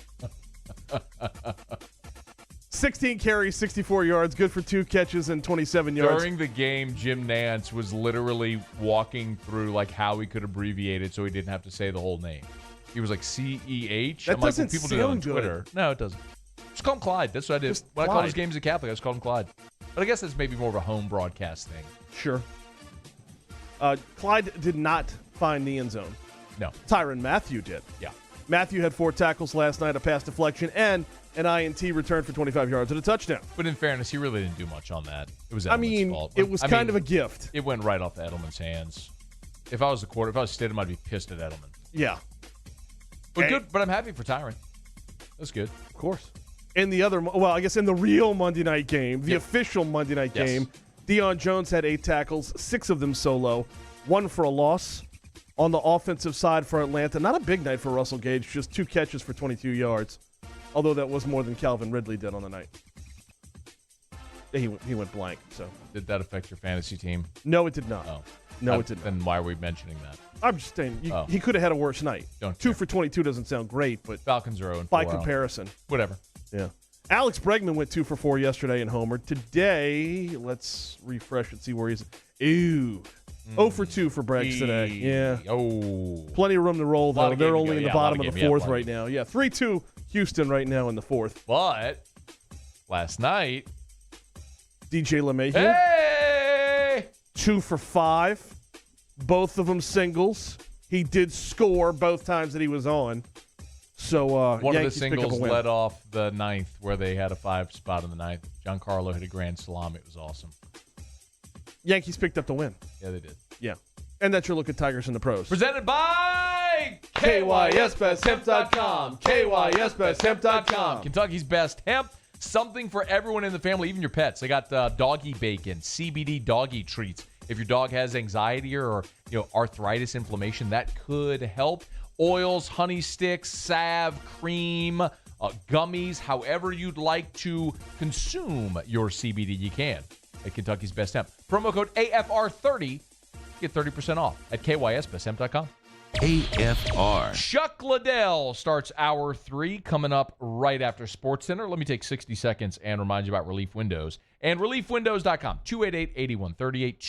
Speaker 2: 16 carries, 64 yards, good for 2 catches and 27 yards.
Speaker 7: During the game, Jim Nantz was literally walking through like how he could abbreviate it so he didn't have to say the whole name. He was like CEH.
Speaker 2: That doesn't
Speaker 7: people do that on Twitter.
Speaker 2: good.
Speaker 7: No, it doesn't. Just call him Clyde. That's what I did. When I called his games at Catholic, I just called him Clyde. But I guess that's maybe more of a home broadcast thing.
Speaker 2: Sure. Clyde did not find the end zone.
Speaker 7: No.
Speaker 2: Tyrann Mathieu did.
Speaker 7: Yeah.
Speaker 2: Matthew had 4 tackles last night, a pass deflection, and an INT return for 25 yards and a touchdown.
Speaker 7: But in fairness, he really didn't do much on that. It was Edelman's
Speaker 2: I mean,
Speaker 7: fault.
Speaker 2: it was kind of a gift.
Speaker 7: It went right off Edelman's hands. If I was Stidham, I'd be pissed at Edelman.
Speaker 2: Yeah.
Speaker 7: But good. But I'm happy for Tyron. That's good.
Speaker 2: Of course. In the other, I guess in the real Monday night game, the official Monday night game, Deion Jones had 8 tackles, 6 of them solo, 1 for a loss. On the offensive side for Atlanta, not a big night for Russell Gage, just 2 catches for 22 yards. Although that was more than Calvin Ridley did on the night. He went blank. So
Speaker 7: did that affect your fantasy team?
Speaker 2: No, it did not.
Speaker 7: Oh.
Speaker 2: No, it did not.
Speaker 7: Then why are we mentioning that?
Speaker 2: I'm just saying he could have had a worse night. 2 for 22 doesn't sound great, but
Speaker 7: Falcons are 0-4
Speaker 2: by comparison.
Speaker 7: Whatever.
Speaker 2: Yeah. Alex Bregman went 2 for 4 yesterday in Homer. Today, let's refresh and see where he's. 0 for 2 for Bregs today. Yeah.
Speaker 7: Oh.
Speaker 2: Plenty of room to roll, though. They're only in the bottom of the 4th right now. Yeah, 3-2 Houston right now in the 4th.
Speaker 7: But last night,
Speaker 2: DJ LeMahieu.
Speaker 7: Hey!
Speaker 2: 2 for 5. Both of them singles. He did score both times that he was on. So
Speaker 7: one
Speaker 2: Yankees
Speaker 7: of the singles led off the 9th where they had a 5 spot in the 9th. Giancarlo hit a grand slam. It was awesome.
Speaker 2: Yankees picked up the win.
Speaker 7: Yeah, they did.
Speaker 2: Yeah. And that's your look at Tigers in the pros.
Speaker 7: Presented by
Speaker 2: KYSBestHemp.com. KYSBestHemp.com.
Speaker 7: Kentucky's best hemp. Something for everyone in the family, even your pets. They got doggy bacon, CBD doggy treats. If your dog has anxiety or arthritis, inflammation, that could help. Oils, honey sticks, salve, cream, gummies, however you'd like to consume your CBD, you can at Kentucky's Best Hemp. Promo code AFR30, get 30% off at KYSBestHemp.com.
Speaker 4: AFR.
Speaker 7: Chuck Liddell starts hour 3 coming up right after SportsCenter. Let me take 60 seconds and remind you about Relief Windows and ReliefWindows.com. 288-8138,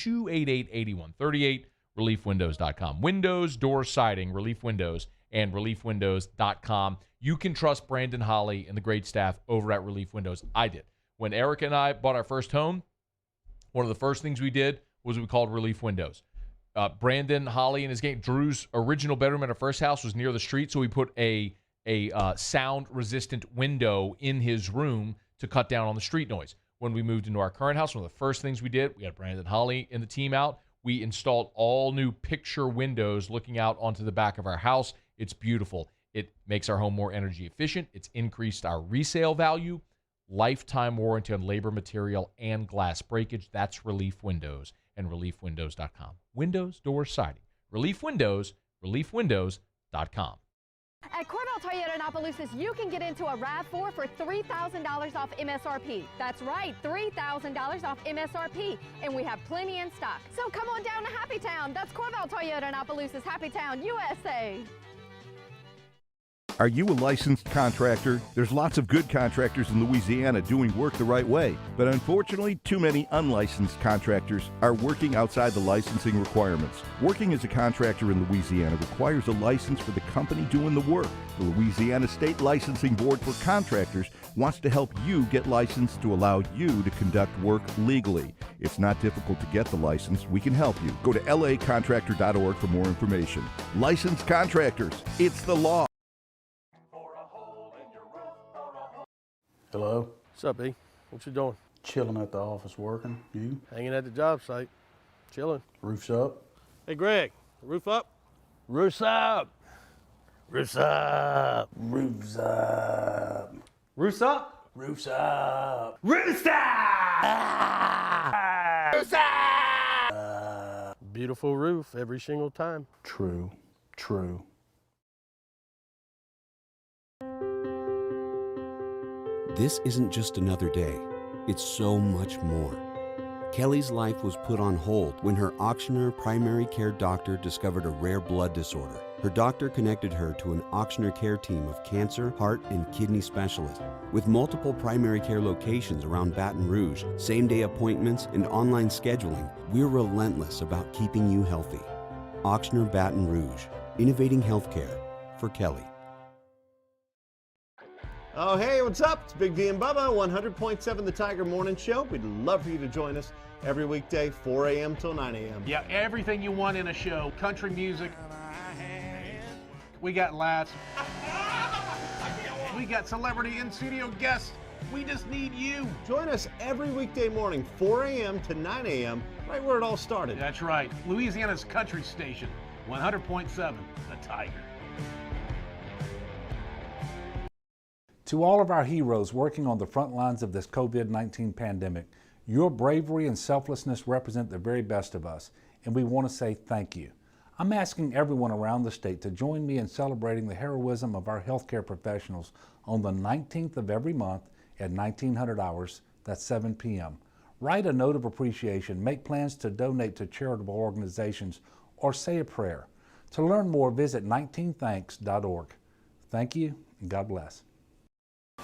Speaker 7: 288-8138, ReliefWindows.com. Windows, door siding, Relief Windows, and ReliefWindows.com. You can trust Brandon Holly and the great staff over at Relief Windows. I did. When Eric and I bought our first home, one of the first things we did was we called Relief Windows. Brandon Holly and his game, Drew's original bedroom in our first house was near the street, so we put a sound-resistant window in his room to cut down on the street noise. When we moved into our current house, one of the first things we did, we had Brandon Holly and the team out. We installed all new picture windows looking out onto the back of our house. It's beautiful. It makes our home more energy efficient. It's increased our resale value. Lifetime warranty on labor, material, and glass breakage. That's Relief Windows and ReliefWindows.com. Windows, doors, siding. Relief Windows, ReliefWindows.com.
Speaker 3: At Corval Toyota in Opelousas, you can get into a RAV4 for $3,000 off MSRP. That's right, $3,000 off MSRP. And we have plenty in stock. So come on down to Happy Town. That's Corval Toyota in Opelousas, Happy Town, USA.
Speaker 5: Are you a licensed contractor? There's lots of good contractors in Louisiana doing work the right way, but unfortunately, too many unlicensed contractors are working outside the licensing requirements. Working as a contractor in Louisiana requires a license for the company doing the work. The Louisiana State Licensing Board for Contractors wants to help you get licensed to allow you to conduct work legally. It's not difficult to get the license. We can help you. Go to lacontractor.org for more information. Licensed contractors, it's the law.
Speaker 14: Hello?
Speaker 19: What's up, E? What you doing?
Speaker 14: Chilling at the office working. You?
Speaker 19: Hanging at the job site. Chilling.
Speaker 14: Roof's up?
Speaker 19: Hey, Greg, roof up? Roof's up. Roof's up.
Speaker 14: Roof's up.
Speaker 19: Roof's up?
Speaker 14: Roof's up.
Speaker 19: Roof's up! Roof's up! Beautiful roof every single time.
Speaker 14: True. True.
Speaker 6: This isn't just another day. It's so much more. Kelly's life was put on hold when her auctioneer primary care doctor discovered a rare blood disorder. Her doctor connected her to an auctioneer care team of cancer, heart, and kidney specialists. With multiple primary care locations around Baton Rouge, same-day appointments, and online scheduling, we're relentless about keeping you healthy. Auctioneer Baton Rouge, innovating healthcare for Kelly.
Speaker 24: Oh, hey, what's up? It's Big V and Bubba, 100.7 The Tiger Morning Show. We'd love for you to join us every weekday, 4 a.m. till 9 a.m.
Speaker 25: Yeah, everything you want in a show. Country music. We got laughs.
Speaker 1: we got celebrity in-studio guests. We just need you.
Speaker 24: Join us every weekday morning, 4 a.m. to 9 a.m., right where it all started.
Speaker 1: That's right. Louisiana's country station, 100.7, The Tiger.
Speaker 8: To all of our heroes working on the front lines of this COVID-19 pandemic, your bravery and selflessness represent the very best of us, and we want to say thank you. I'm asking everyone around the state to join me in celebrating the heroism of our healthcare professionals on the 19th of every month at 1900 hours, that's 7 p.m. Write a note of appreciation, make plans to donate to charitable organizations, or say a prayer. To learn more, visit 19thanks.org. Thank you, and God bless.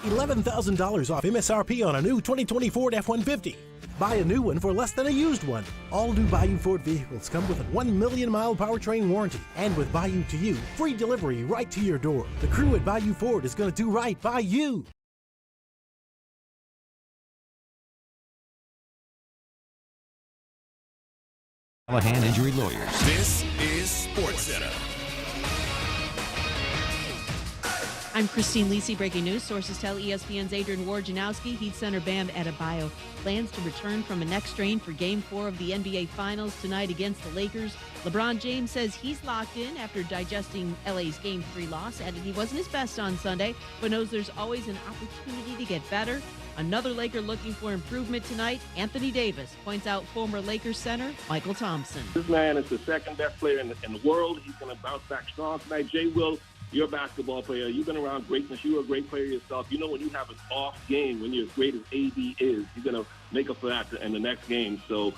Speaker 17: $11,000 off MSRP on a new 2020 Ford F-150. Buy a new one for less than a used one. All new Bayou Ford vehicles come with a 1 million mile powertrain warranty. And with Bayou to You, free delivery right to your door. The crew at Bayou Ford is going to do right by you.
Speaker 4: Callahan Injury Lawyers.
Speaker 22: This is SportsCenter.
Speaker 25: I'm Christine Lisi, breaking news. Sources tell ESPN's Adrian Wojnarowski Heat center Bam Adebayo plans to return from a neck strain for Game 4 of the NBA Finals tonight against the Lakers. LeBron James says he's locked in after digesting LA's Game 3 loss, added he wasn't his best on Sunday, but knows there's always an opportunity to get better. Another Laker looking for improvement tonight, Anthony Davis, points out former Lakers center Michael Thompson.
Speaker 26: This man is the second best player in the world. He's going to bounce back strong tonight. Jay Will, you're a basketball player. You've been around greatness. You're a great player yourself. You know when you have an off game, when you're as great as AD is, you're going to make up for that in the next game. So,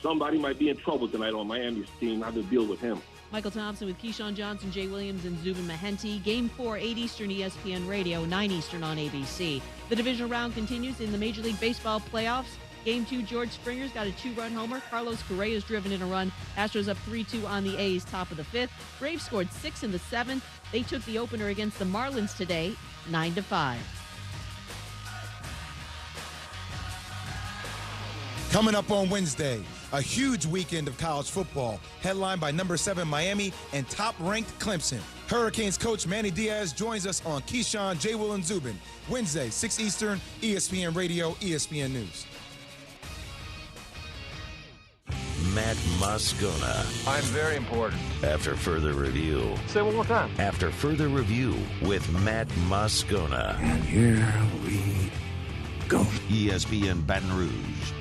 Speaker 26: somebody might be in trouble tonight on Miami's team. How to deal with him.
Speaker 25: Michael Thompson with Keyshawn Johnson, Jay Williams, and Zubin Mehenti. Game 4, 8 Eastern, ESPN Radio, 9 Eastern on ABC. The divisional round continues in the Major League Baseball playoffs. Game 2, George Springer's got a 2-run homer. Carlos Correa's driven in a run. Astros up 3-2 on the A's, top of the 5th. Braves scored 6 in the 7th. They took the opener against the Marlins today, 9-5.
Speaker 22: Coming up on Wednesday, a huge weekend of college football, headlined by number 7 Miami and top-ranked Clemson. Hurricanes coach Manny Diaz joins us on Keyshawn, J. Will, and Zubin. Wednesday, 6 Eastern, ESPN Radio, ESPN News.
Speaker 4: Matt Moscona.
Speaker 27: I'm very important.
Speaker 4: After further review.
Speaker 27: Say it one more time.
Speaker 4: After further review with Matt Moscona.
Speaker 27: And here we go.
Speaker 4: ESPN Baton Rouge,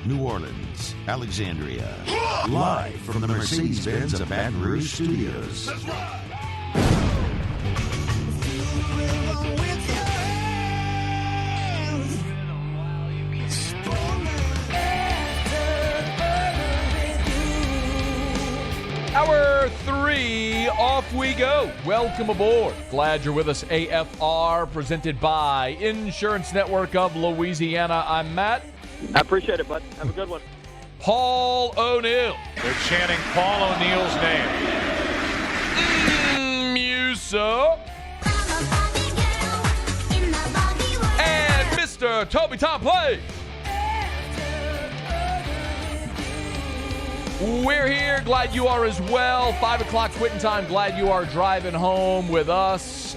Speaker 4: New Orleans, Alexandria. Live from the Mercedes-Benz of Baton Rouge studios.
Speaker 22: That's right.
Speaker 7: Hour 3, off we go. Welcome aboard. Glad you're with us. AFR, presented by Insurance Network of Louisiana. I'm Matt.
Speaker 28: I appreciate it, bud. Have a good one.
Speaker 7: Paul O'Neill.
Speaker 27: They're chanting Paul O'Neill's name.
Speaker 7: Muso. And Mr. Toby Tom Play. We're here. Glad you are as well. 5 o'clock quitting time. Glad you are driving home with us.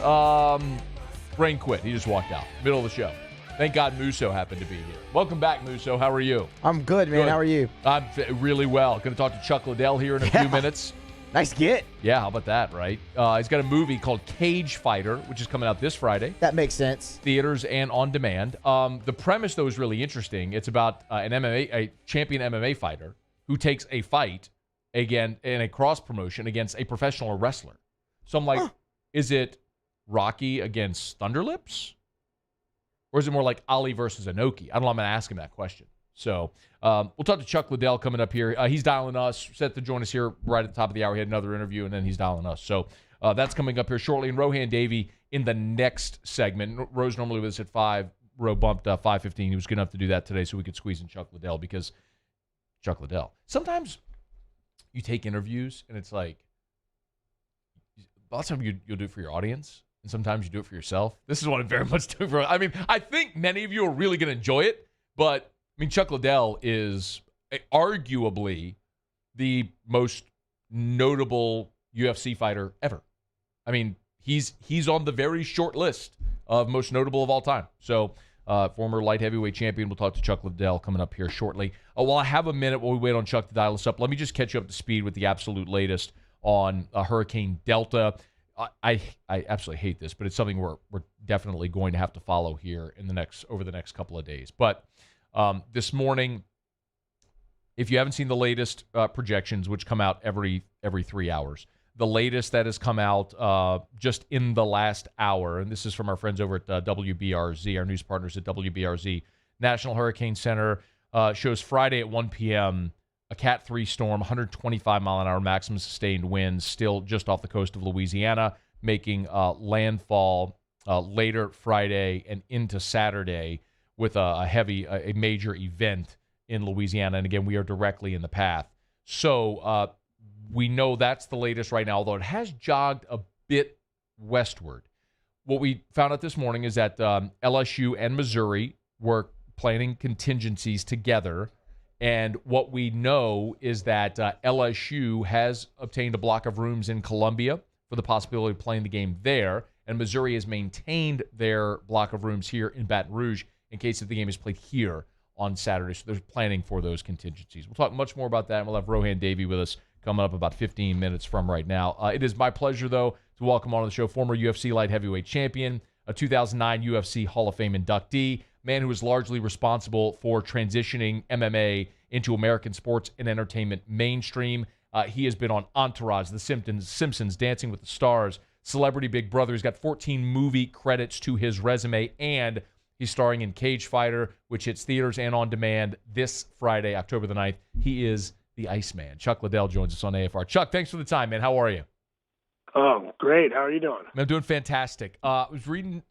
Speaker 7: Rain quit. He just walked out. Middle of the show. Thank God Muso happened to be here. Welcome back, Muso. How are you?
Speaker 29: I'm good, man. How are you?
Speaker 7: I'm really well. Going to talk to Chuck Liddell here in a few minutes.
Speaker 29: Nice get.
Speaker 7: Yeah, how about that, right? He's got a movie called Cage Fighter, which is coming out this Friday.
Speaker 29: That makes sense.
Speaker 7: Theaters and on demand. The premise, though, is really interesting. It's about a champion MMA fighter who takes a fight again in a cross promotion against a professional wrestler. So I'm like, is it Rocky against Thunderlips? Or is it more like Ali versus Inoki? I don't know. I'm going to ask him that question. So we'll talk to Chuck Liddell coming up here. He's dialing us, set to join us here right at the top of the hour. He had another interview, and then he's dialing us. So that's coming up here shortly. And Rohan Davey in the next segment. Ro's normally with us at 5. Ro bumped 5:15. He was good enough to do that today so we could squeeze in Chuck Liddell because Chuck Liddell. Sometimes you take interviews and it's like, a lot of times you'll do it for your audience, and sometimes you do it for yourself. This is what I'm very much doing for. I mean, I think many of you are really going to enjoy it, but I mean, Chuck Liddell is arguably the most notable UFC fighter ever. I mean, he's on the very short list of most notable of all time. So former light heavyweight champion. We'll talk to Chuck Liddell coming up here shortly. While I have a minute while we wait on Chuck to dial us up, let me just catch you up to speed with the absolute latest on Hurricane Delta. I absolutely hate this, but it's something we're definitely going to have to follow here over the next couple of days. But this morning, if you haven't seen the latest projections, which come out every 3 hours, the latest that has come out just in the last hour, and this is from our friends over at WBRZ, our news partners at WBRZ, National Hurricane Center, shows Friday at 1 p.m., a Cat 3 storm, 125-mile-an-hour maximum sustained winds, still just off the coast of Louisiana, making landfall later Friday and into Saturday with a major event in Louisiana. And again, we are directly in the path. So we know that's the latest right now, although it has jogged a bit westward. What we found out this morning is that LSU and Missouri were planning contingencies together. And what we know is that LSU has obtained a block of rooms in Columbia for the possibility of playing the game there. And Missouri has maintained their block of rooms here in Baton Rouge in case if the game is played here on Saturday. So they're planning for those contingencies. We'll talk much more about that, and we'll have Rohan Davey with us coming up about 15 minutes from right now. It is my pleasure, though, to welcome on the show former UFC light heavyweight champion, a 2009 UFC Hall of Fame inductee, man who was largely responsible for transitioning MMA into American sports and entertainment mainstream. He has been on Entourage, The Simpsons, Dancing with the Stars, Celebrity Big Brother. He's got 14 movie credits to his resume, and he's starring in Cage Fighter, which hits theaters and on demand this Friday, October the 9th. He is the Iceman. Chuck Liddell joins us on AFR. Chuck, thanks for the time, man. How are you?
Speaker 9: Oh, great. How are you doing?
Speaker 7: I'm doing fantastic. I was reading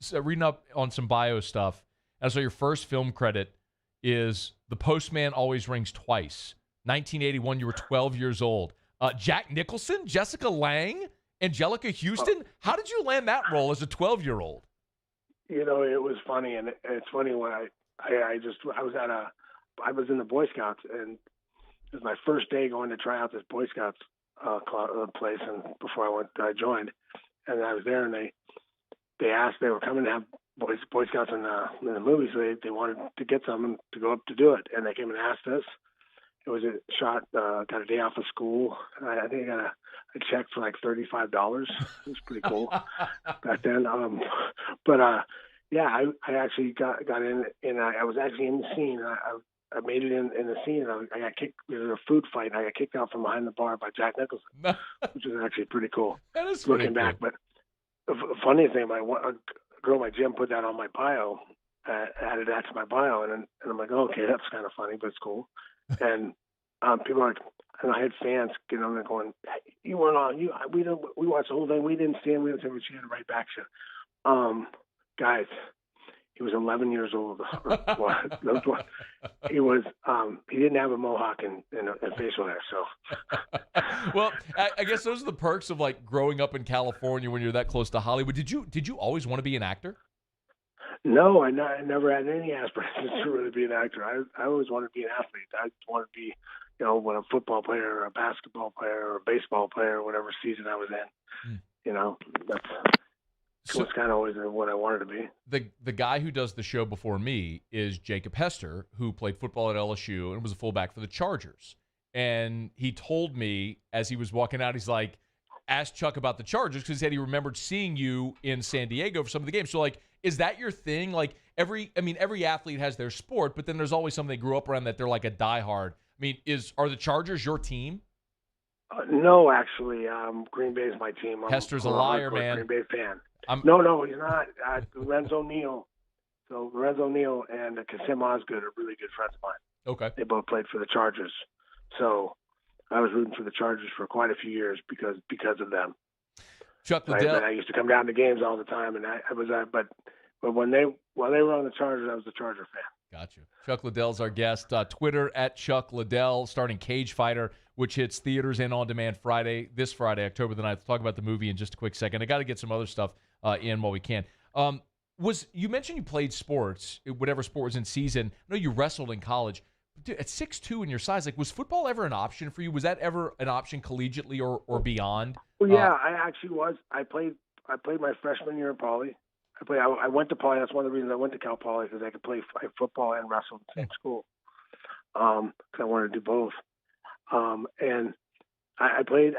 Speaker 7: up on some bio stuff. And so your first film credit is The Postman Always Rings Twice. 1981, you were 12 years old. Jack Nicholson, Jessica Lange, Angelica Houston. How did you land that role as a 12-year-old?
Speaker 9: You know, it was funny, and it's funny when I was in the Boy Scouts, and it was my first day going to try out this Boy Scouts place, and before I joined, and I was there, and they asked, they were coming to have Boy Scouts in the movie, so they wanted to get someone to go up to do it, and they came and asked us. It was a shot, got a day off of school. I think I got a check for like $35. It was pretty cool back then. Yeah, I actually got in, and I was actually in the scene. I made it in the scene. I got kicked. There was a food fight, and I got kicked out from behind the bar by Jack Nicholson, which was actually pretty cool.
Speaker 7: That is
Speaker 9: looking back. But the funny thing, a girl at my gym put that on my bio, added that to my bio, and I'm like, oh, okay, that's kind of funny, but it's cool. And people are like, and I had fans getting on there going, hey, you weren't on. We watched the whole thing. We didn't see him. We didn't see him. She had to write back shit. Guys, he was 11 years old. He was. He didn't have a mohawk and facial hair. So.
Speaker 7: Well, I guess those are the perks of like growing up in California when you're that close to Hollywood. Did you always want to be an actor?
Speaker 9: No, I never had any aspirations to really be an actor. I always wanted to be an athlete. I wanted to be, a football player or a basketball player or a baseball player, whatever season I was in. That's was kind of always what I wanted to be.
Speaker 7: The guy who does the show before me is Jacob Hester, who played football at LSU and was a fullback for the Chargers. And he told me as he was walking out, he's like, asked Chuck about the Chargers because he said he remembered seeing you in San Diego for some of the games. So, like, is that your thing? Like, every athlete has their sport, but then there's always something they grew up around that they're like a diehard. I mean, are the Chargers your team?
Speaker 9: No, actually, Green Bay is my team.
Speaker 7: Hester's a liar, man.
Speaker 9: Green Bay fan. No, he's not. Lorenzo Neal. So Lorenzo Neal and Kasim Osgood are really good friends of mine.
Speaker 7: Okay.
Speaker 9: They both played for the Chargers. So I was rooting for the Chargers for quite a few years because of them.
Speaker 7: Chuck Liddell.
Speaker 9: I used to come down to games all the time, and but while they were on the Chargers, I was a Charger fan.
Speaker 7: Gotcha. Chuck Liddell's our guest. Twitter at Chuck Liddell, starting Cage Fighter, which hits theaters and on demand this Friday, October the 9th. We'll talk about the movie in just a quick second. I got to get some other stuff in while we can. You mentioned you played sports, whatever sport was in season. I know you wrestled in college. Dude, at 6'2" in your size, like, was football ever an option for you? Was that ever an option collegiately or beyond?
Speaker 9: Well, yeah, I actually was. I played my freshman year at Poly. I went to Poly. That's one of the reasons I went to Cal Poly, because I could play football and wrestle in the same school. Because I wanted to do both. And I played.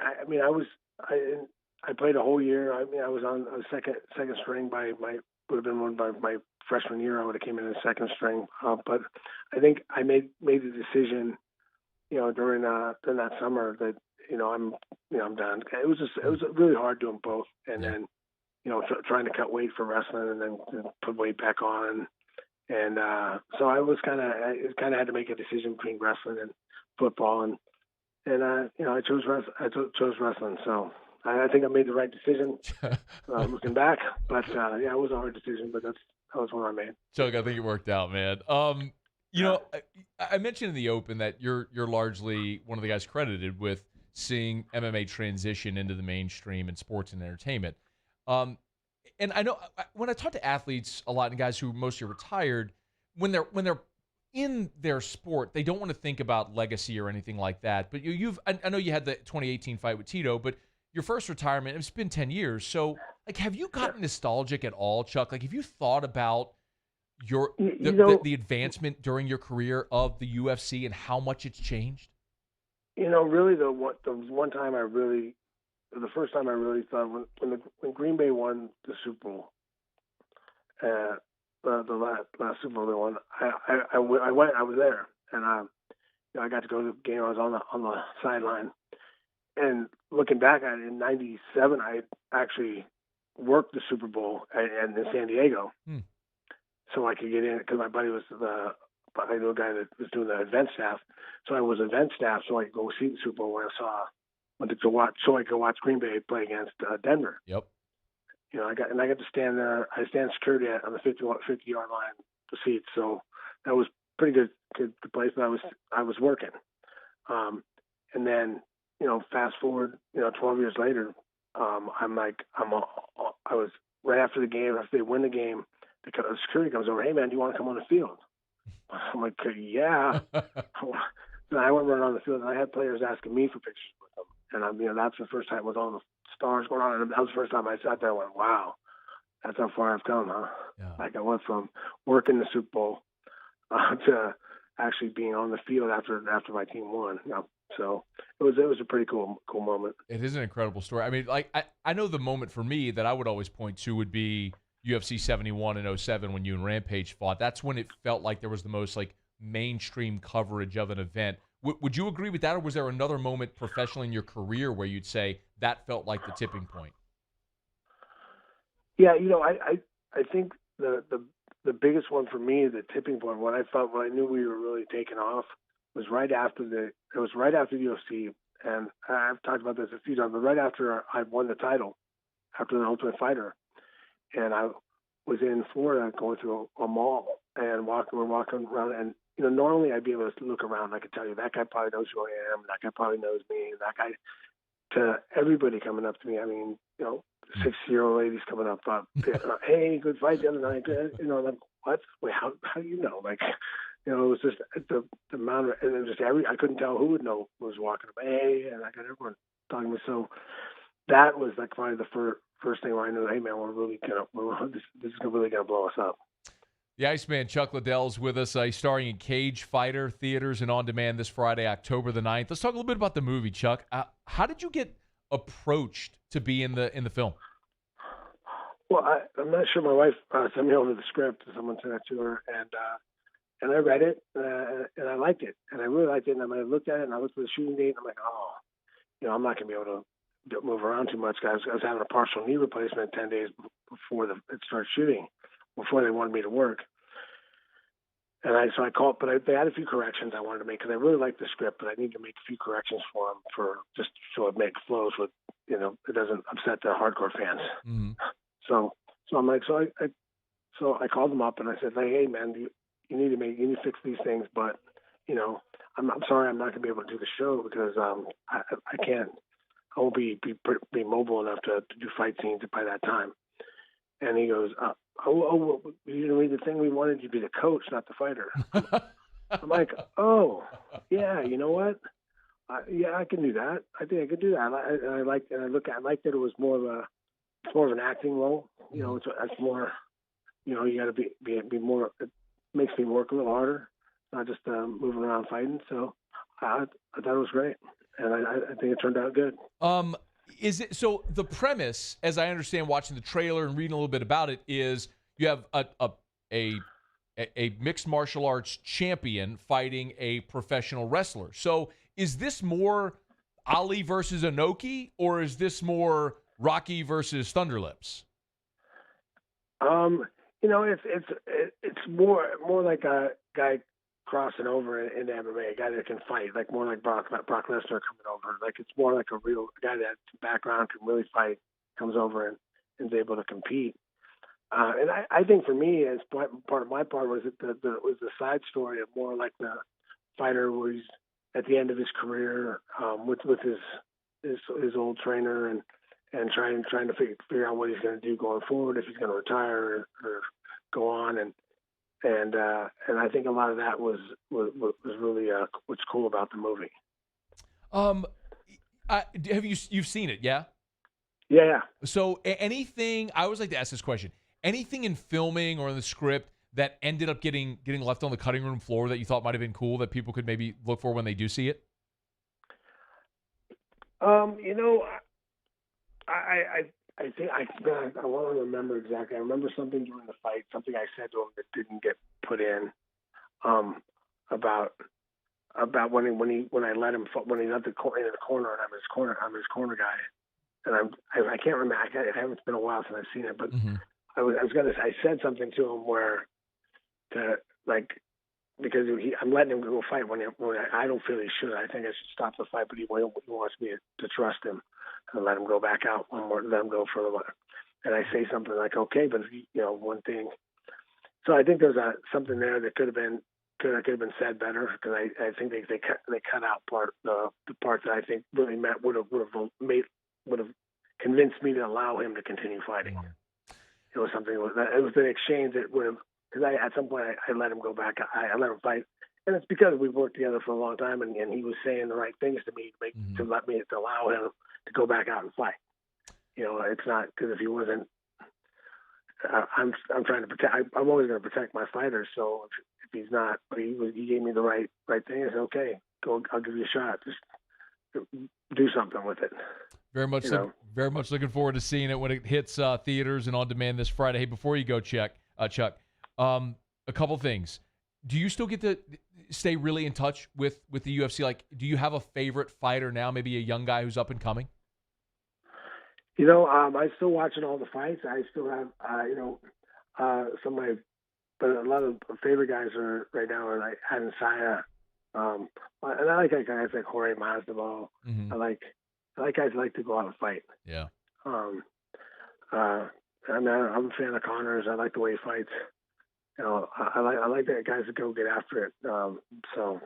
Speaker 9: I played a whole year. I was on a second string would have been one by my freshman year. I would have came in as second string. But I think I made the decision, during that summer that I'm done. It was really hard doing both, and then trying to cut weight for wrestling and then put weight back on, and so I had to make a decision between wrestling and football, and I chose wrestling. So I think I made the right decision looking back, but it was a hard decision, but that was one I made.
Speaker 7: Chuck, I think it worked out, man. I mentioned in the open that you're largely one of the guys credited with seeing MMA transition into the mainstream in sports and entertainment. And I know when I talk to athletes a lot and guys who mostly are retired, when they're in their sport, they don't want to think about legacy or anything like that. But I know you had the 2018 fight with Tito, but your first retirement, it's been 10 years. So, have you gotten nostalgic at all, Chuck? Have you thought about the advancement during your career of the UFC and how much it's changed?
Speaker 9: Really, the first time I really thought when Green Bay won the Super Bowl, the last Super Bowl they won, I was there, and I got to go to the game. I was on the sideline, and looking back at it, in '97, I actually worked the Super Bowl in San Diego, so I could get in because my buddy was I knew a guy that was doing the event staff, so I was event staff, so I could go see the Super Bowl when I could watch Green Bay play against Denver.
Speaker 7: Yep.
Speaker 9: I got to stand there. I stand security on the 50-yard line to seats, so that was pretty good place. But I was working, and then fast forward 12 years later, I was right after the game. After they win the game, the security comes over. Hey man, do you want to come on the field? I'm like, yeah. And I went running on the field, and I had players asking me for pictures with them. And that's the first time with all the stars going on. And that was the first time I sat there and went, wow, that's how far I've come, huh? Yeah. I went from working the Super Bowl to actually being on the field after my team won. So it was a pretty cool moment.
Speaker 7: It is an incredible story. I mean, I know the moment for me that I would always point to would be UFC 71 and 07 when you and Rampage fought. That's when it felt like there was the most mainstream coverage of an event. Would you agree with that, or was there another moment professionally in your career where you'd say that felt like the tipping point?
Speaker 9: Yeah, I think the biggest one for me, the tipping point, when I knew we were really taking off, was right after the UFC, and I've talked about this a few times, but right after I won the title, after the Ultimate Fighter, and I was in Florida going through a mall and we're walking around, and normally I'd be able to look around. I could tell you that guy probably knows who I am. That guy probably knows me. That guy, to everybody coming up to me. I mean, 60-year-old ladies coming up, hey, good fight the other night. Like, what? Wait, how do you know? It was just the amount of, and it was just I couldn't tell who would know who was walking up. Hey, and I got everyone talking to me. So that was probably the first thing where I knew, hey man, this is really gonna blow us up.
Speaker 7: The Iceman, Chuck Liddell's with us. He's starring in Cage Fighter, theaters and on demand this Friday, October the 9th. Let's talk a little bit about the movie, Chuck. How did you get approached to be in the film?
Speaker 9: Well, I'm not sure. My wife sent me over the script. Someone sent it to her, and I read it, and I liked it, and I really liked it. And I looked at it, and I looked at the shooting date, and I'm like, I'm not gonna be able to move around too much, guys. I was having a partial knee replacement 10 days before it started shooting, before they wanted me to work. And so I called, but they had a few corrections I wanted to make because I really liked the script, but I need to make a few corrections for them for just so it makes flows with, it doesn't upset the hardcore fans.
Speaker 7: Mm-hmm.
Speaker 9: So I'm like, so I called them up and I said, hey man, you need to fix these things, but I'm sorry, I'm not gonna be able to do the show because I can't. I won't be mobile enough to do fight scenes by that time. And he goes, well, you didn't read the thing. We wanted you to be the coach, not the fighter. I'm like, oh, yeah, you know what? Yeah, I can do that. I think I could do that. I like that it was more of an acting role. It's more you got to be more. It makes me work a little harder, not just moving around fighting. So I thought it was great, and I think it turned out good.
Speaker 7: Is it so? The premise, as I understand, watching the trailer and reading a little bit about it, is you have a mixed martial arts champion fighting a professional wrestler. So is this more Ali versus Inoki, or is this more Rocky versus Thunderlips?
Speaker 9: It's more like a guy crossing over into MMA, a guy that can fight, like more like Brock Lesnar coming over. Like it's more like a real guy that has background, can really fight, comes over and is able to compete. And I think for me, as part of my part was was the side story of more like the fighter where he's at the end of his career with his old trainer and trying to figure out what he's going to do going forward, if he's going to retire or go on, and I think a lot of that was really what's cool about the movie.
Speaker 7: You've seen it, yeah?
Speaker 9: Yeah.
Speaker 7: So anything, I always like to ask this question, anything in filming or in the script that ended up getting left on the cutting room floor that you thought might have been cool that people could maybe look for when they do see it?
Speaker 9: I think I want to remember exactly. I remember something during the fight, something I said to him that didn't get put in, about when I let him when he's at the in the corner and I'm his corner guy, and I can't remember. It hasn't been a while since I've seen it, but I said something to him because I'm letting him go fight when I don't feel he should. I think I should stop the fight, but he wants me to trust him and let him go back out one more, let him go for a little. And I say something like, okay, but one thing. So I think there's something there that could have been said better, because I think they cut out the part that I think really would have convinced me to allow him to continue fighting. It was something. It was an exchange that would have, because at some point I let him go back. I let him fight, and it's because we've worked together for a long time, and he was saying the right things to me to allow him to go back out and fight. It's not because if he wasn't, I'm trying to protect. I'm always going to protect my fighters. So if he's not, but he gave me the right thing. I said, okay, go. I'll give you a shot. Just do something with it.
Speaker 7: Very much, very much looking forward to seeing it when it hits theaters and on demand this Friday. Hey, before you go, Chuck, a couple things. Do you still get to stay really in touch with the UFC? Like, do you have a favorite fighter now? Maybe a young guy who's up and coming.
Speaker 9: I'm still watching all the fights. I still have, some of my, but a lot of favorite guys are right now are like Adam Saya, and I like guys like Jorge Masvidal.
Speaker 7: Mm-hmm.
Speaker 9: I like guys who like to go out and fight.
Speaker 7: Yeah.
Speaker 9: I'm a fan of Connors. I like the way he fights. I like that guys that go get after it. So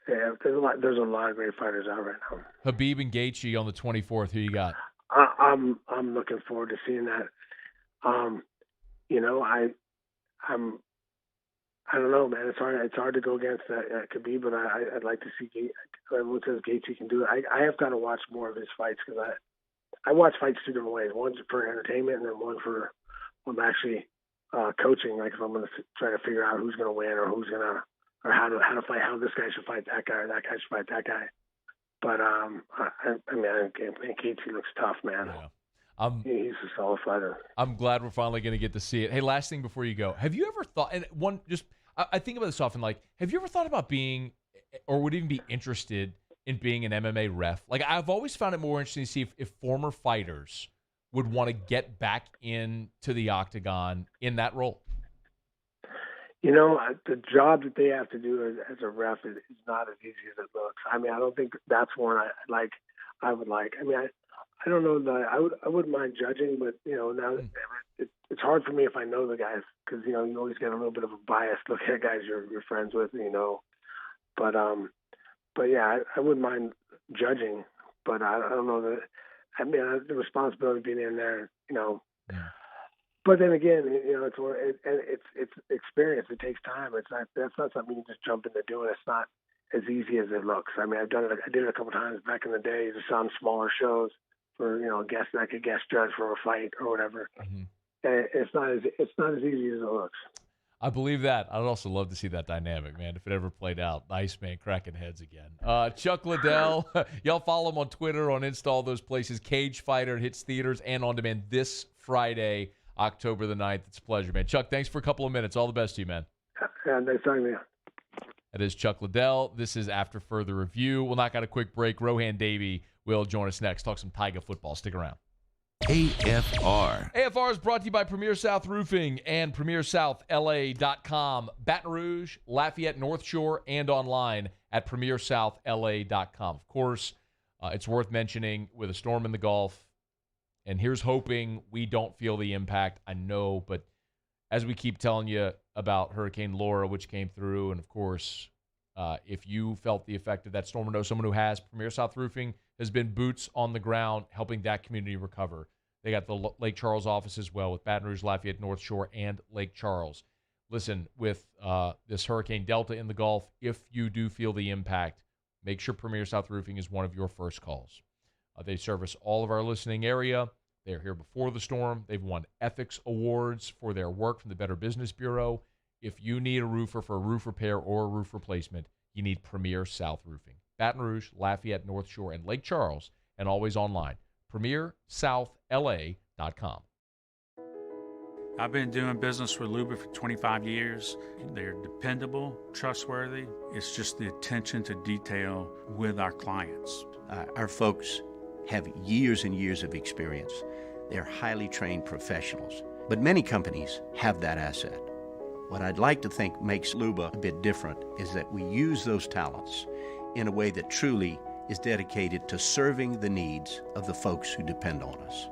Speaker 9: yeah, there's a lot of great fighters out right now.
Speaker 7: Habib and Gaethje on the 24th. Who you got?
Speaker 9: I'm looking forward to seeing that. I don't know, man. It's hard to go against Khabib, but I'd like to see. Everyone says Gaethje can do it. I have got to watch more of his fights, because I watch fights two different ways. One's for entertainment, and then one for I'm actually coaching. Like if I'm going to try to figure out who's going to win or how to fight, how this guy should fight that guy or that guy should fight that guy. But I think Gaethje looks tough, man.
Speaker 7: Yeah.
Speaker 9: He's a solid fighter.
Speaker 7: I'm glad we're finally going to get to see it. Hey, last thing before you go, have you ever thought? And I think about this often. Like, have you ever thought about being, or would even be interested in being an MMA ref? Like, I've always found it more interesting to see if former fighters would want to get back into the octagon in that role.
Speaker 9: The job that they have to do as a ref is not as easy as it looks. I mean, I don't think that's one I would like. I mean, I don't know that I wouldn't mind judging, but now it's hard for me if I know the guys, because you always get a little bit of a bias looking at guys you're friends with, But yeah, I wouldn't mind judging, but I don't know that. I mean, the responsibility of being in there,
Speaker 7: Yeah.
Speaker 9: But then again, it's experience. It takes time. That's not something you can just jump into doing. It's not as easy as it looks. I mean, I did it a couple of times back in the day, just on smaller shows for guests that I could guest judge for a fight or whatever.
Speaker 7: Mm-hmm.
Speaker 9: it's not as easy as it looks.
Speaker 7: I believe that. I'd also love to see that dynamic, man, if it ever played out. Nice, man, cracking heads again. Chuck Liddell, y'all follow him on Twitter, on Insta, all those places. Cage Fighter hits theaters and on demand this Friday, October the 9th. It's a pleasure, man. Chuck, thanks for a couple of minutes. All the best to you, man.
Speaker 9: And they sang me.
Speaker 7: That is Chuck Liddell. This is After Further Review. We'll knock out a quick break. Rohan Davey will join us next. Talk some Tiger football. Stick around.
Speaker 4: AFR.
Speaker 7: AFR is brought to you by Premier South Roofing and PremierSouthLA.com. Baton Rouge, Lafayette, North Shore, and online at PremierSouthLA.com. Of course, it's worth mentioning with a storm in the Gulf, and here's hoping we don't feel the impact. I know, but as we keep telling you about Hurricane Laura, which came through, and of course, if you felt the effect of that storm or know someone who has, Premier South Roofing has been boots on the ground helping that community recover. They got the Lake Charles office as well with Baton Rouge, Lafayette, North Shore, and Lake Charles. Listen, with this Hurricane Delta in the Gulf, if you do feel the impact, make sure Premier South Roofing is one of your first calls. They service all of our listening area. They're here before the storm. They've won ethics awards for their work from the Better Business Bureau. If you need a roofer for a roof repair or a roof replacement, you need Premier South Roofing. Baton Rouge, Lafayette, North Shore, and Lake Charles, and always online. PremierSouthLA.com.
Speaker 10: I've been doing business with Luba for 25 years. They're dependable, trustworthy. It's just the attention to detail with our clients.
Speaker 11: Our folks have years and years of experience. They're highly trained professionals. But many companies have that asset. What I'd like to think makes Luba a bit different is that we use those talents in a way that truly is dedicated to serving the needs of the folks who depend on us.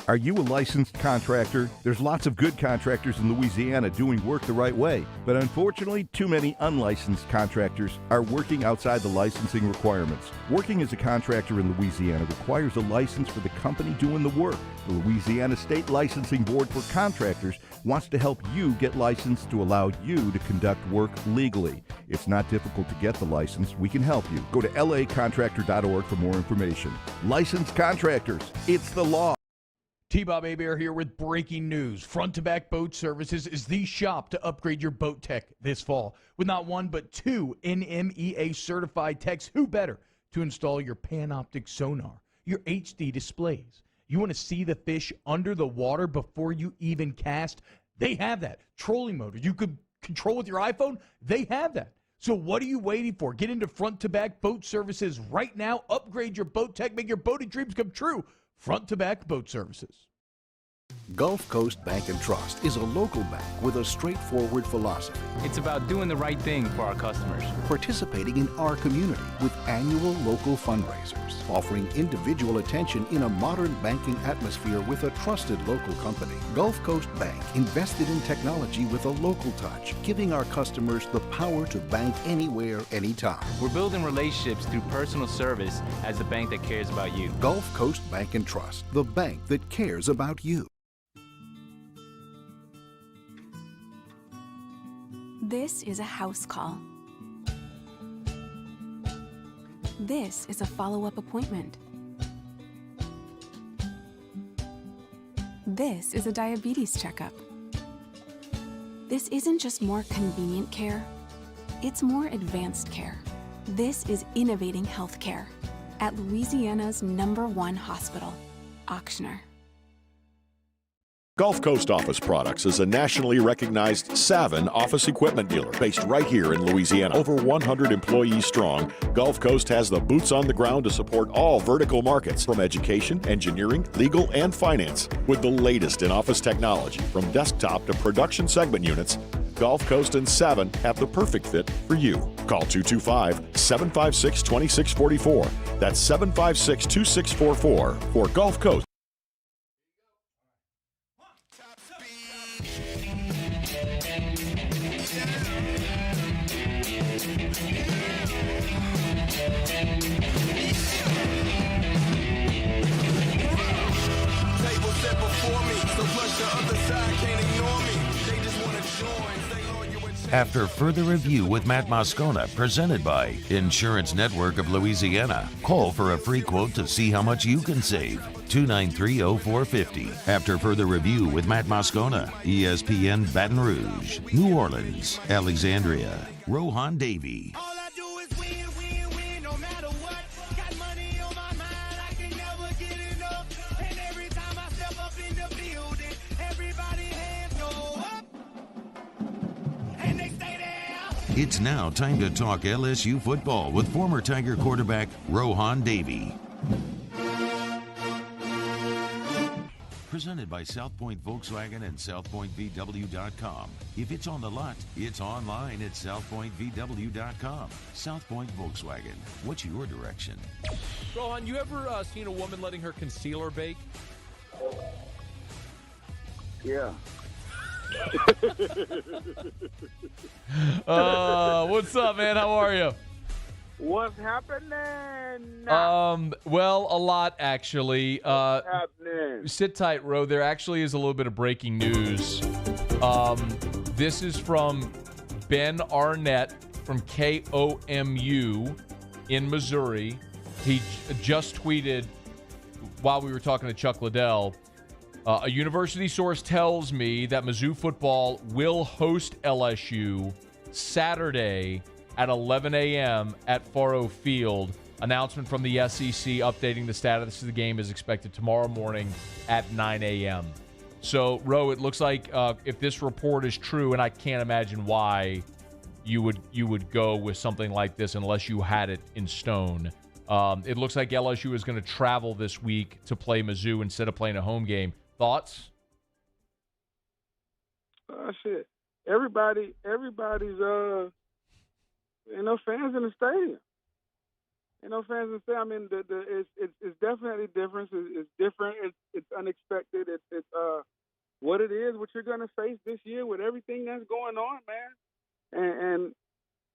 Speaker 5: Are you a licensed contractor? There's lots of good contractors in Louisiana doing work the right way, but unfortunately, too many unlicensed contractors are working outside the licensing requirements. Working as a contractor in Louisiana requires a license for the company doing the work. The Louisiana State Licensing Board for Contractors wants to help you get licensed to allow you to conduct work legally. It's not difficult to get the license. We can help you. Go to lacontractor.org for more information. Licensed contractors, it's the law.
Speaker 12: T-Bob Hebert here with breaking news. Front to Back Boat Services is the shop to upgrade your boat tech this fall. With not one but two NMEA certified techs, who better to install your Panoptic sonar, your HD displays. You want to see the fish under the water before you even cast? They have that. Trolling motor you could control with your iPhone? They have that. So what are you waiting for? Get into Front to Back Boat Services right now. Upgrade your boat tech. Make your boating dreams come true. Front to Back Boat Services.
Speaker 13: Gulf Coast Bank & Trust is a local bank with a straightforward philosophy.
Speaker 15: It's about doing the right thing for our customers.
Speaker 13: Participating in our community with annual local fundraisers. Offering individual attention in a modern banking atmosphere with a trusted local company. Gulf Coast Bank invested in technology with a local touch, giving our customers the power to bank anywhere, anytime.
Speaker 15: We're building relationships through personal service as the bank that cares about you.
Speaker 13: Gulf Coast Bank & Trust, the bank that cares about you.
Speaker 16: This is a house call. This is a follow-up appointment. This is a diabetes checkup. This isn't just more convenient care, it's more advanced care. This is innovating healthcare at Louisiana's #1 hospital, Auctioner.
Speaker 18: Gulf Coast Office Products is a nationally recognized Savin office equipment dealer based right here in Louisiana. Over 100 employees strong, Gulf Coast has the boots on the ground to support all vertical markets, from education, engineering, legal, and finance. With the latest in office technology, from desktop to production segment units, Gulf Coast and Savin have the perfect fit for you. Call 225-756-2644. That's 756-2644 for Gulf Coast.
Speaker 4: After Further Review with Matt Moscona, presented by Insurance Network of Louisiana. Call for a free quote to see how much you can save. 293-0450. After further review with Matt Moscona, ESPN Baton Rouge, New Orleans, Alexandria, Rohan Davey. It's now time to talk LSU football with former Tiger quarterback Rohan Davey. Presented by South Point Volkswagen and SouthPointVW.com. If it's on the lot, it's online at SouthPointVW.com. South Point Volkswagen. What's your direction?
Speaker 7: Rohan, you ever seen a woman letting her concealer bake?
Speaker 2: Yeah.
Speaker 7: What's up, man? How are you?
Speaker 2: What's happening?
Speaker 7: Well, a lot actually.
Speaker 2: What's happening?
Speaker 7: Sit tight, Ro. There actually is a little bit of breaking news. This is from Ben Arnett from KOMU in Missouri. He just tweeted while we were talking to Chuck Liddell. A university source tells me that Mizzou football will host LSU Saturday at 11 a.m. at Faro Field. Announcement from the SEC updating the status of the game is expected tomorrow morning at 9 a.m. So, Ro, it looks like if this report is true, and I can't imagine why you would go with something like this unless you had it in stone. It looks like LSU is going to travel this week to play Mizzou instead of playing a home game. Thoughts?
Speaker 2: Shit. Everybody's fans in the stadium. Fans in the stadium. I mean, it's definitely different. It's different. It's unexpected. It's what it is, what you're going to face this year with everything that's going on, man. And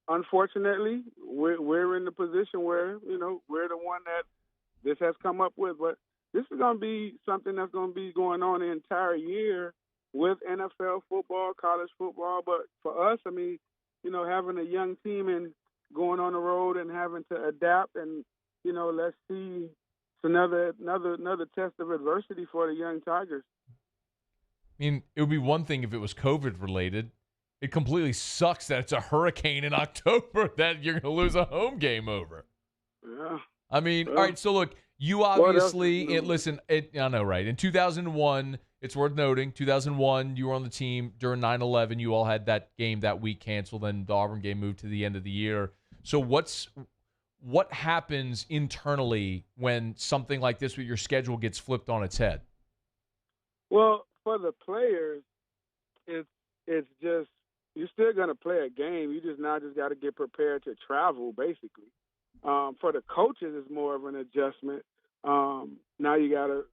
Speaker 2: unfortunately, we're in the position where we're the one that this has come up with, but. This is going to be something that's going to be going on the entire year with NFL football, college football. But for us, I mean, having a young team and going on the road and having to adapt and, let's see, it's another test of adversity for the young Tigers.
Speaker 7: I mean, it would be one thing if it was COVID related. It completely sucks that it's a hurricane in October that you're going to lose a home game over.
Speaker 2: Yeah.
Speaker 7: I mean, all right, so look. You obviously, I know, right? In 2001, it's worth noting, 2001, you were on the team during 9/11. You all had that game that week canceled, and the Auburn game moved to the end of the year. So what happens internally when something like this with your schedule gets flipped on its head?
Speaker 2: Well, for the players, it's just you're still going to play a game. You just got to get prepared to travel, basically. For the coaches, it's more of an adjustment. Now you got to,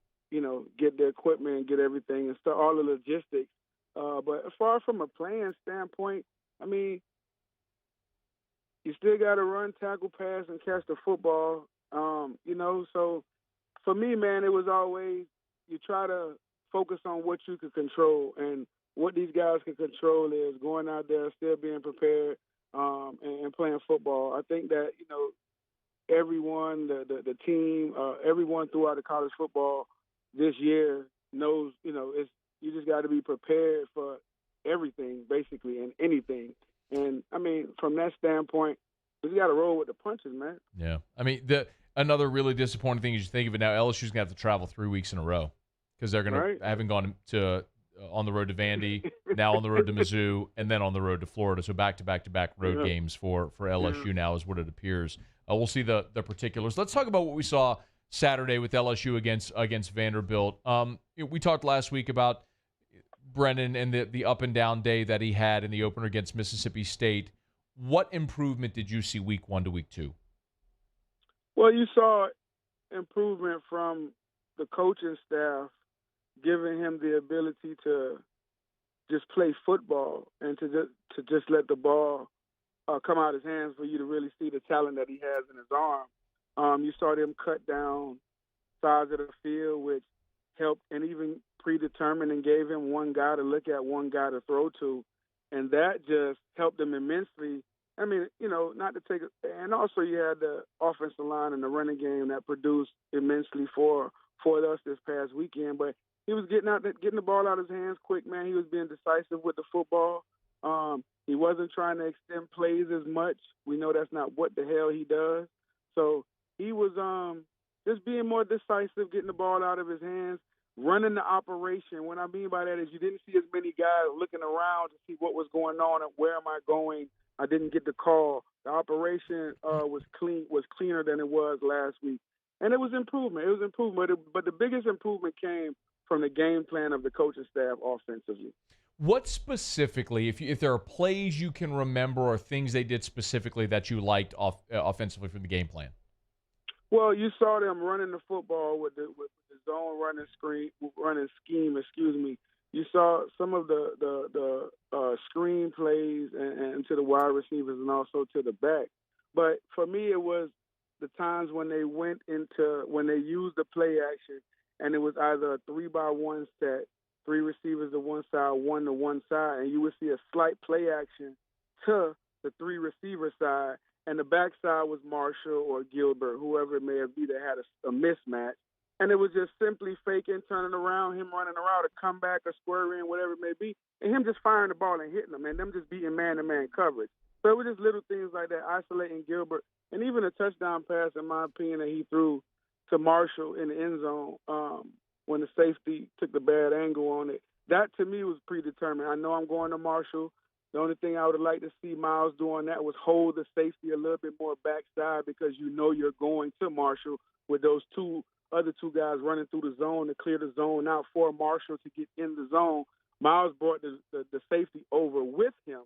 Speaker 2: get the equipment and get everything and start all the logistics. But as far from a playing standpoint, I mean, you still got to run, tackle, pass, and catch the football. So for me, man, it was always you try to focus on what you can control, and what these guys can control is going out there, still being prepared, and playing football. I think that, everyone, the team, everyone throughout the college football this year knows, you just got to be prepared for everything, basically, and anything. And, I mean, from that standpoint, you got to roll with the punches, man.
Speaker 7: Yeah. I mean, another really disappointing thing is you think of it now, LSU's going to have to travel 3 weeks in a row because they're going to haven't gone to on the road to Vandy, now on the road to Mizzou, and then on the road to Florida. So back-to-back road games for LSU now is what it appears. We'll see the particulars. Let's talk about what we saw Saturday with LSU against Vanderbilt. We talked last week about Brennan and the up and down day that he had in the opener against Mississippi State. What improvement did you see week 1 to week 2?
Speaker 2: Well, you saw improvement from the coaching staff, giving him the ability to just play football and to just let the ball come out his hands for you to really see the talent that he has in his arm. You saw them cut down sides of the field, which helped and even predetermined and gave him one guy to look at, one guy to throw to. And that just helped him immensely. I mean, not to take – and also you had the offensive line and the running game that produced immensely for for us this past weekend. But he was getting the ball out of his hands quick, man. He was being decisive with the football. He wasn't trying to extend plays as much. We know that's not what the hell he does. So he was just being more decisive, getting the ball out of his hands, running the operation. What I mean by that is you didn't see as many guys looking around to see what was going on and where am I going. I didn't get the call. The operation was cleaner than it was last week. And it was improvement. But the biggest improvement came from the game plan of the coaching staff offensively.
Speaker 7: What specifically, if there are plays you can remember or things they did specifically that you liked offensively from the game plan?
Speaker 2: Well, you saw them running the football with the zone running scheme. You saw some of the screen plays and to the wide receivers and also to the back. But for me, it was the times when they used the play action, and it was either a 3-by-1 set, 3 receivers to one side, 1 to one side, and you would see a slight play action to the 3 receiver side, and the backside was Marshall or Gilbert, whoever it may have been that had a mismatch. And it was just simply faking, turning around, him running around, a comeback, a square in, whatever it may be, and him just firing the ball and hitting them, and them just beating man-to-man coverage. So it was just little things like that, isolating Gilbert, and even a touchdown pass, in my opinion, that he threw to Marshall in the end zone when the safety took the bad angle on it. That, to me, was predetermined. I know I'm going to Marshall. The only thing I would have liked to see Miles do on that was hold the safety a little bit more backside because you know you're going to Marshall with those other two guys running through the zone to clear the zone out for Marshall to get in the zone. Miles brought the safety over with him,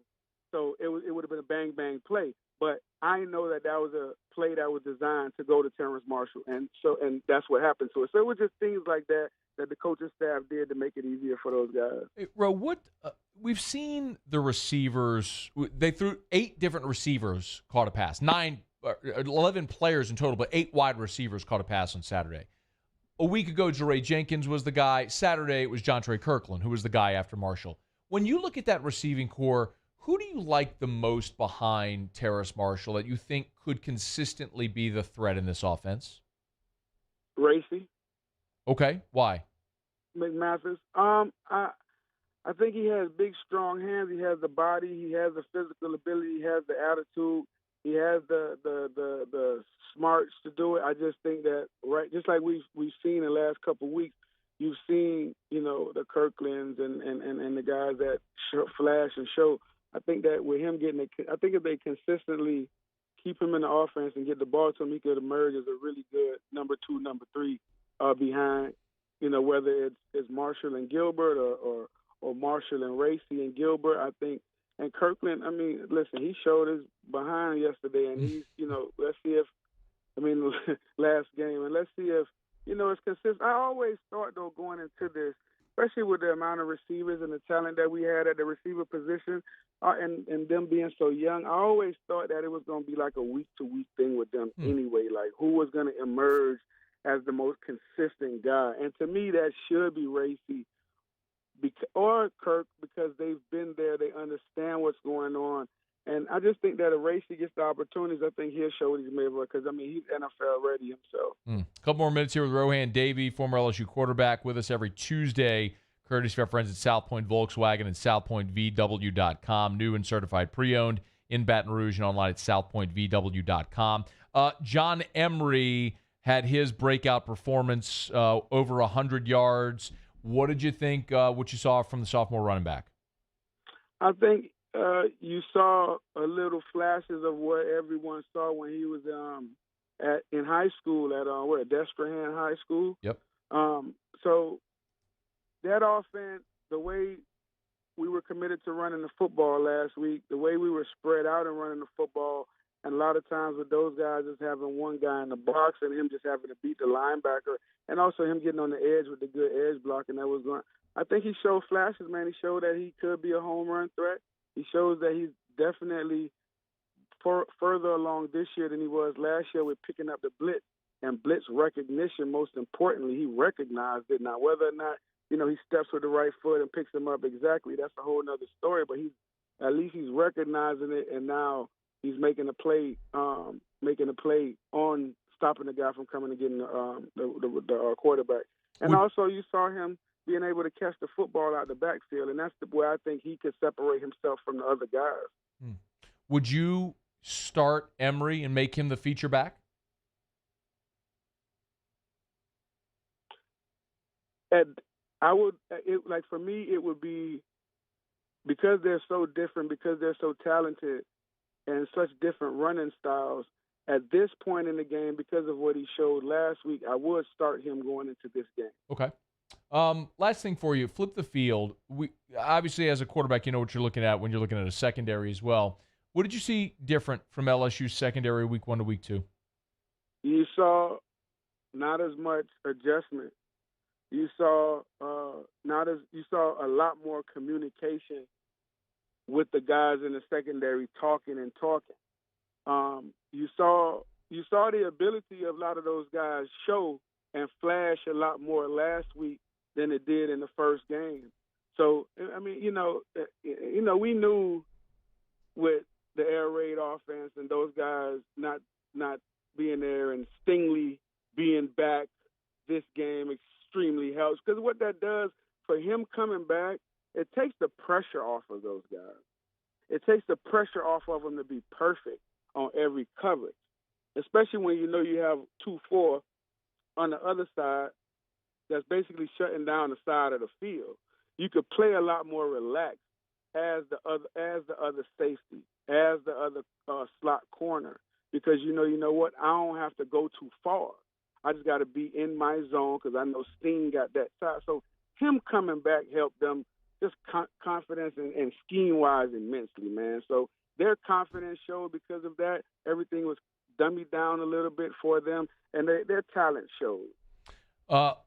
Speaker 2: so it would have been a bang-bang play. But I know that was a play that was designed to go to Terrence Marshall, and that's what happened to it. So it was just things like that the coaching staff did to make it easier for those guys.
Speaker 7: Hey, Ro, we've seen the receivers. They threw 8 different receivers caught a pass. 11 players in total, but 8 wide receivers caught a pass on Saturday. A week ago, Jeray Jenkins was the guy. Saturday, it was Jontre Kirkland, who was the guy after Marshall. When you look at that receiving core, who do you like the most behind Terrace Marshall that you think could consistently be the threat in this offense?
Speaker 2: Racy.
Speaker 7: Okay, why?
Speaker 2: McMathis. I think he has big, strong hands. He has the body. He has the physical ability. He has the attitude. He has the smarts to do it. I just think that, right, just like we've seen in the last couple of weeks, you've seen, the Kirklands and the guys that flash and show. I think that with him I think if they consistently keep him in the offense and get the ball to him, he could emerge as a really good number 2, number 3 behind, whether it's Marshall and Gilbert or Marshall and Racy and Gilbert. I think, and Kirkland, listen, he showed his behind yesterday, and he's, let's see if, last game, and let's see if, it's consistent. I always thought, though, going into this, especially with the amount of receivers and the talent that we had at the receiver position and them being so young, I always thought that it was going to be like a week-to-week thing with them anyway, like who was going to emerge as the most consistent guy. And to me, that should be Racy or Kirk because they've been there. They understand what's going on. And I just think that if Racy gets the opportunities, I think he'll show what he's made of because, he's NFL ready himself.
Speaker 7: A couple more minutes here with Rohan Davey, former LSU quarterback, with us every Tuesday, courtesy of our friends at South Point Volkswagen and SouthPointVW.com. New and certified pre-owned in Baton Rouge and online at SouthPointVW.com. John Emery had his breakout performance, over 100 yards. What did you think, what you saw from the sophomore running back?
Speaker 2: I think you saw a little flashes of what everyone saw when he was in high school at Destrehan High School.
Speaker 7: Yep.
Speaker 2: So that offense, the way we were committed to running the football last week, the way we were spread out and running the football, and a lot of times with those guys just having one guy in the box and him just having to beat the linebacker, and also him getting on the edge with the good edge blocking that was going. I think he showed flashes, man. He showed that he could be a home run threat. He shows that he's definitely further along this year than he was last year with picking up the blitz and blitz recognition. Most importantly, he recognized it. Now, whether or not he steps with the right foot and picks him up exactly, that's a whole other story. But at least he's recognizing it, and now he's making a play on stopping the guy from coming and getting the quarterback. And also you saw him being able to catch the football out the backfield, and that's where I think he could separate himself from the other guys.
Speaker 7: Would you start Emery and make him the feature back?
Speaker 2: And I would, for me, it would be because they're so different, because they're so talented and such different running styles. At this point in the game, because of what he showed last week, I would start him going into this game.
Speaker 7: Okay. Last thing for you, flip the field. We obviously, as a quarterback, you know what you're looking at when you're looking at a secondary as well. What did you see different from LSU's secondary week 1 to week 2?
Speaker 2: You saw not as much adjustment. You saw a lot more communication with the guys in the secondary talking. You saw the ability of a lot of those guys show and flash a lot more last week than it did in the first game. So I mean, we knew with the air raid offense and those guys not being there and Stingley being back this game extremely helps, because what that does for him coming back, it takes the pressure off of those guys. It takes the pressure off of them to be perfect on every coverage, especially when you know you have 2-4 on the other side that's basically shutting down the side of the field. You could play a lot more relaxed as the other safety, as the other slot corner, because you know what, I don't have to go too far. I just got to be in my zone because I know Sting got that side. So him coming back helped them just confidence and scheme-wise immensely, man. So their confidence showed because of that. Everything was dummied down a little bit for them, and their talent showed.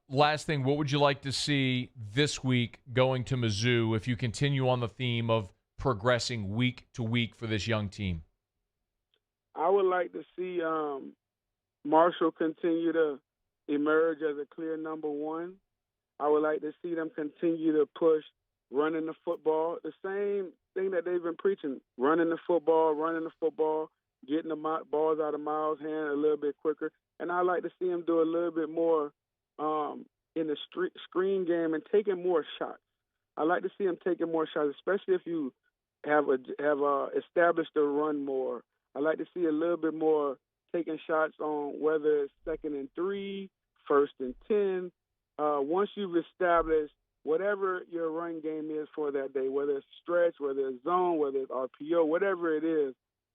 Speaker 7: Last thing, what would you like to see this week going to Mizzou if you continue on the theme of progressing week to week for this young team?
Speaker 2: I would like to see Marshall continue to emerge as a clear number one. I would like to see them continue to push running the football, the same thing that they've been preaching, running the football, getting the balls out of Miles' hand a little bit quicker. And I like to see them do a little bit more in the screen game and taking more shots. I like to see them taking more shots, especially if you have established the run more. I like to see a little bit more taking shots on whether it's 2nd and 3, 1st and 10. Once you've established whatever your run game is for that day, whether it's stretch, whether it's zone, whether it's RPO, whatever it is,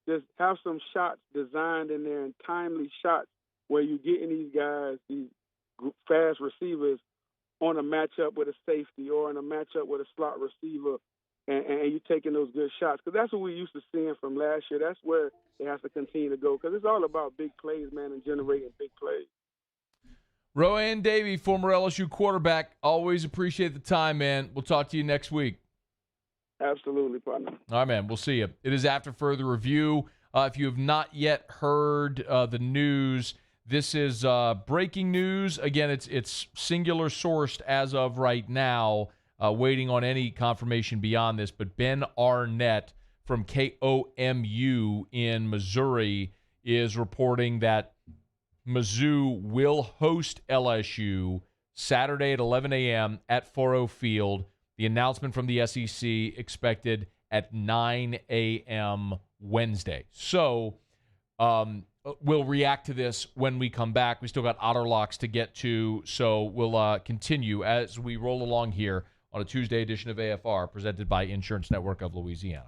Speaker 2: just have some shots designed in there and timely shots where you're getting these guys, these fast receivers, on a matchup with a safety or in a matchup with a slot receiver, and you're taking those good shots. Because that's what we used to seeing from last year. That's where it has to continue to go, because it's all about big plays, man, and generating big plays.
Speaker 7: Rohan Davey, former LSU quarterback, always appreciate the time, man. We'll talk to you next week.
Speaker 2: Absolutely, partner.
Speaker 7: All right, man. We'll see you. It is After Further Review. If you have not yet heard the news, this is breaking news. Again, it's singular sourced as of right now, waiting on any confirmation beyond this. But Ben Arnett from KOMU in Missouri is reporting that Mizzou will host LSU Saturday at 11 a.m. at Foro Field. The announcement from the SEC expected at 9 a.m. Wednesday. So we'll react to this when we come back. We still got Otterlocks to get to, so we'll continue as we roll along here on a Tuesday edition of AFR, presented by Insurance Network of Louisiana.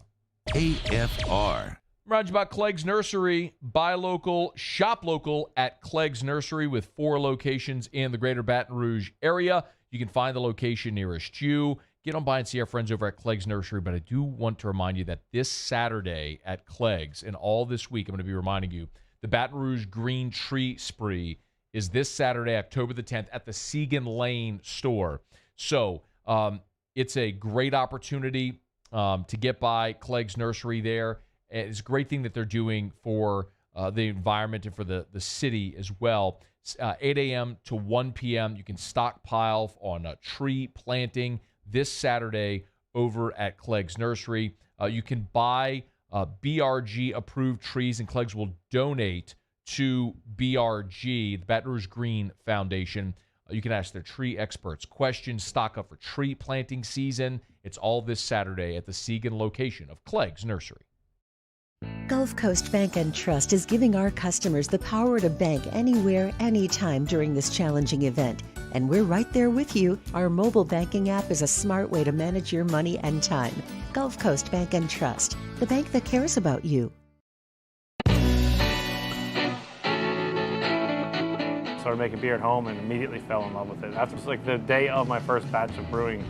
Speaker 4: AFR.
Speaker 7: Remind you about Clegg's Nursery. Buy local, shop local at Clegg's Nursery with 4 locations in the greater Baton Rouge area. You can find the location nearest you. Get on by and see our friends over at Clegg's Nursery. But I do want to remind you that this Saturday at Clegg's and all this week, I'm going to be reminding you, the Baton Rouge Green Tree Spree is this Saturday, October the 10th, at the Segan Lane store. So it's a great opportunity to get by Clegg's Nursery there. It's a great thing that they're doing for the environment and for the city as well. 8 a.m. to 1 p.m. You can stockpile on tree planting this Saturday over at Clegg's Nursery. You can buy BRG-approved trees, and Clegg's will donate to BRG, the Baton Rouge Green Foundation. You can ask their tree experts questions, stock up for tree planting season. It's all this Saturday at the Segan location of Clegg's Nursery.
Speaker 28: Gulf Coast Bank and Trust is giving our customers the power to bank anywhere, anytime during this challenging event. And we're right there with you. Our mobile banking app is a smart way to manage your money and time. Gulf Coast Bank and Trust, the bank that cares about you.
Speaker 29: Started making beer at home and immediately fell in love with it. That's just like the day of my first batch of brewing.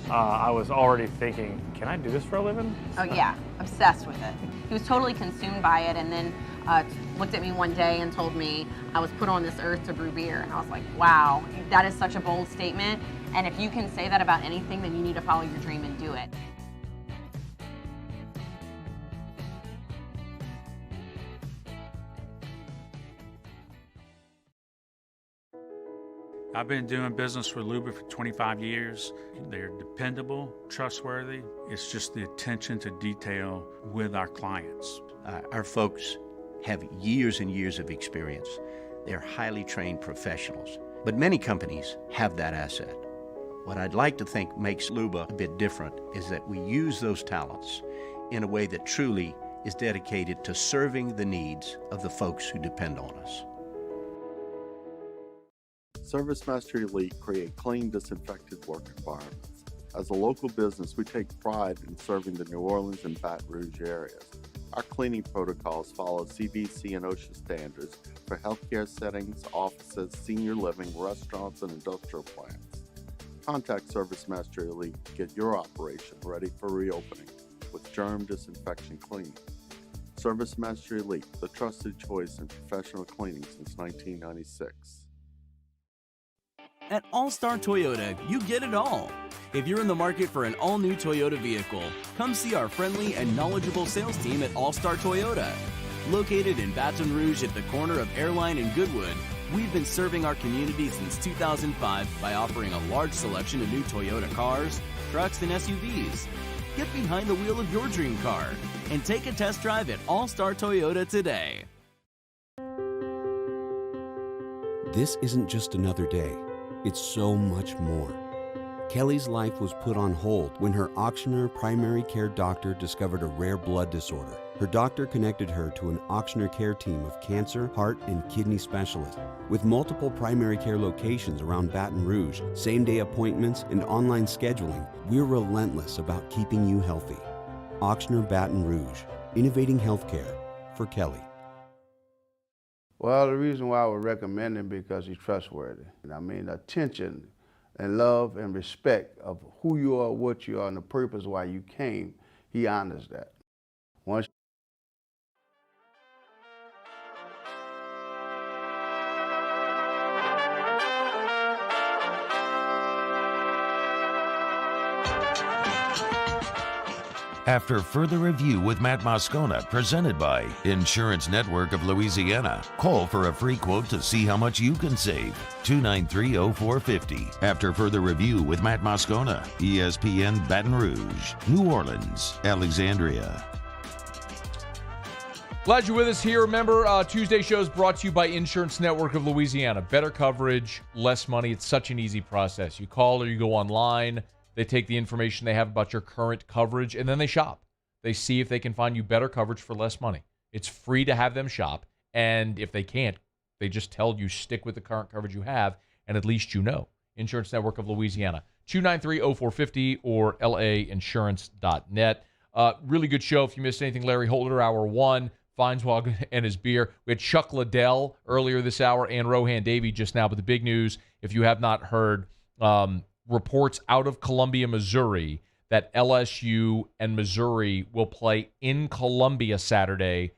Speaker 29: I was already thinking, can I do this for a living?
Speaker 1: Oh yeah, obsessed with it. He was totally consumed by it, and then looked at me one day and told me I was put on this earth to brew beer. And I was like, wow, that is such a bold statement. And if you can say that about anything, then you need to follow your dream and do it.
Speaker 10: I've been doing business with Luba for 25 years. They're dependable, trustworthy. It's just the attention to detail with our clients.
Speaker 11: Our folks have years and years of experience. They're highly trained professionals. But many companies have that asset. What I'd like to think makes Luba a bit different is that we use those talents in a way that truly is dedicated to serving the needs of the folks who depend on us.
Speaker 3: ServiceMaster Elite create clean, disinfected work environments. As a local business, we take pride in serving the New Orleans and Baton Rouge areas. Our cleaning protocols follow CDC and OSHA standards for healthcare settings, offices, senior living, restaurants, and industrial plants. Contact ServiceMaster Elite to get your operation ready for reopening with germ disinfection cleaning. ServiceMaster Elite, the trusted choice in professional cleaning since 1996.
Speaker 6: At All-Star Toyota, you get it all. If you're in the market for an all-new Toyota vehicle, come see our friendly and knowledgeable sales team at All-Star Toyota. Located in Baton Rouge at the corner of Airline and Goodwood, we've been serving our community since 2005 by offering a large selection of new Toyota cars, trucks, and SUVs. Get behind the wheel of your dream car and take a test drive at All-Star Toyota today.
Speaker 14: This isn't just another day. It's so much more. Kelly's life was put on hold when her auctioneer primary care doctor discovered a rare blood disorder. Her doctor connected her to an auctioneer care team of cancer, heart, and kidney specialists. With multiple primary care locations around Baton Rouge, same-day appointments, and online scheduling, we're relentless about keeping you healthy. Auctioneer Baton Rouge, innovating healthcare for Kelly.
Speaker 19: Well, the reason why I would recommend him because he's trustworthy. I mean, attention and love and respect of who you are, what you are, and the purpose why you came, he honors that. Once
Speaker 4: After further review with Matt Moscona, presented by Insurance Network of Louisiana. Call for a free quote to see how much you can save. 293-0450. After further review with Matt Moscona, ESPN Baton Rouge, New Orleans, Alexandria.
Speaker 7: Glad you're with us here. Remember, Tuesday shows brought to you by Insurance Network of Louisiana. Better coverage, less money. It's such an easy process. You call or you go online. They take the information they have about your current coverage, and then they shop. They see if they can find you better coverage for less money. It's free to have them shop, and if they can't, they just tell you stick with the current coverage you have, and at least you know. Insurance Network of Louisiana, 293-0450 or lainsurance.net. Really good show. If you missed anything, Larry Holder, Hour 1, Feinswag and his beer. We had Chuck Liddell earlier this hour and Rohan Davey just now, but the big news, if you have not heard, reports out of Columbia, Missouri, that LSU and Missouri will play in Columbia Saturday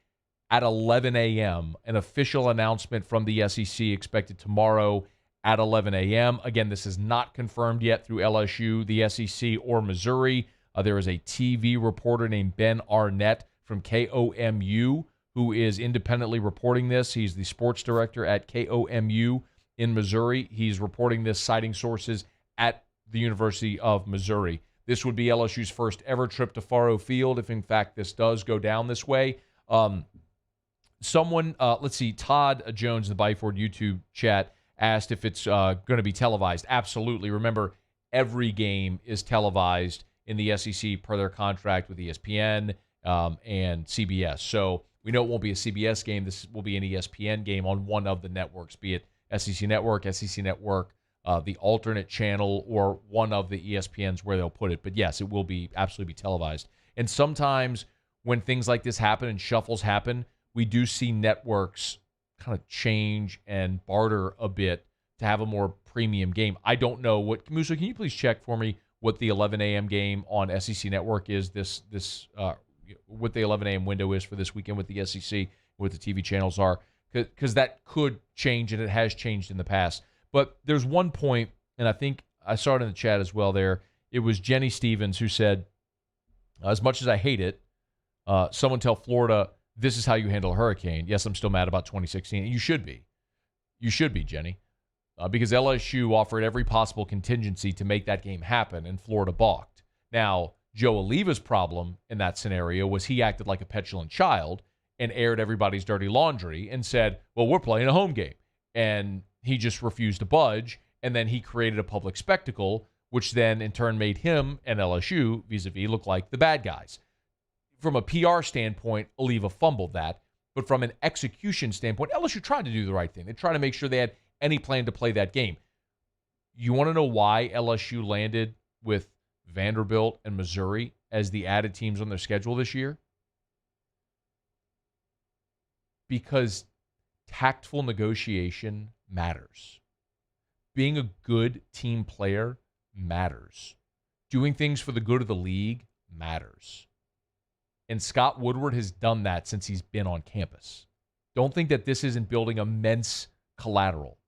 Speaker 7: at 11 a.m. An official announcement from the SEC expected tomorrow at 11 a.m. Again, this is not confirmed yet through LSU, the SEC, or Missouri. There is a TV reporter named Ben Arnett from KOMU who is independently reporting this. He's the sports director at KOMU in Missouri. He's reporting this, citing sources at the University of Missouri. This would be LSU's first ever trip to Faro Field if, in fact, this does go down this way. Someone, let's see, Todd Jones in the Byford YouTube chat asked if it's going to be televised. Absolutely. Remember, every game is televised in the SEC per their contract with ESPN and CBS. So we know it won't be a CBS game. This will be an ESPN game on one of the networks, be it SEC Network, the alternate channel, or one of the ESPNs where they'll put it. But yes, it will be absolutely be televised. And sometimes when things like this happen and shuffles happen, we do see networks kind of change and barter a bit to have a more premium game. I don't know what, Musa, can you please check for me what the 11 a.m. game on SEC Network is what the 11 a.m. window is for this weekend with the SEC, what the TV channels are, because that could change, and it has changed in the past. But there's one point, and I think I saw it in the chat as well there. It was Jenny Stevens who said, as much as I hate it, someone tell Florida, this is how you handle a hurricane. Yes, I'm still mad about 2016. You should be. You should be, Jenny. Because LSU offered every possible contingency to make that game happen, and Florida balked. Now, Joe Oliva's problem in that scenario was he acted like a petulant child and aired everybody's dirty laundry and said, well, we're playing a home game. And he just refused to budge, and then he created a public spectacle, which then in turn made him and LSU, vis-a-vis, look like the bad guys. From a PR standpoint, Oliva fumbled that. But from an execution standpoint, LSU tried to do the right thing. They tried to make sure they had any plan to play that game. You want to know why LSU landed with Vanderbilt and Missouri as the added teams on their schedule this year? Because tactful negotiation matters. Being a good team player matters. Doing things for the good of the league matters. And Scott Woodward has done that since he's been on campus. Don't think that this isn't building immense collateral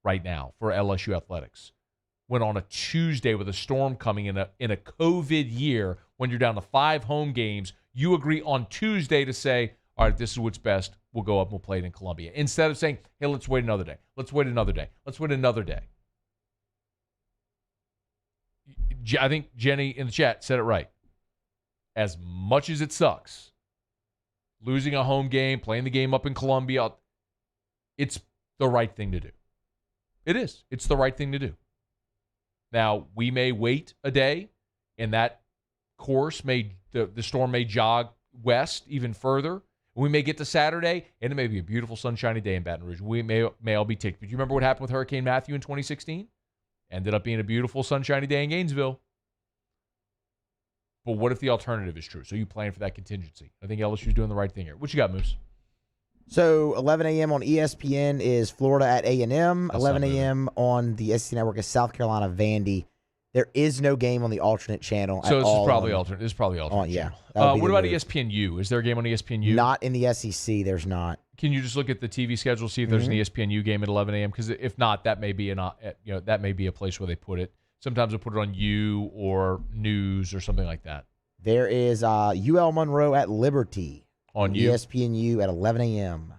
Speaker 7: right now for LSU athletics. When on a Tuesday with a storm coming in a COVID year, when you're down to 5 home games, you agree on Tuesday to say, all right, this is what's best. We'll go up and we'll play it in Columbia. Instead of saying, hey, let's wait another day. Let's wait another day. Let's wait another day. I think Jenny in the chat said it right. As much as it sucks, losing a home game, playing the game up in Columbia, it's the right thing to do. It is. It's the right thing to do. Now, we may wait a day, and that course the storm may jog west even further. We may get to Saturday, and it may be a beautiful sunshiny day in Baton Rouge. We may all be ticked. But you remember what happened with Hurricane Matthew in 2016? Ended up being a beautiful sunshiny day in Gainesville. But what if the alternative is true? So you plan for that contingency. I think LSU's doing the right thing here. What you got, Moose?
Speaker 8: So 11 a.m. on ESPN is Florida at A&M. 11 a.m. on the SEC Network is South Carolina Vandy. There is no game on the alternate channel at all.
Speaker 7: So this is probably alternate. This is probably alternate.
Speaker 8: Yeah.
Speaker 7: What about ESPNU? Is there a game on ESPNU?
Speaker 8: Not in the SEC. There's not.
Speaker 7: Can you just look at the TV schedule, see if there's an ESPNU game at 11 a.m.? Because if not, that may be that may be a place where they put it. Sometimes they'll put it on U or News or something like that.
Speaker 8: There is UL Monroe at Liberty
Speaker 7: on
Speaker 8: ESPNU at 11 a.m.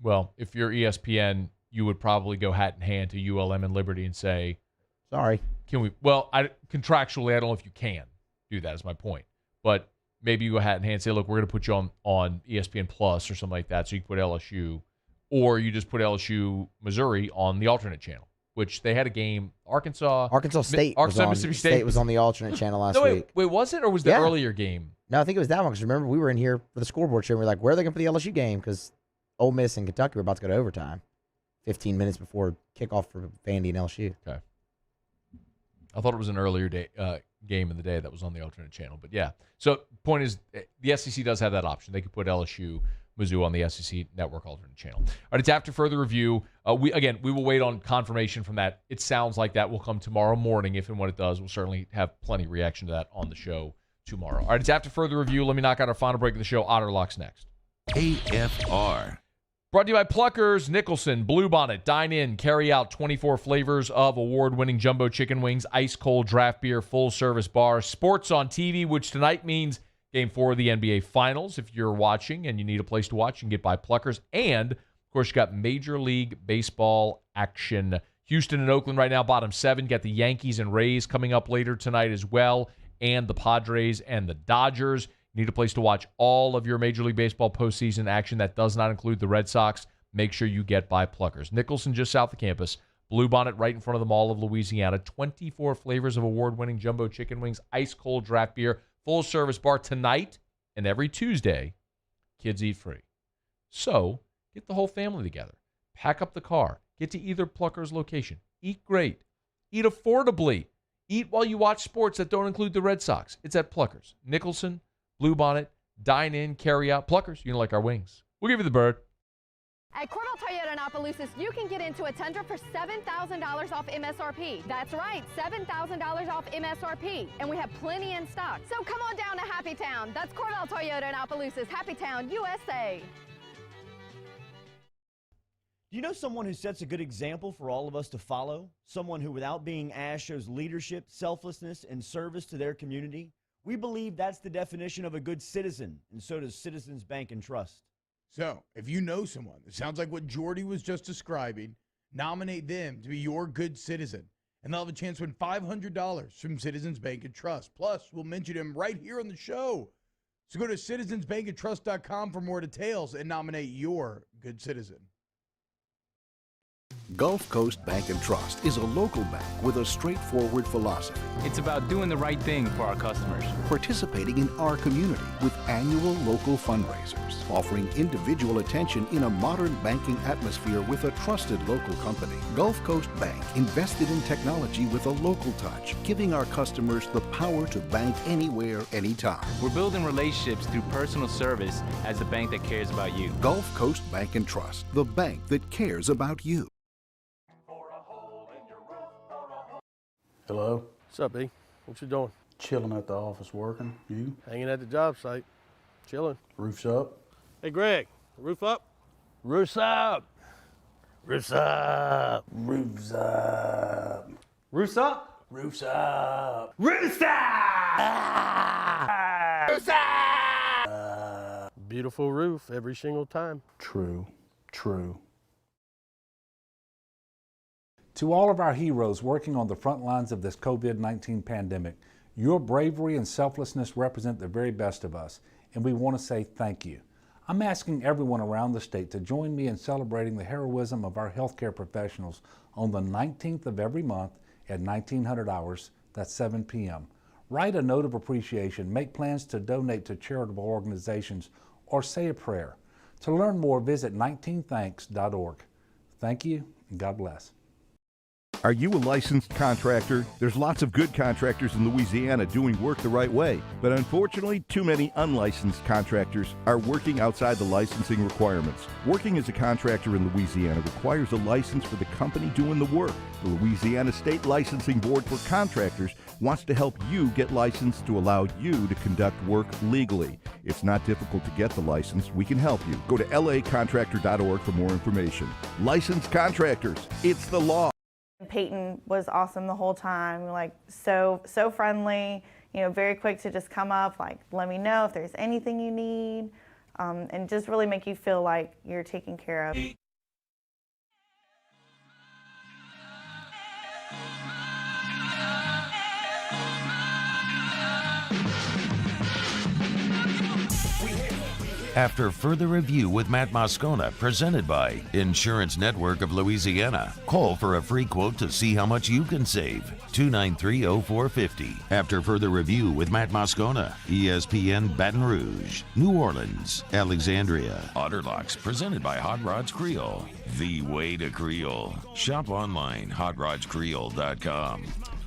Speaker 7: Well, if you're ESPN, you would probably go hat in hand to ULM and Liberty and say,
Speaker 8: sorry.
Speaker 7: Can we? Well, contractually, I don't know if you can do that, is my point. But maybe you go hat in hand and say, look, we're going to put you on ESPN Plus or something like that, so you can put LSU. Or you just put LSU Missouri on the alternate channel, which they had a game. Arkansas
Speaker 8: State
Speaker 7: Mississippi State
Speaker 8: was on the alternate channel last week.
Speaker 7: Wait, was it? Or was the earlier game?
Speaker 8: No, I think it was that one. Because remember, we were in here for the scoreboard show, and we were like, where are they going to put the LSU game? Because Ole Miss and Kentucky were about to go to overtime 15 minutes before kickoff for Vandy and LSU.
Speaker 7: Okay. I thought it was an earlier game in the day that was on the alternate channel. But, yeah. So, point is, the SEC does have that option. They could put LSU, Mizzou on the SEC Network alternate channel. All right, it's after further review. We will wait on confirmation from that. It sounds like that will come tomorrow morning. If and when it does, we'll certainly have plenty of reaction to that on the show tomorrow. All right, it's after further review. Let me knock out our final break of the show. Otterlock's next.
Speaker 4: AFR.
Speaker 7: Brought to you by Pluckers, Nicholson, Bluebonnet. Dine in, carry out 24 flavors of award-winning jumbo chicken wings, ice-cold draft beer, full-service bar, sports on TV, which tonight means Game 4 of the NBA Finals. If you're watching and you need a place to watch, you can get by Pluckers. And, of course, you got Major League Baseball action. Houston and Oakland right now, bottom 7. Got the Yankees and Rays coming up later tonight as well, and the Padres and the Dodgers. You need a place to watch all of your Major League Baseball postseason action that does not include the Red Sox. Make sure you get by Pluckers. Nicholson just south of campus. Bluebonnet right in front of the Mall of Louisiana. 24 flavors of award-winning jumbo chicken wings, ice-cold draft beer, full-service bar tonight and every Tuesday. Kids eat free. So get the whole family together. Pack up the car. Get to either Pluckers location. Eat great. Eat affordably. Eat while you watch sports that don't include the Red Sox. It's at Pluckers. Nicholson, Bluebonnet, dine in, carry out. Pluckers, you know, like our wings. We'll give you the bird.
Speaker 17: At Cordell Toyota in Opelousas, you can get into a Tundra for $7,000 off MSRP. That's right, $7,000 off MSRP. And we have plenty in stock. So come on down to Happy Town. That's Cordell Toyota in Opelousas, Happy Town, USA.
Speaker 20: Do you know someone who sets a good example for all of us to follow? Someone who, without being asked, shows leadership, selflessness, and service to their community? We believe that's the definition of a good citizen, and so does Citizens Bank and Trust.
Speaker 12: So, if you know someone that sounds like what Jordy was just describing, nominate them to be your good citizen, and they'll have a chance to win $500 from Citizens Bank and Trust. Plus, we'll mention him right here on the show. So go to citizensbankandtrust.com for more details and nominate your good citizen.
Speaker 13: Gulf Coast Bank and Trust is a local bank with a straightforward philosophy.
Speaker 15: It's about doing the right thing for our customers.
Speaker 13: Participating in our community with annual local fundraisers. Offering individual attention in a modern banking atmosphere with a trusted local company. Gulf Coast Bank invested in technology with a local touch, giving our customers the power to bank anywhere, anytime.
Speaker 15: We're building relationships through personal service as a bank that cares about you.
Speaker 13: Gulf Coast Bank and Trust, the bank that cares about you.
Speaker 21: Hello. What's up, B? What you doing?
Speaker 9: Chilling at the office working. You?
Speaker 21: Hanging at the job site. Chilling.
Speaker 9: Roof's up.
Speaker 21: Hey, Greg. Roof up?
Speaker 9: Roof's up. Roof's up. Roof's up.
Speaker 21: Roof's up?
Speaker 9: Roof's up.
Speaker 21: Roof's up!
Speaker 9: Roof's up!
Speaker 21: Beautiful roof every single time.
Speaker 9: True. True.
Speaker 22: To all of our heroes working on the front lines of this COVID-19 pandemic, your bravery and selflessness represent the very best of us, and we want to say thank you. I'm asking everyone around the state to join me in celebrating the heroism of our healthcare professionals on the 19th of every month at 1900 hours, that's 7 p.m. Write a note of appreciation, make plans to donate to charitable organizations, or say a prayer. To learn more, visit 19thanks.org. Thank you, and God bless.
Speaker 5: Are you a licensed contractor? There's lots of good contractors in Louisiana doing work the right way, but unfortunately, too many unlicensed contractors are working outside the licensing requirements. Working as a contractor in Louisiana requires a license for the company doing the work. The Louisiana State Licensing Board for Contractors wants to help you get licensed to allow you to conduct work legally. It's not difficult to get the license. We can help you. Go to lacontractor.org for more information. Licensed contractors, it's the law.
Speaker 23: Peyton was awesome the whole time, like so friendly, very quick to just come up, like let me know if there's anything you need, and just really make you feel like you're taken care of.
Speaker 4: After further review with Matt Moscona, presented by Insurance Network of Louisiana. Call for a free quote to see how much you can save. 293-0450. After further review with Matt Moscona, ESPN Baton Rouge, New Orleans, Alexandria. Otterlocks, presented by Hot Rods Creole. The way to Creole. Shop online, hotrodscreole.com.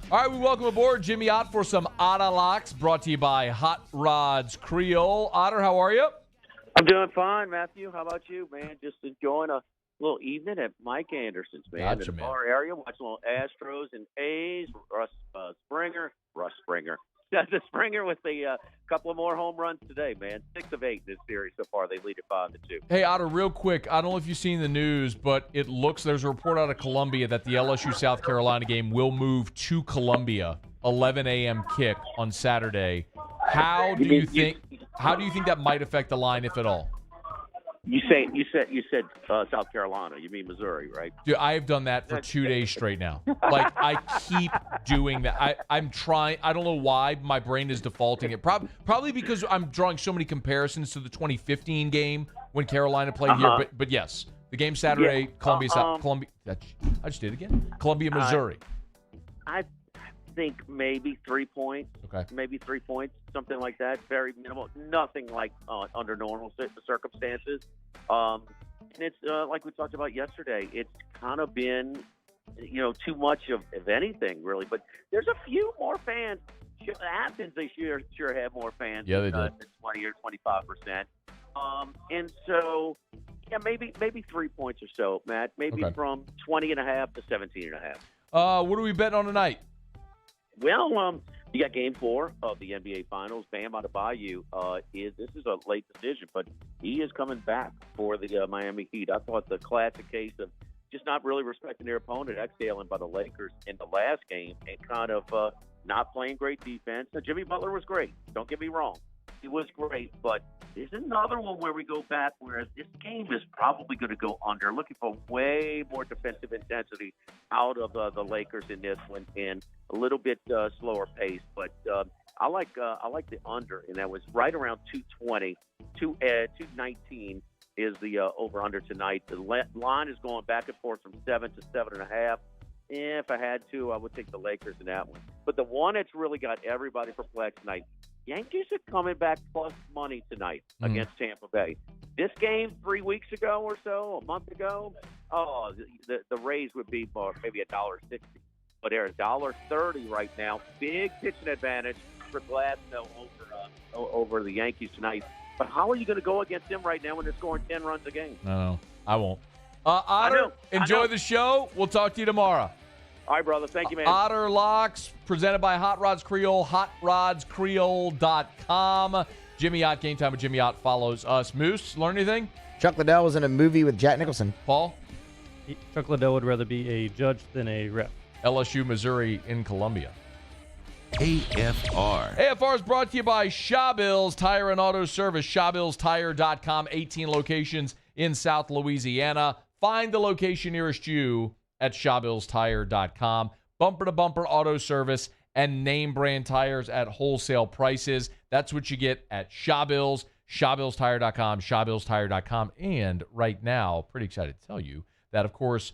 Speaker 7: All right, we welcome aboard Jimmy Ott for some Otter Locks, brought to you by Hot Rods Creole. Otter, how are you?
Speaker 24: I'm doing fine, Matthew. How about you, man? Just enjoying a little evening at Mike Anderson's, man.
Speaker 7: Gotcha,
Speaker 24: in the
Speaker 7: man.
Speaker 24: bar area, watching a little Astros and A's. Russ Springer. The Springer with a couple of more home runs today, man. 6 of 8 in this series so far. They lead it 5-2.
Speaker 7: Hey, Otter, real quick, I don't know if you've seen the news, but it looks there's a report out of Columbia that the LSU South Carolina game will move to Columbia, 11 a.m. kick on Saturday. How do you think that might affect the line, if at all?
Speaker 24: You said South Carolina. You mean Missouri, right?
Speaker 7: Dude, I have done that for 2 days straight now. Like, I keep doing that. I'm trying. I don't know why my brain is defaulting it. Probably because I'm drawing so many comparisons to the 2015 game when Carolina played here. But yes, the game Saturday, Columbia. I just did it again. Columbia, Missouri.
Speaker 24: I think maybe 3 points.
Speaker 7: Okay.
Speaker 24: Maybe 3 points, something like that. Very minimal. Nothing like under normal circumstances. And it's like we talked about yesterday. It's kind of been, too much of anything really. But there's a few more fans. Athens, they sure have more fans.
Speaker 7: Yeah, they did.
Speaker 24: Than 20 or 25%. And so, yeah, maybe 3 points or so, Matt. Maybe from 20.5 to 17.5.
Speaker 7: What are we betting on tonight?
Speaker 24: Well, you got Game 4 of the NBA Finals. Bam Adebayo this is a late decision, but he is coming back for the Miami Heat. I thought the classic case of just not really respecting their opponent, exhaling by the Lakers in the last game, and kind of not playing great defense. Now, Jimmy Butler was great. Don't get me wrong. He was great, but there's another one where we go back, whereas this game is probably going to go under. Looking for way more defensive intensity out of the Lakers in this one, and a little bit slower pace. But I like the under, and that was right around 220. 219 is the over-under tonight. The line is going back and forth from 7 to 7.5. If I had to, I would take the Lakers in that one. But the one that's really got everybody perplexed tonight, Yankees are coming back plus money tonight against Tampa Bay. This game 3 weeks ago or so, a month ago, the Rays would be maybe $1.60. But they're $1.30 right now. Big pitching advantage for Glasnow over the Yankees tonight. But how are you going to go against them right now when they're scoring 10 runs a game?
Speaker 7: No, I won't. Otter, enjoy the show. We'll talk to you tomorrow.
Speaker 24: All right, brother. Thank you, man.
Speaker 7: Otter Locks, presented by Hot Rods Creole, HotRodsCreole.com. Jimmy Yacht, Game Time with Jimmy Yacht follows us. Moose, learn anything?
Speaker 8: Chuck Liddell was in a movie with Jack Nicholson.
Speaker 7: Paul?
Speaker 1: Chuck Liddell would rather be a judge than a rep.
Speaker 7: LSU, Missouri in Columbia.
Speaker 4: AFR.
Speaker 7: AFR is brought to you by Shawbills Tire and Auto Service. ShawbillsTire.com, 18 locations in South Louisiana. Find the location nearest you at ShawbillsTire.com. Bumper-to-bumper auto service and name brand tires at wholesale prices. That's what you get at Shawbills. ShawbillsTire.com, ShawbillsTire.com. And right now, pretty excited to tell you that, of course,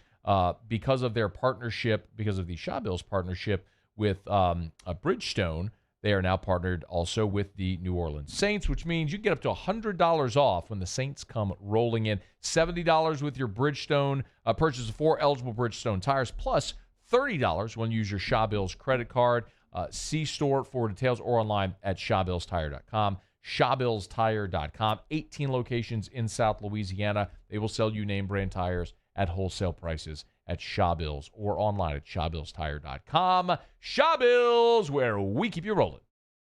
Speaker 7: because of their partnership, because of the Shawbills partnership with Bridgestone, they are now partnered also with the New Orleans Saints, which means you can get up to $100 off when the Saints come rolling in. $70 with your Bridgestone purchase of 4 eligible Bridgestone tires, plus $30 when you use your Shawbills credit card. See store for details or online at ShawbillsTire.com. ShawbillsTire.com. 18 locations in South Louisiana. They will sell you name brand tires at wholesale prices at Shawbills or online at ShawbillsTire.com. Shawbills, where we keep you rolling.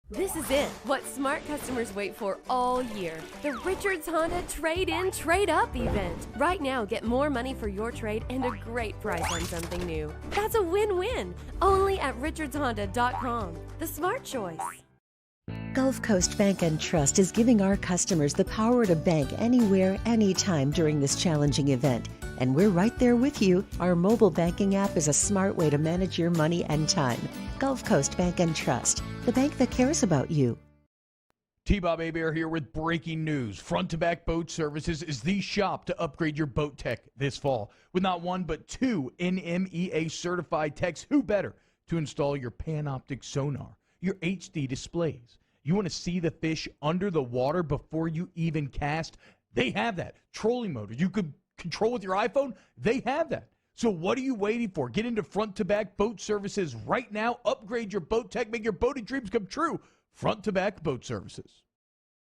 Speaker 2: This is it, what smart customers wait for all year. The Richards Honda Trade-In, Trade-Up event. Right now, get more money for your trade and a great price on something new. That's a win-win. Only at richardshonda.com. The smart choice.
Speaker 16: Gulf Coast Bank and Trust is giving our customers the power to bank anywhere, anytime during this challenging event. And we're right there with you. Our mobile banking app is a smart way to manage your money and time. Gulf Coast Bank and Trust, the bank that cares about you.
Speaker 12: T-Bob Hebert here with breaking news. Front-to-Back Boat Services is the shop to upgrade your boat tech this fall. With not one but 2 NMEA-certified techs, who better to install your Panoptic sonar, your HD displays. You want to see the fish under the water before you even cast? They have that. Trolling motor you could control with your iPhone? They have that. So what are you waiting for? Get into Front-to-Back Boat Services right now. Upgrade your boat tech. Make your boating dreams come true. Front-to-Back Boat Services.